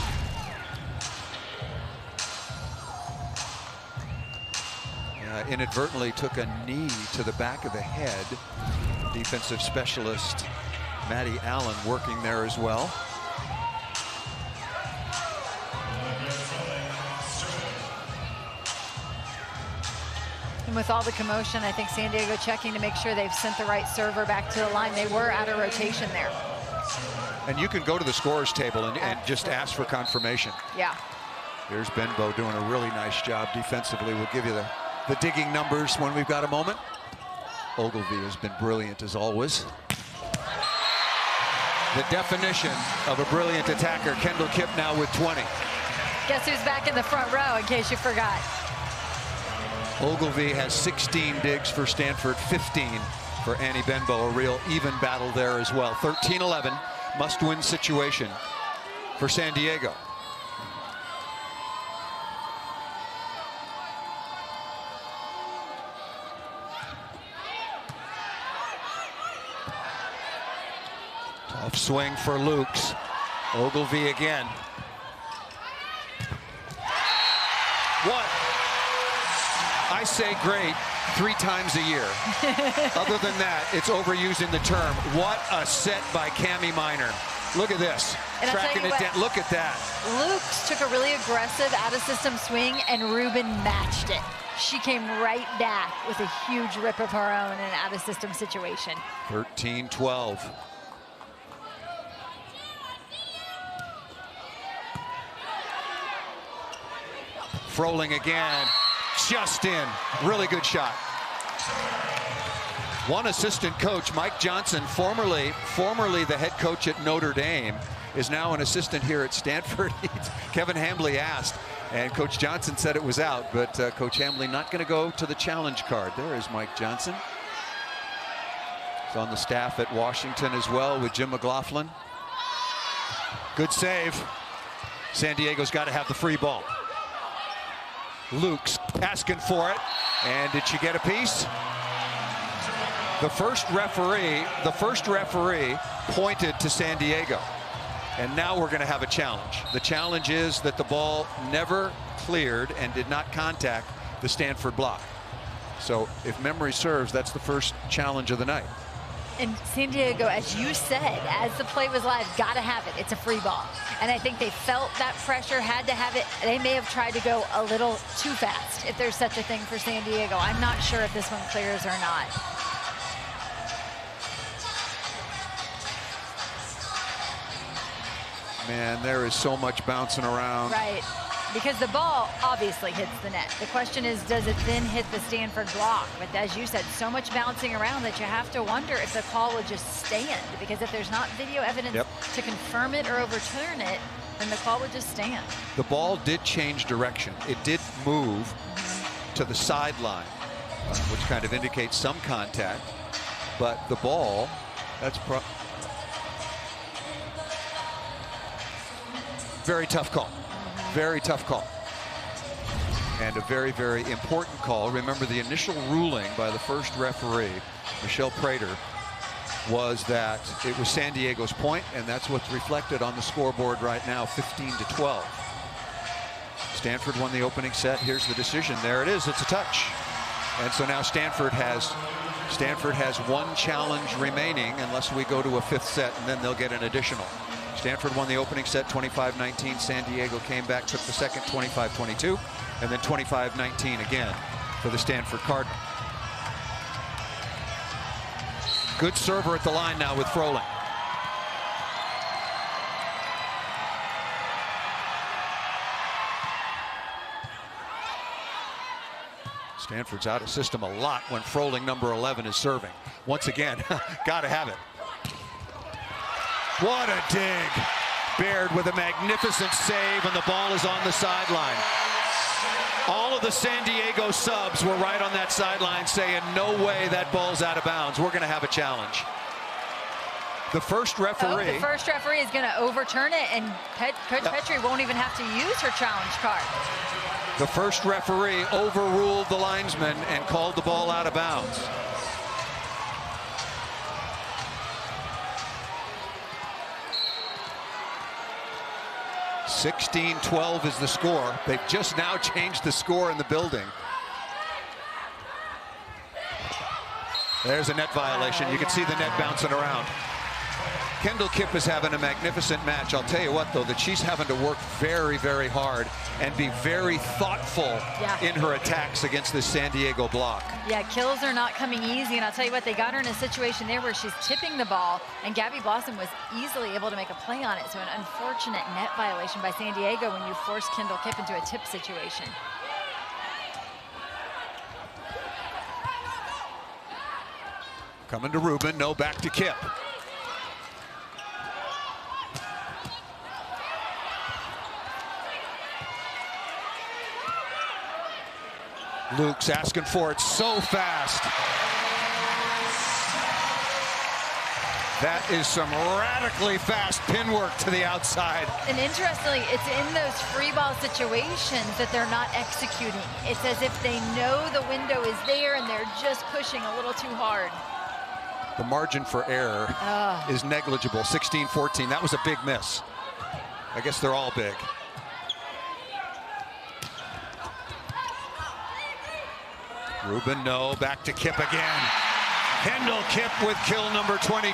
Inadvertently took a knee to the back of the head. Defensive specialist Maddie Allen working there as well. And with all the commotion, I think San Diego checking to make sure they've sent the right server back to the line. They were out of rotation there. And you can go to the scorer's table and just ask for confirmation. Yeah. Here's Benbow doing a really nice job defensively. We'll give you the digging numbers when we've got a moment. Ogilvie has been brilliant as always. The definition of a brilliant attacker. Kendall Kipp now with 20. Guess who's back in the front row, in case you forgot. Ogilvie has 16 digs for Stanford, 15 for Annie Benbow. A real even battle there as well. 13-11, must-win situation for San Diego. Tough swing for Lukes. Ogilvie again. What? I say great 3 times a year. Other than that, it's overusing the term. What a set by Cami Minor. Look at this. And tracking it down. Look at that. Lukes took a really aggressive out-of-system swing, and Rubin matched it. She came right back with a huge rip of her own in an out-of-system situation. 13-12. Froling again, just in. Really good shot. One assistant coach, Mike Johnson, formerly the head coach at Notre Dame, is now an assistant here at Stanford. Kevin Hambley asked, and Coach Johnson said it was out, but Coach Hambley not going to go to the challenge card. There is Mike Johnson. He's on the staff at Washington as well with Jim McLaughlin. Good save. San Diego's got to have the free ball. Luke's asking for it, and did she get a piece? The first referee pointed to San Diego, and now we're going to have a challenge. The challenge is that the ball never cleared and did not contact the Stanford block. So if memory serves, that's the first challenge of the night. And San Diego, as you said, as the play was live, got to have it. It's a free ball. And I think they felt that pressure, had to have it. They may have tried to go a little too fast, if there's such a thing for San Diego. I'm not sure if this one clears or not. Man, there is so much bouncing around. Right, because the ball obviously hits the net. The question is, does it then hit the Stanford block? But as you said, so much bouncing around that you have to wonder if the call would just stand. Because if there's not video evidence to confirm it or overturn it, then the call would just stand. The ball did change direction. It did move to the sideline, which kind of indicates some contact. But the ball, that's very tough call. Very tough call. And a very, very important call. Remember, the initial ruling by the first referee, Michelle Prater, was that it was San Diego's point, and that's what's reflected on the scoreboard right now, 15-12. Stanford won the opening set. Here's the decision. There it is. It's a touch. And so now Stanford has one challenge remaining unless we go to a fifth set, and then they'll get an additional. Stanford won the opening set 25-19. San Diego came back, took the second 25-22, and then 25-19 again for the Stanford Cardinal. Good server at the line now with Froling. Stanford's out of system a lot when Froling, number 11, is serving. Once again, got to have it. What a dig. Baird with a magnificent save, and the ball is on the sideline. All of the San Diego subs were right on that sideline saying, no way that ball's out of bounds. We're going to have a challenge. The first referee. The first referee is going to overturn it, and Coach Petrie won't even have to use her challenge card. The first referee overruled the linesman and called the ball out of bounds. (16-12) is the score. They've just now changed the score in the building. There's a net violation. You can see the net bouncing around. Kendall Kipp is having a magnificent match. I'll tell you what, though, that she's having to work very, very hard and be very thoughtful in her attacks against this San Diego block. Yeah, kills are not coming easy, and I'll tell you what, they got her in a situation there where she's tipping the ball, and Gabby Blossom was easily able to make a play on it. So an unfortunate net violation by San Diego when you force Kendall Kipp into a tip situation. Coming to Rubin, no, back to Kipp. Luke's asking for it so fast. That is some radically fast pin work to the outside. And interestingly, it's in those free ball situations that they're not executing. It's as if they know the window is there and they're just pushing a little too hard. The margin for error is negligible, 16-14. That was a big miss. I guess they're all big. Rubin, no, back to Kipp again. Kendall Kipp with kill number 22.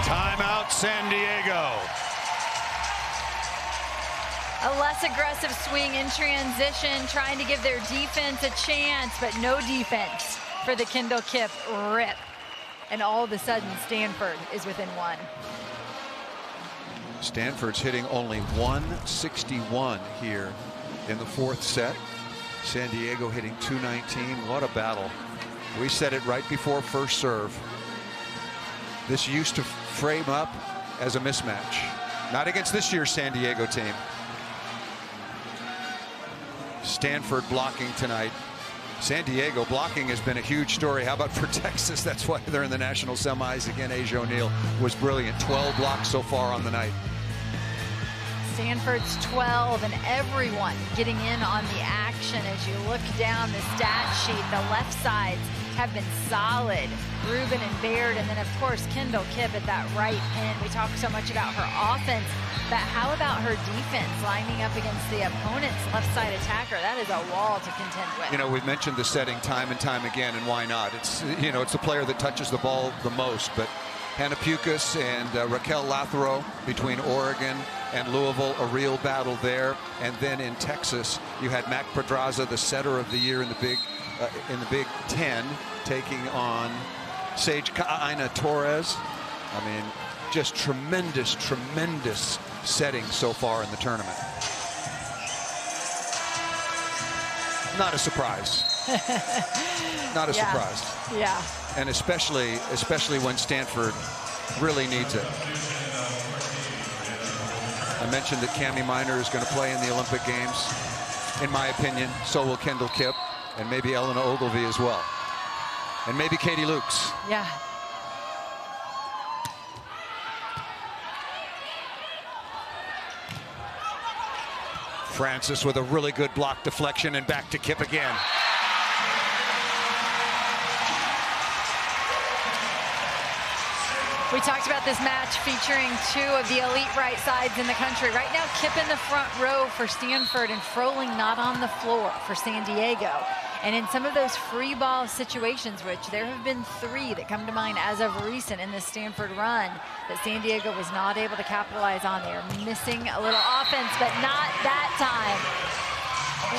Timeout, San Diego. A less aggressive swing in transition, trying to give their defense a chance, but no defense for the Kendall Kipp rip. And all of a sudden, Stanford is within one. Stanford's hitting only 161 here in the fourth set. San Diego hitting 219. What a battle. We said it right before first serve. This used to frame up as a mismatch. Not against this year's San Diego team. Stanford blocking tonight. San Diego blocking has been a huge story. How about for Texas? That's why they're in the national semis again. Asia O'Neal was brilliant. 12 blocks so far on the night. Stanford's 12, and everyone getting in on the action. As you look down the stat sheet, the left sides have been solid. Rubin and Baird, and then of course Kendall Kipp at that right pin. We talk so much about her offense, but how about her defense lining up against the opponent's left side attacker? That is a wall to contend with. You know, we've mentioned the setting time and time again, and why not? It's, you know, it's the player that touches the ball the most, but Hannah Pukas and Raquel Latharo between Oregon and Louisville, a real battle there. And then in Texas, you had Mac Pedraza, the setter of the year in the Big Ten, taking on Sage Aina Torres. I mean, just tremendous, tremendous setting so far in the tournament. Not a surprise. Not a surprise. Yeah. And especially when Stanford really needs it. I mentioned that Cami Minor is going to play in the Olympic Games. In my opinion, so will Kendall Kipp, and maybe Elena Ogilvie as well. And maybe Katie Lukes. Yeah. Francis with a really good block deflection, and back to Kipp again. We talked about this match featuring two of the elite right sides in the country. Right now, Kipp in the front row for Stanford and Froling not on the floor for San Diego. And in some of those free ball situations, which there have been 3 that come to mind as of recent in this Stanford run, that San Diego was not able to capitalize on. They are missing a little offense, but not that time.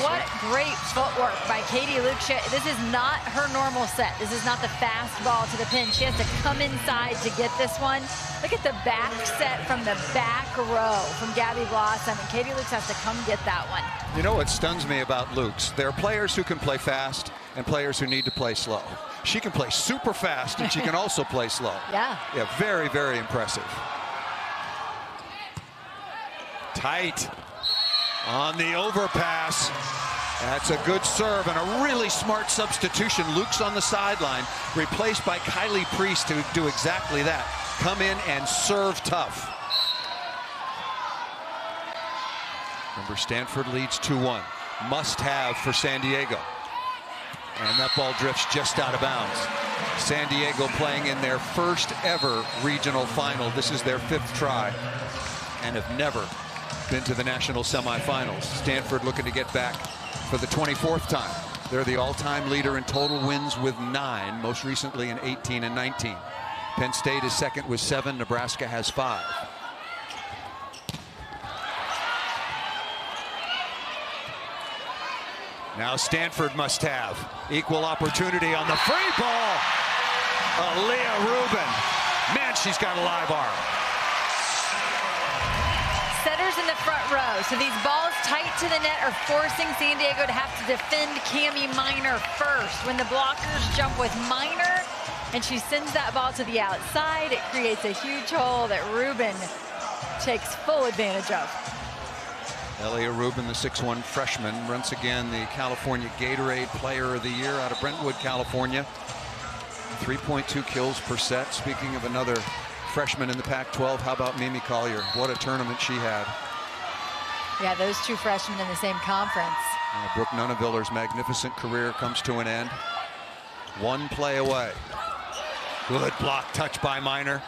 What great footwork by Katie Lukes. This is not her normal set. This is not the fast ball to the pin. She has to come inside to get this one. Look at the back set from the back row from Gabby Blossom, and Katie Lukes has to come get that one. You know what stuns me about Lukes? There are players who can play fast and players who need to play slow. She can play super fast, and she can also play slow. Yeah. Yeah, very, very impressive. Tight on the overpass. That's a good serve and a really smart substitution. Lukes on the sideline, replaced by Kylie Priest to do exactly that. Come in and serve tough. Remember, Stanford leads 2-1. Must have for San Diego. And that ball drifts just out of bounds. San Diego playing in their first ever regional final. This is their 5th try, and have never been to the national semifinals. Stanford looking to get back for the 24th time. They're the all-time leader in total wins with 9, most recently in 18 and 19. Penn State is second with 7. Nebraska has 5. Now Stanford must have equal opportunity on the free ball. Aaliyah Rubin. Man, she's got a live arm. Setters in the front row. So these balls tight to the net are forcing San Diego to have to defend Cami Minor first. When the blockers jump with Minor and she sends that ball to the outside, it creates a huge hole that Rubin takes full advantage of. Aaliyah Rubin, the 6'1 freshman, once again the California Gatorade Player of the Year out of Brentwood, California. 3.2 kills per set. Speaking of another freshman in the Pac-12, how about Mimi Collier? What a tournament she had. Yeah, those two freshmen in the same conference. Brooke Nunneviller's magnificent career comes to an end. 1 play away. Good block touch by Minor.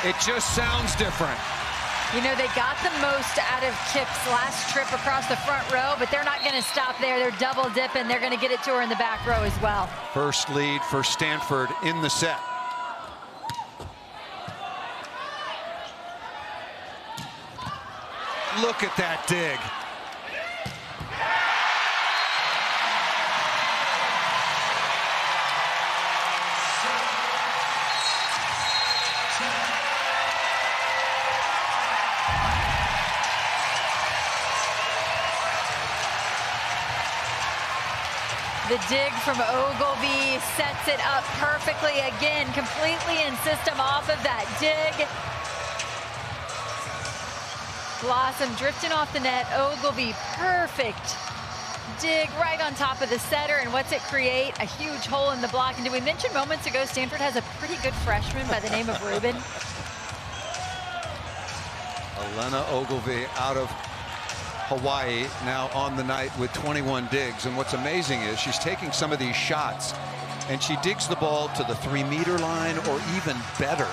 It just sounds different. You know, they got the most out of Kipp's last trip across the front row, but they're not going to stop there. They're double dipping. They're going to get it to her in the back row as well. First lead for Stanford in the set. Look at that dig. The dig from Ogilvy sets it up perfectly again, completely in system off of that dig. Blossom drifting off the net. Ogilvy, perfect dig right on top of the setter. And what's it create? A huge hole in the block. And did we mention moments ago Stanford has a pretty good freshman by the name of Rubin? Elena Ogilvy out of Hawaii now on the night with 21 digs. And what's amazing is she's taking some of these shots and she digs the ball to the 3-meter line or even better.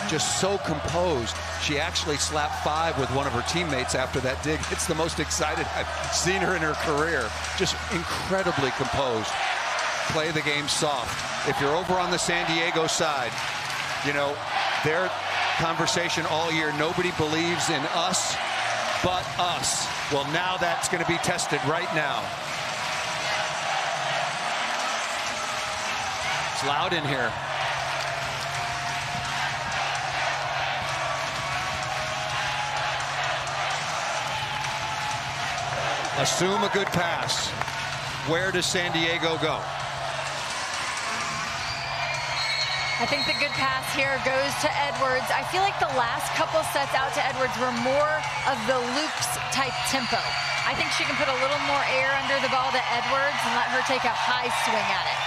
Just so composed. She actually slapped 5 with one of her teammates after that dig. It's the most excited I've seen her in her career. Just incredibly composed. Play the game soft. If you're over on the San Diego side, you know, their conversation all year, nobody believes in us but us. Well, now that's going to be tested right now. It's loud in here. Assume a good pass. Where does San Diego go? I think the good pass here goes to Edwards. I feel like the last couple sets out to Edwards were more of the loops type tempo. I think she can put a little more air under the ball to Edwards and let her take a high swing at it.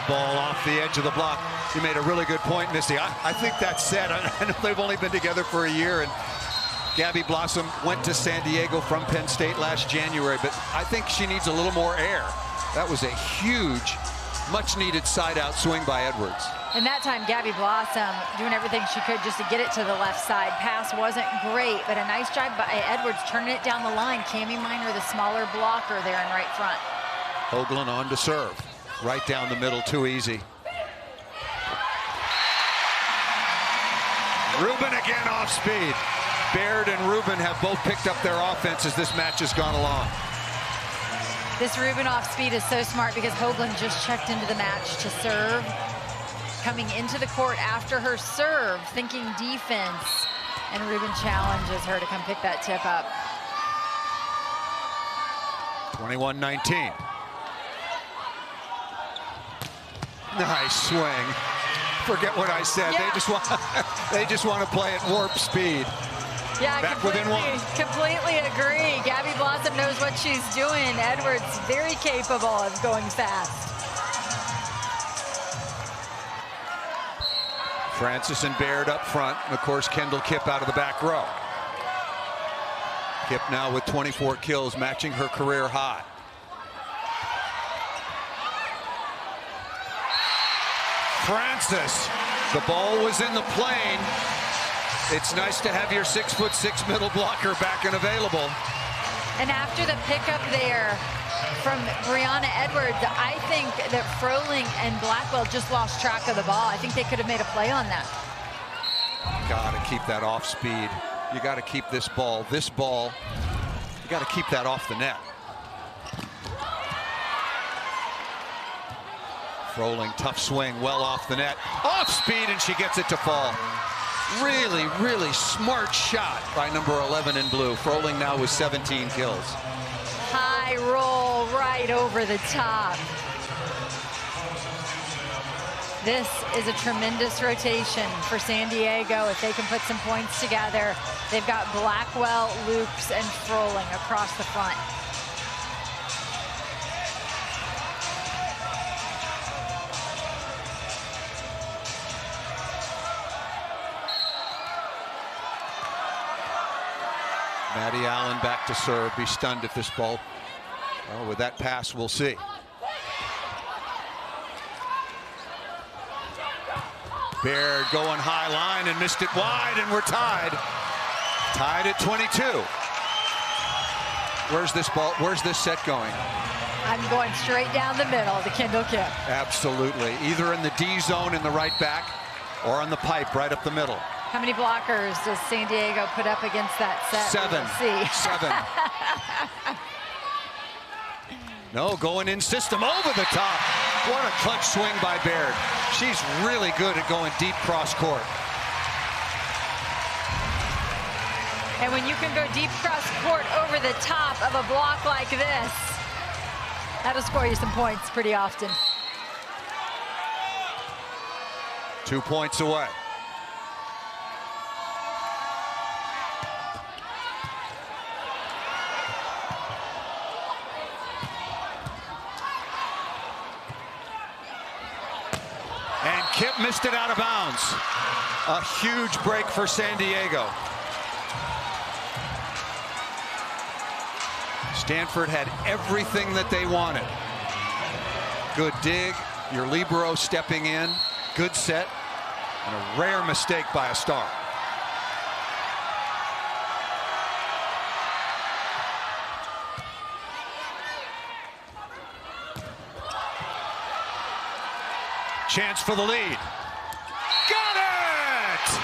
Ball off the edge of the block. You made a really good point, Misty. I think that's said. I know they've only been together for a year, and Gabby Blossom went to San Diego from Penn State last January, but I think she needs a little more air. That was a huge, much-needed side-out swing by Edwards. And that time, Gabby Blossom doing everything she could just to get it to the left side. Pass wasn't great, but a nice job by Edwards turning it down the line. Cami Minor, the smaller blocker there in right front. Hoagland on to serve. Right down the middle, too easy. Rubin again off speed. Baird and Rubin have both picked up their offense as this match has gone along. This Rubin off speed is so smart because Hoagland just checked into the match to serve. Coming into the court after her serve, thinking defense. And Rubin challenges her to come pick that tip up. 21-19. Nice swing. Forget what I said. Yeah. They just want to play at warp speed. Yeah, back within one. Completely agree. Gabby Blossom knows what she's doing. Edwards very capable of going fast. Francis and Baird up front, and of course Kendall Kipp out of the back row. Kipp now with 24 kills, matching her career high. Francis, the ball was in the plane. It's nice to have your 6'6" middle blocker back and available. And after the pickup there from Brianna Edwards, I think that Froling and Blackwell just lost track of the ball. I think they could have made a play on that. Gotta keep that off speed. You gotta keep this ball, you gotta keep that off the net. Froling, tough swing, well off the net. Off speed, and she gets it to fall. Really, really smart shot by number 11 in blue. Froling now with 17 kills. High roll right over the top. This is a tremendous rotation for San Diego. If they can put some points together, they've got Blackwell, Lukes, and Froling across the front. Maddie Allen back to serve. Be stunned if this ball, well, with that pass, we'll see. Baird going high line and missed it wide, and we're tied. Tied at 22. Where's this ball? Where's this set going? I'm going straight down the middle to Kendall Kipp. Absolutely. Either in the D zone in the right back or on the pipe right up the middle. How many blockers does San Diego put up against that set? 7. We'll see. 7. No, going in system over the top. What a clutch swing by Baird. She's really good at going deep cross court. And when you can go deep cross court over the top of a block like this, that'll score you some points pretty often. 2 points away. And Kip missed it out of bounds. A huge break for San Diego. Stanford had everything that they wanted. Good dig, your libero stepping in, good set, and a rare mistake by a star. Chance for the lead. Got it!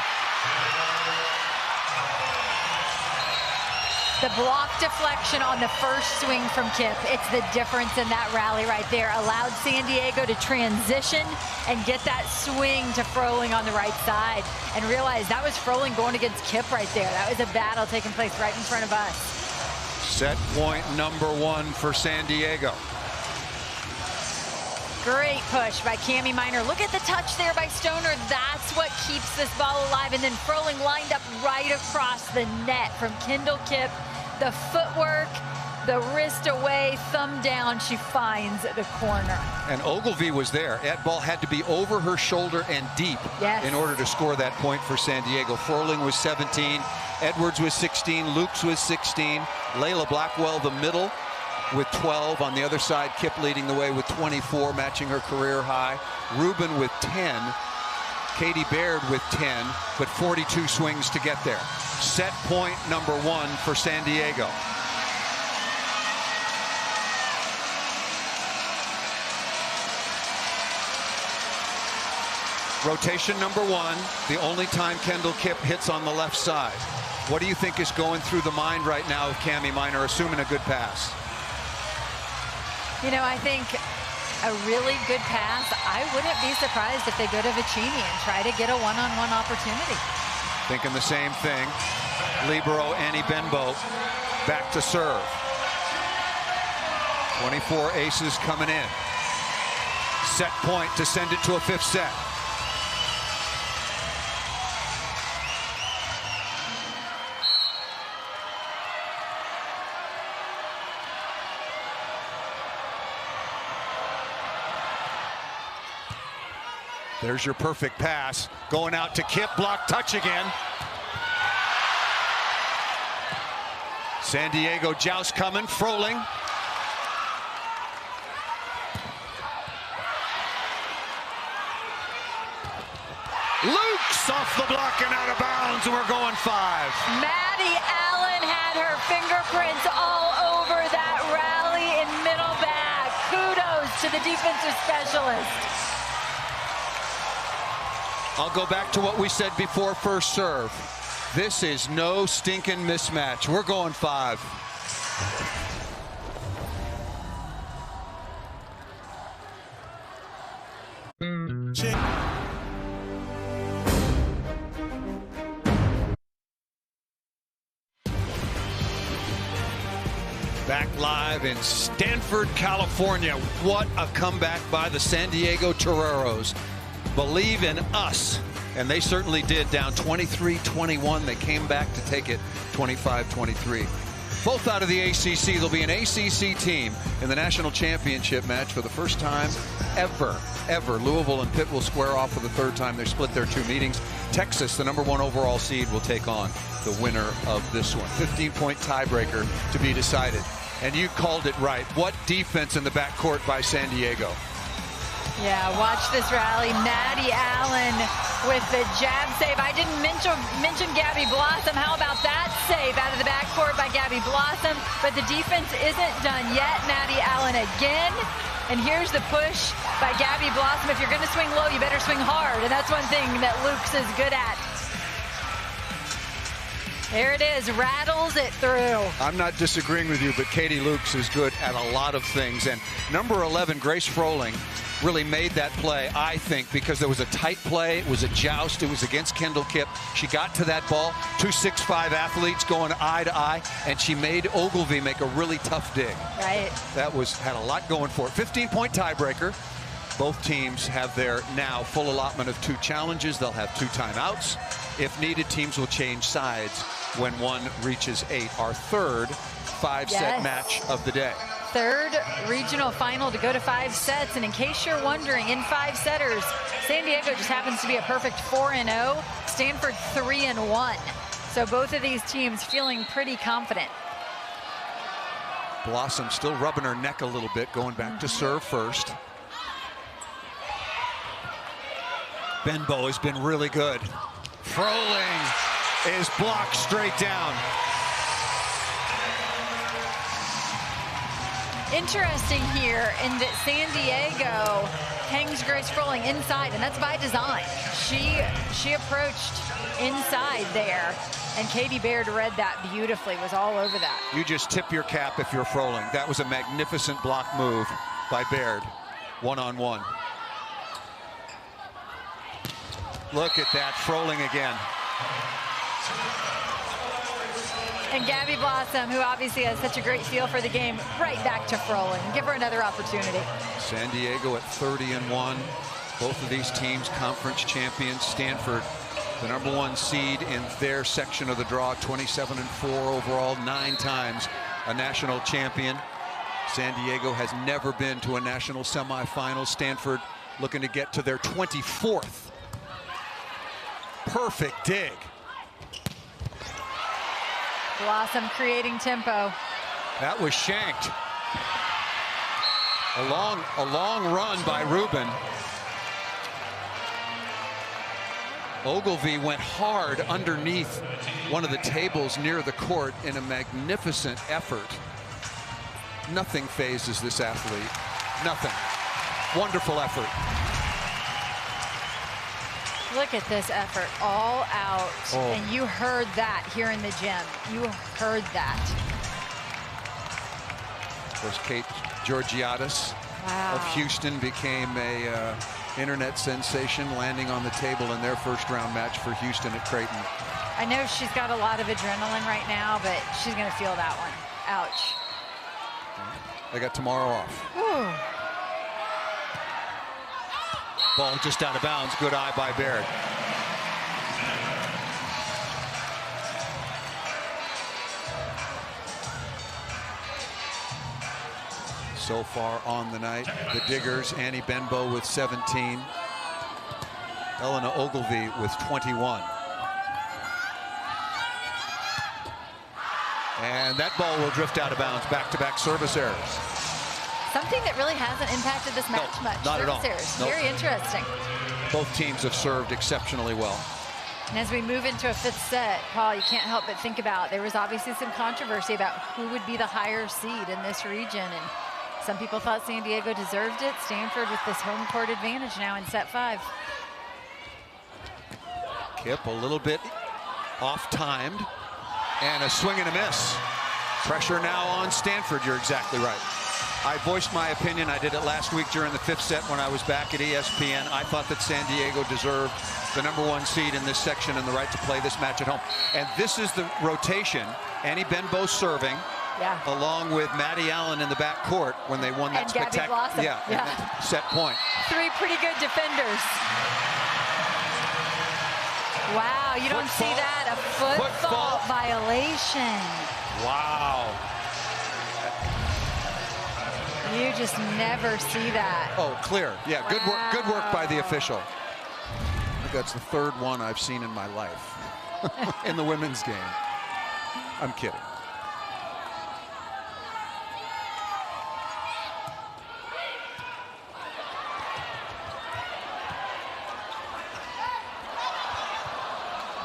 The block deflection on the first swing from Kip, it's the difference in that rally right there. Allowed San Diego to transition and get that swing to Froling on the right side. And realize that was Froling going against Kip right there. That was a battle taking place right in front of us. Set point number 1 for San Diego. Great push by Cami Minor. Look at the touch there by Stoner. That's what keeps this ball alive. And then Froling lined up right across the net from Kendall Kip. The footwork, the wrist away, thumb down. She finds the corner. And Ogilvie was there. That ball had to be over her shoulder and deep in order to score that point for San Diego. Froling was 17. Edwards was 16. Lukes was 16. Layla Blackwell, the middle, with 12. On the other side, Kip leading the way with 24, matching her career high. Rubin with 10. Katie Baird with 10, but 42 swings to get there. Set point number 1 for San Diego. Rotation number 1, the only time Kendall Kip hits on the left side. What do you think is going through the mind right now of Cami Minor, assuming a good pass? You know, I think a really good pass. I wouldn't be surprised if they go to Vicini and try to get a one-on-one opportunity. Thinking the same thing. Libero Annie Benbow back to serve. 24 aces coming in. Set point to send it to a 5th set. There's your perfect pass. Going out to Kip, block touch again. San Diego joust coming, Froling. Lukes off the block and out of bounds, and we're going 5. Maddie Allen had her fingerprints all over that rally in middle back. Kudos to the defensive specialist. I'll go back to what we said before first serve. This is no stinking mismatch. We're going 5. Back live in Stanford, California. What a comeback by the San Diego Toreros. Believe in us, and they certainly did. Down 23-21, they came back to take it 25-23. Both out of the ACC. There'll be an ACC team in the national championship match for the first time ever. Louisville and Pitt will square off for the 3rd time. They split their 2 meetings. Texas, the number 1 overall seed, will take on the winner of this one. 15-point tiebreaker to be decided. And you called it right. What defense in the backcourt by San Diego. Yeah, watch this rally. Maddie Allen with the jab save. I didn't mention Gabby Blossom. How about that save out of the backcourt by Gabby Blossom? But the defense isn't done yet. Maddie Allen again. And here's the push by Gabby Blossom. If you're going to swing low, you better swing hard. And that's one thing that Luke's is good at. There it is, rattles it through. I'm not disagreeing with you, but Katie Lukes is good at a lot of things. And number 11, Grace Froling, really made that play, I think, because there was a tight play. It was a joust. It was against Kendall Kipp. She got to that ball, 2 6'5" athletes going eye to eye, and she made Ogilvie make a really tough dig. Right. That had a lot going for it. 15-point tiebreaker. Both teams have their now full allotment of 2 challenges. They'll have 2 timeouts. If needed, teams will change sides when one reaches 8. Our third 5-set match of the day. Third regional final to go to 5 sets. And in case you're wondering, in 5-setters, San Diego just happens to be a perfect 4-0. Stanford 3-1. So both of these teams feeling pretty confident. Blossom still rubbing her neck a little bit, going back to serve first. Benbow has been really good. Froling is blocked straight down. Interesting here in that San Diego hangs Grace Froling inside, and that's by design. She approached inside there, and Katie Baird read that beautifully, was all over that. You just tip your cap if you're Froling. That was a magnificent block move by Baird, one-on-one. Look at that, Froling again. And Gabby Blossom, who obviously has such a great feel for the game, right back to Froling. Give her another opportunity. San Diego at 30-1. Both of these teams conference champions. Stanford, the number 1 seed in their section of the draw, 27-4 overall, 9 times a national champion. San Diego has never been to a national semifinal. Stanford looking to get to their 24th. Perfect dig. Blossom creating tempo. That was shanked. A long run by Rubin. Ogilvie went hard underneath one of the tables near the court in a magnificent effort. Nothing phases this athlete. Nothing. Wonderful effort. Look at this effort, all out. Oh. And you heard that here in the gym. You heard that. Of course, Kate Georgiadis of Houston became a internet sensation, landing on the table in their first-round match for Houston at Creighton. I know she's got a lot of adrenaline right now, but she's going to feel that one. Ouch. They got tomorrow off. Ooh. Ball just out of bounds. Good eye by Baird. So far on the night, the Diggers, Annie Benbow with 17. Elena Ogilvie with 21. And that ball will drift out of bounds. Back-to-back service errors. Something that really hasn't impacted this match much. Not at all. Nope. Very interesting. Both teams have served exceptionally well. And as we move into a 5th set, Paul, you can't help but think about, there was obviously some controversy about who would be the higher seed in this region. And some people thought San Diego deserved it. Stanford with this home court advantage now in set 5. Kipp a little bit off-timed. And a swing and a miss. Pressure now on Stanford. You're exactly right. I voiced my opinion. I did it last week during the 5th set when I was back at ESPN. I thought that San Diego deserved the number 1 seed in this section and the right to play this match at home. And this is the rotation. Annie Benbow serving, along with Maddie Allen in the back court when they won that spectacular set point. 3 pretty good defenders. Wow, you don't see that. A football violation. Wow. You just never see that. Oh, clear. Yeah, wow. Good work by the official. I think that's the 3rd one I've seen in my life in the women's game. I'm kidding.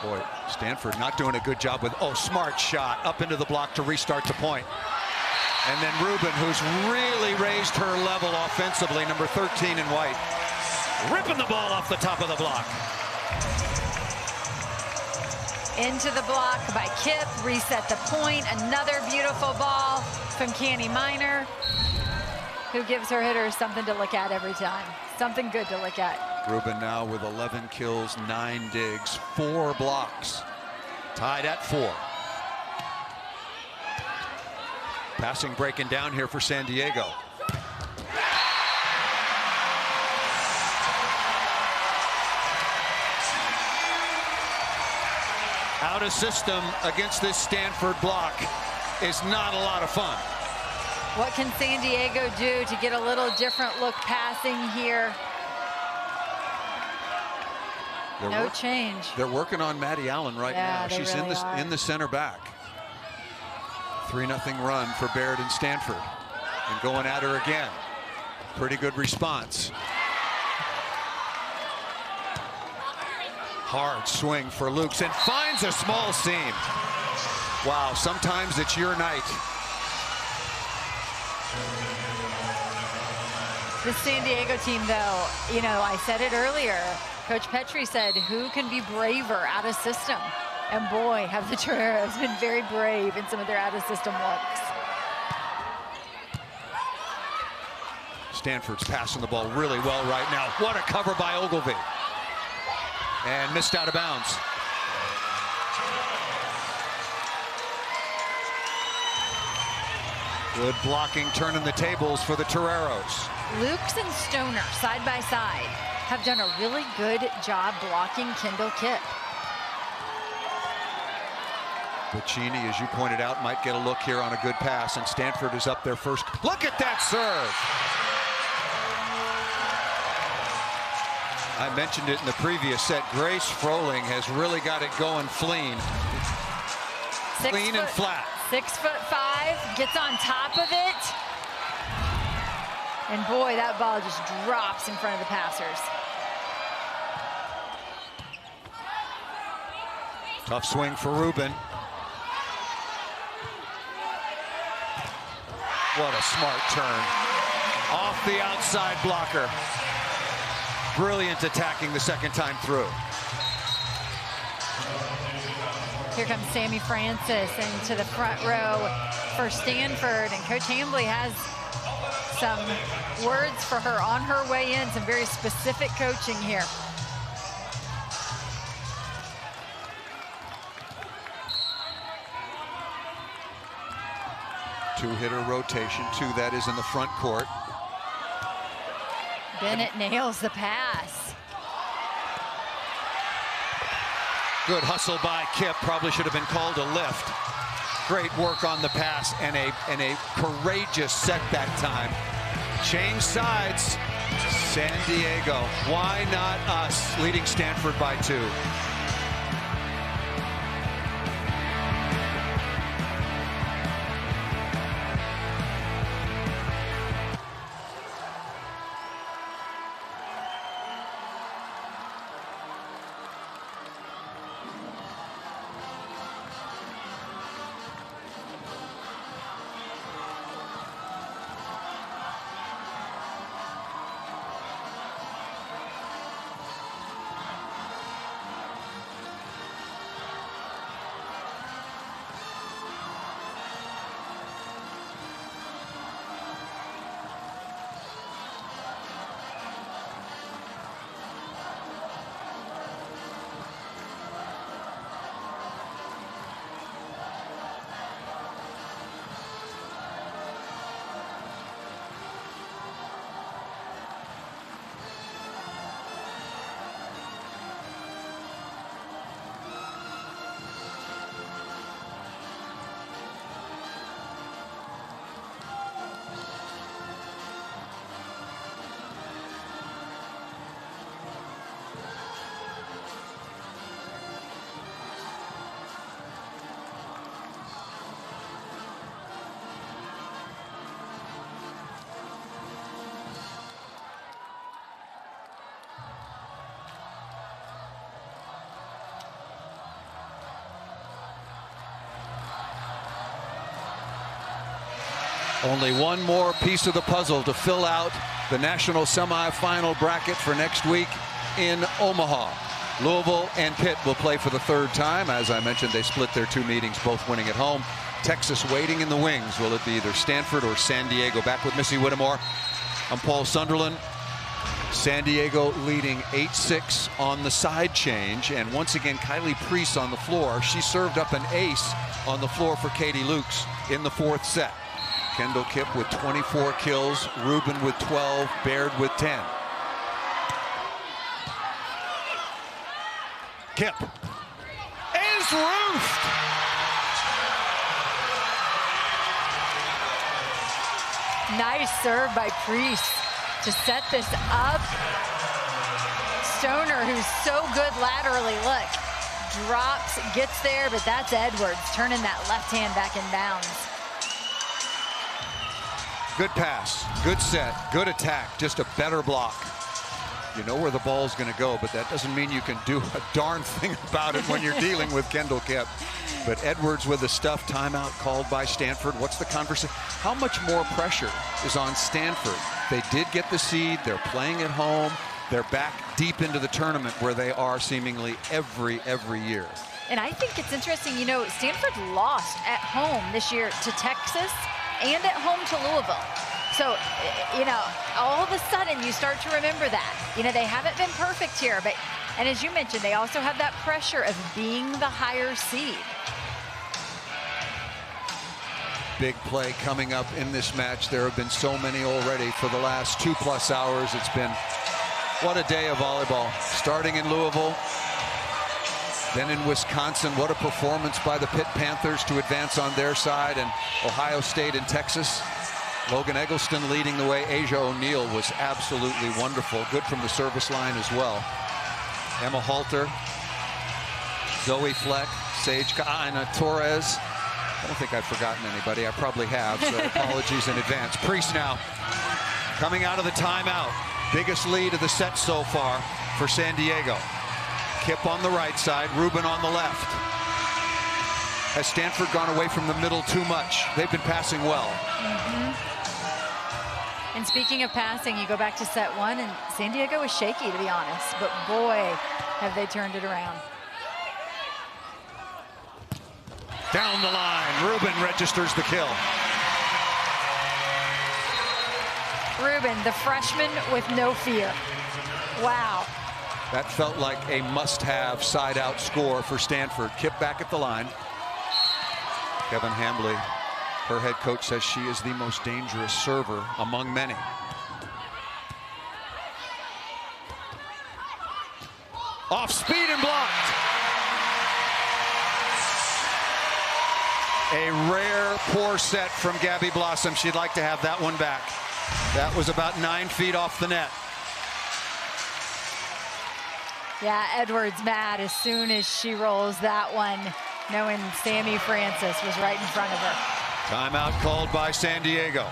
Boy, Stanford not doing a good job with, smart shot up into the block to restart the point. And then Rubin, who's really raised her level offensively, number 13 in white, ripping the ball off the top of the block. Into the block by Kip, reset the point. Another beautiful ball from Canny Miner, who gives her hitters something to look at every time. Something good to look at. Rubin now with 11 kills, 9 digs, 4 blocks. Tied at 4. Passing breaking down here for San Diego. Out of system against this Stanford block is not a lot of fun. What can San Diego do to get a little different look passing here? No change. They're working on Maddie Allen right now. She's really in the center back. 3-0 run for Baird and Stanford. And going at her again. Pretty good response. Hard swing for Lukes and finds a small seam. Wow, sometimes it's your night. The San Diego team, though, you know, I said it earlier. Coach Petrie said, who can be braver out of system? And boy, have the Toreros been very brave in some of their out of system looks. Stanford's passing the ball really well right now. What a cover by Ogilvie. And missed out of bounds. Good blocking, turning the tables for the Toreros. Lukes and Stoner, side by side, have done a really good job blocking Kendall Kipp. Boccini, as you pointed out, might get a look here on a good pass, and Stanford is up their first. Look at that serve! I mentioned it in the previous set. Grace Froling has really got it going clean. Clean and flat. 6'5", gets on top of it. And boy, that ball just drops in front of the passers. Tough swing for Rubin. What a smart turn. Off the outside blocker. Brilliant attacking the second time through. Here comes Sammy Francis into the front row for Stanford. And Coach Hambly has some words for her on her way in, some very specific coaching here. Two-hitter rotation, 2 that is in the front court. Bennett nails the pass. Good hustle by Kip, probably should have been called a lift. Great work on the pass and a courageous set that time. Change sides, San Diego. Why not us? Leading Stanford by 2. Only one more piece of the puzzle to fill out the national semifinal bracket for next week in Omaha. Louisville and Pitt will play for the third time. As I mentioned, they split their two meetings, both winning at home. Texas waiting in the wings. Will it be either Stanford or San Diego? Back with Missy Whittemore. I'm Paul Sunderland. San Diego leading 8-6 on the side change. And once again, Kylie Preece on the floor. She served up an ace on the floor for Katie Lukes in the fourth set. Kendall Kipp with 24 kills. Rubin with 12. Baird with 10. Kipp is roofed. Nice serve by Preece to set this up. Stoner, who's so good laterally, look, drops, gets there, but that's Edwards turning that left hand back in bounds. Good pass, good set, good attack, just a better block. You know where the ball's going to go, but that doesn't mean you can do a darn thing about it when you're dealing with Kendall Kipp. But Edwards with a stuffed timeout called by Stanford. What's the conversation? How much more pressure is on Stanford? They did get the seed. They're playing at home. They're back deep into the tournament where they are seemingly every year. And I think it's interesting, you know, Stanford lost at home this year to Texas and at home to Louisville. So, you know, all of a sudden you start to remember that. You know, they haven't been perfect here, but, and as you mentioned, they also have that pressure of being the higher seed. Big play coming up in this match. There have been so many already for the last 2+ hours. It's been, what a day of volleyball. Starting in Louisville, then in Wisconsin. What a performance by the Pitt Panthers to advance on their side, and Ohio State and Texas. Logan Eggleston leading the way. Asia O'Neal was absolutely wonderful. Good from the service line as well. Emma Halter, Zoe Fleck, Sage Kaina Torres. I don't think I've forgotten anybody. I probably have, so apologies in advance. Preece now coming out of the timeout. Biggest lead of the set so far for San Diego. Kipp on the right side, Rubin on the left. Has Stanford gone away from the middle too much? They've been passing well. And speaking of passing, you go back to set one, and San Diego was shaky, to be honest. But boy, have they turned it around. Down the line, Rubin registers the kill. Rubin, the freshman with no fear. Wow. That felt like a must-have side-out score for Stanford. Kipp back at the line. Kevin Hambley, her head coach, says she is the most dangerous server among many. Off speed and blocked. A rare poor set from Gabby Blossom. She'd like to have that one back. That was about 9 feet off the net. Yeah, Edwards mad as soon as she rolls that one, knowing Sammy Francis was right in front of her. Timeout called by San Diego.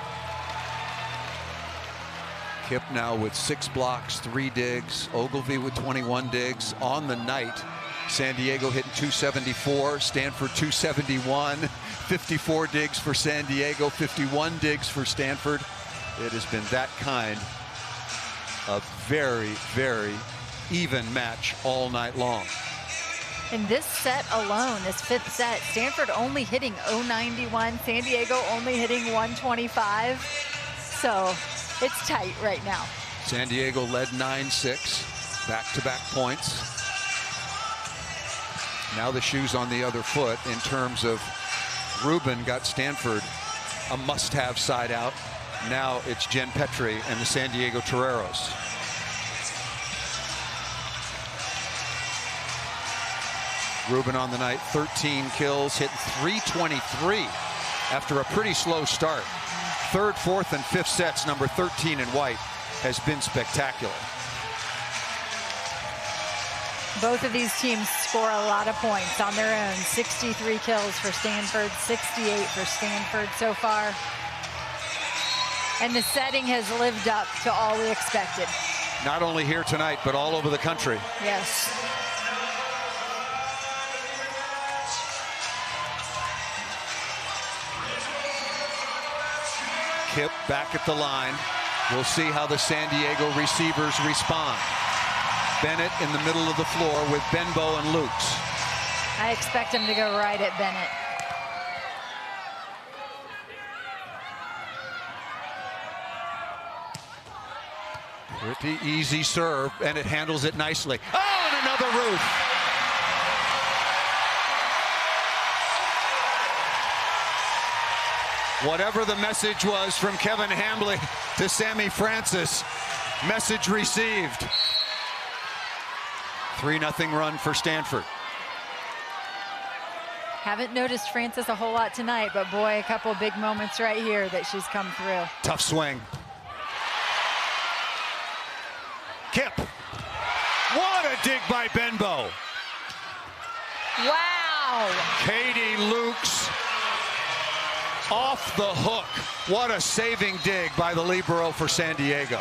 Kipp now with 6 blocks, 3 digs. Ogilvie with 21 digs on the night. San Diego hitting 274, Stanford 271. 54 digs for San Diego, 51 digs for Stanford. It has been that kind of very even match all night long. In this set alone, this 5th set, Stanford only hitting 091, San Diego only hitting 125. So it's tight right now. San Diego led 9-6, back-to-back points. Now the shoes on the other foot in terms of Rubin got Stanford a must-have side out. Now it's Jen Petrie and the San Diego Toreros. Rubin on the night, 13 kills, hit 323 after a pretty slow start. 3rd, 4th, and 5th sets, number 13 in white, has been spectacular. Both of these teams score a lot of points on their own. 63 kills for Stanford, 68 for Stanford so far. And the setting has lived up to all we expected. Not only here tonight, but all over the country. Yes. Kipp back at the line. We'll see how the San Diego receivers respond. Bennett in the middle of the floor with Benbow and Lukes. I expect him to go right at Bennett. Pretty easy serve. Bennett handles it nicely. Oh, and another roof. Whatever the message was from Kevin Hambly to Sammy Francis, message received. 3-0 run for Stanford. Haven't noticed Francis a whole lot tonight, but boy, a couple big moments right here that she's come through. Tough swing. Kip. What a dig by Benbow. Wow. Katie Lukes off the hook. What a saving dig by the libero for San Diego.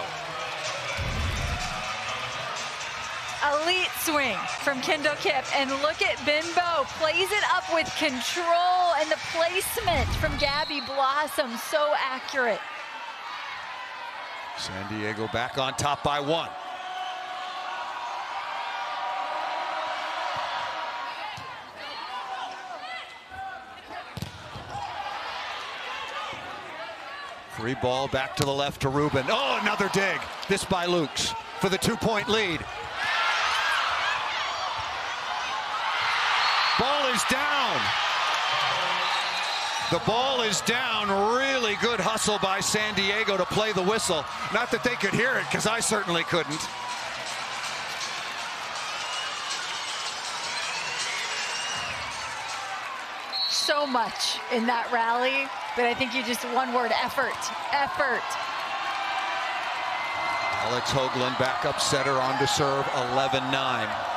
Elite swing from Kendall Kip, and look at Benbow, plays it up with control, and the placement from Gabby Blossom, so accurate. San Diego back on top by 1. Free ball back to the left to Rubin. Oh, another dig. This by Lukes for the 2-point lead. Ball is down. The ball is down. Really good hustle by San Diego to play the whistle. Not that they could hear it, because I certainly couldn't. So much in that rally, but I think you just one word: effort. Effort. Alex Hoagland, backup setter, on to serve. 11-9.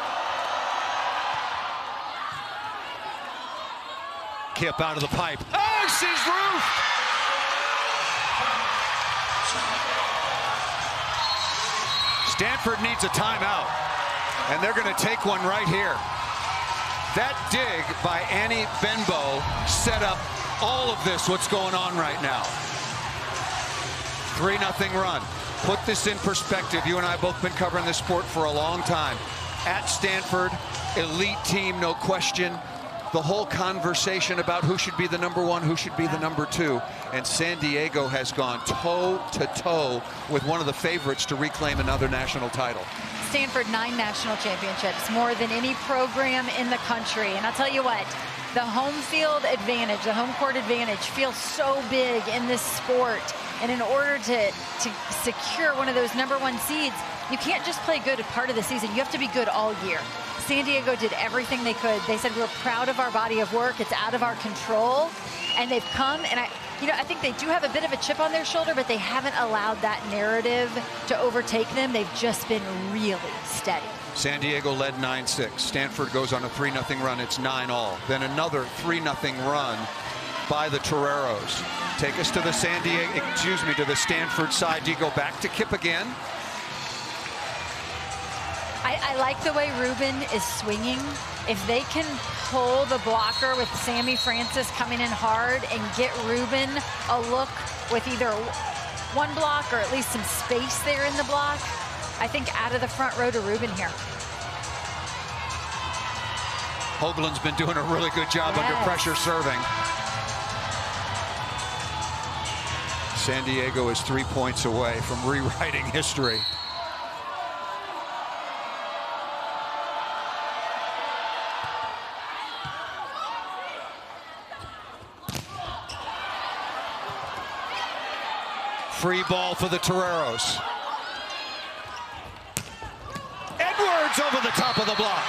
Kip out of the pipe. Oh, she's roofed! Stanford needs a timeout, and they're going to take one right here. That dig by Annie Benbow set up all of this, what's going on right now. 3-0 run. Put this in perspective. You and I have both been covering this sport for a long time. At Stanford, elite team, no question. The whole conversation about who should be the number 1, who should be the number 2. And San Diego has gone toe-to-toe with one of the favorites to reclaim another national title. Stanford, 9 national championships, more than any program in the country. And I'll tell you what, the home field advantage, the home court advantage feels so big in this sport. And in order to secure one of those number 1 seeds, you can't just play good a part of the season. You have to be good all year. San Diego did everything they could. They said, we're proud of our body of work. It's out of our control. And they've come, and I think they do have a bit of a chip on their shoulder, but they haven't allowed that narrative to overtake them. They've just been really steady. San Diego led 9-6. Stanford goes on a 3-0 run. It's 9-all. Then another 3-0 run by the Toreros. Take us to the to the Stanford side. Do you go back to Kip again? I like the way Rubin is swinging. If they can pull the blocker with Sammy Francis coming in hard and get Rubin a look with either one block or at least some space there in the block, I think out of the front row to Rubin here. Hoagland's been doing a really good job under pressure serving. San Diego is 3 points away from rewriting history. Free ball for the Toreros. Edwards over the top of the block.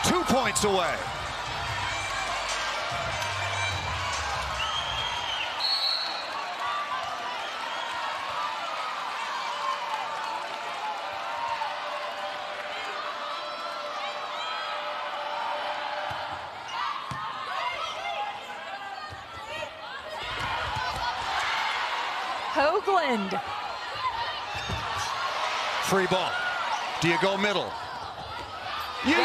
Two points away. Hoagland. Free ball. Do you go middle? You do!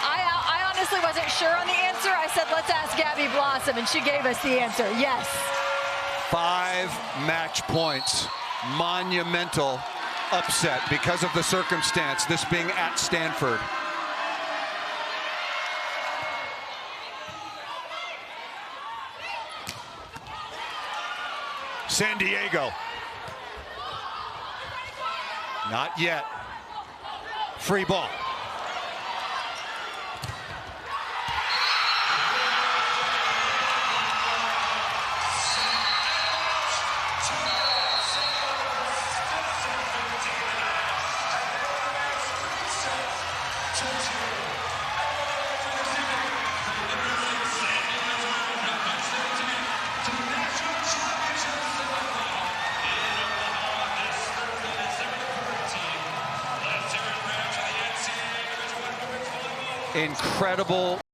I honestly wasn't sure on the answer? I said, let's ask Gabby Blossom, and she gave us the answer. Yes. 5 match points. Monumental upset because of the circumstance, this being at Stanford. San Diego. Not yet. Free ball. Incredible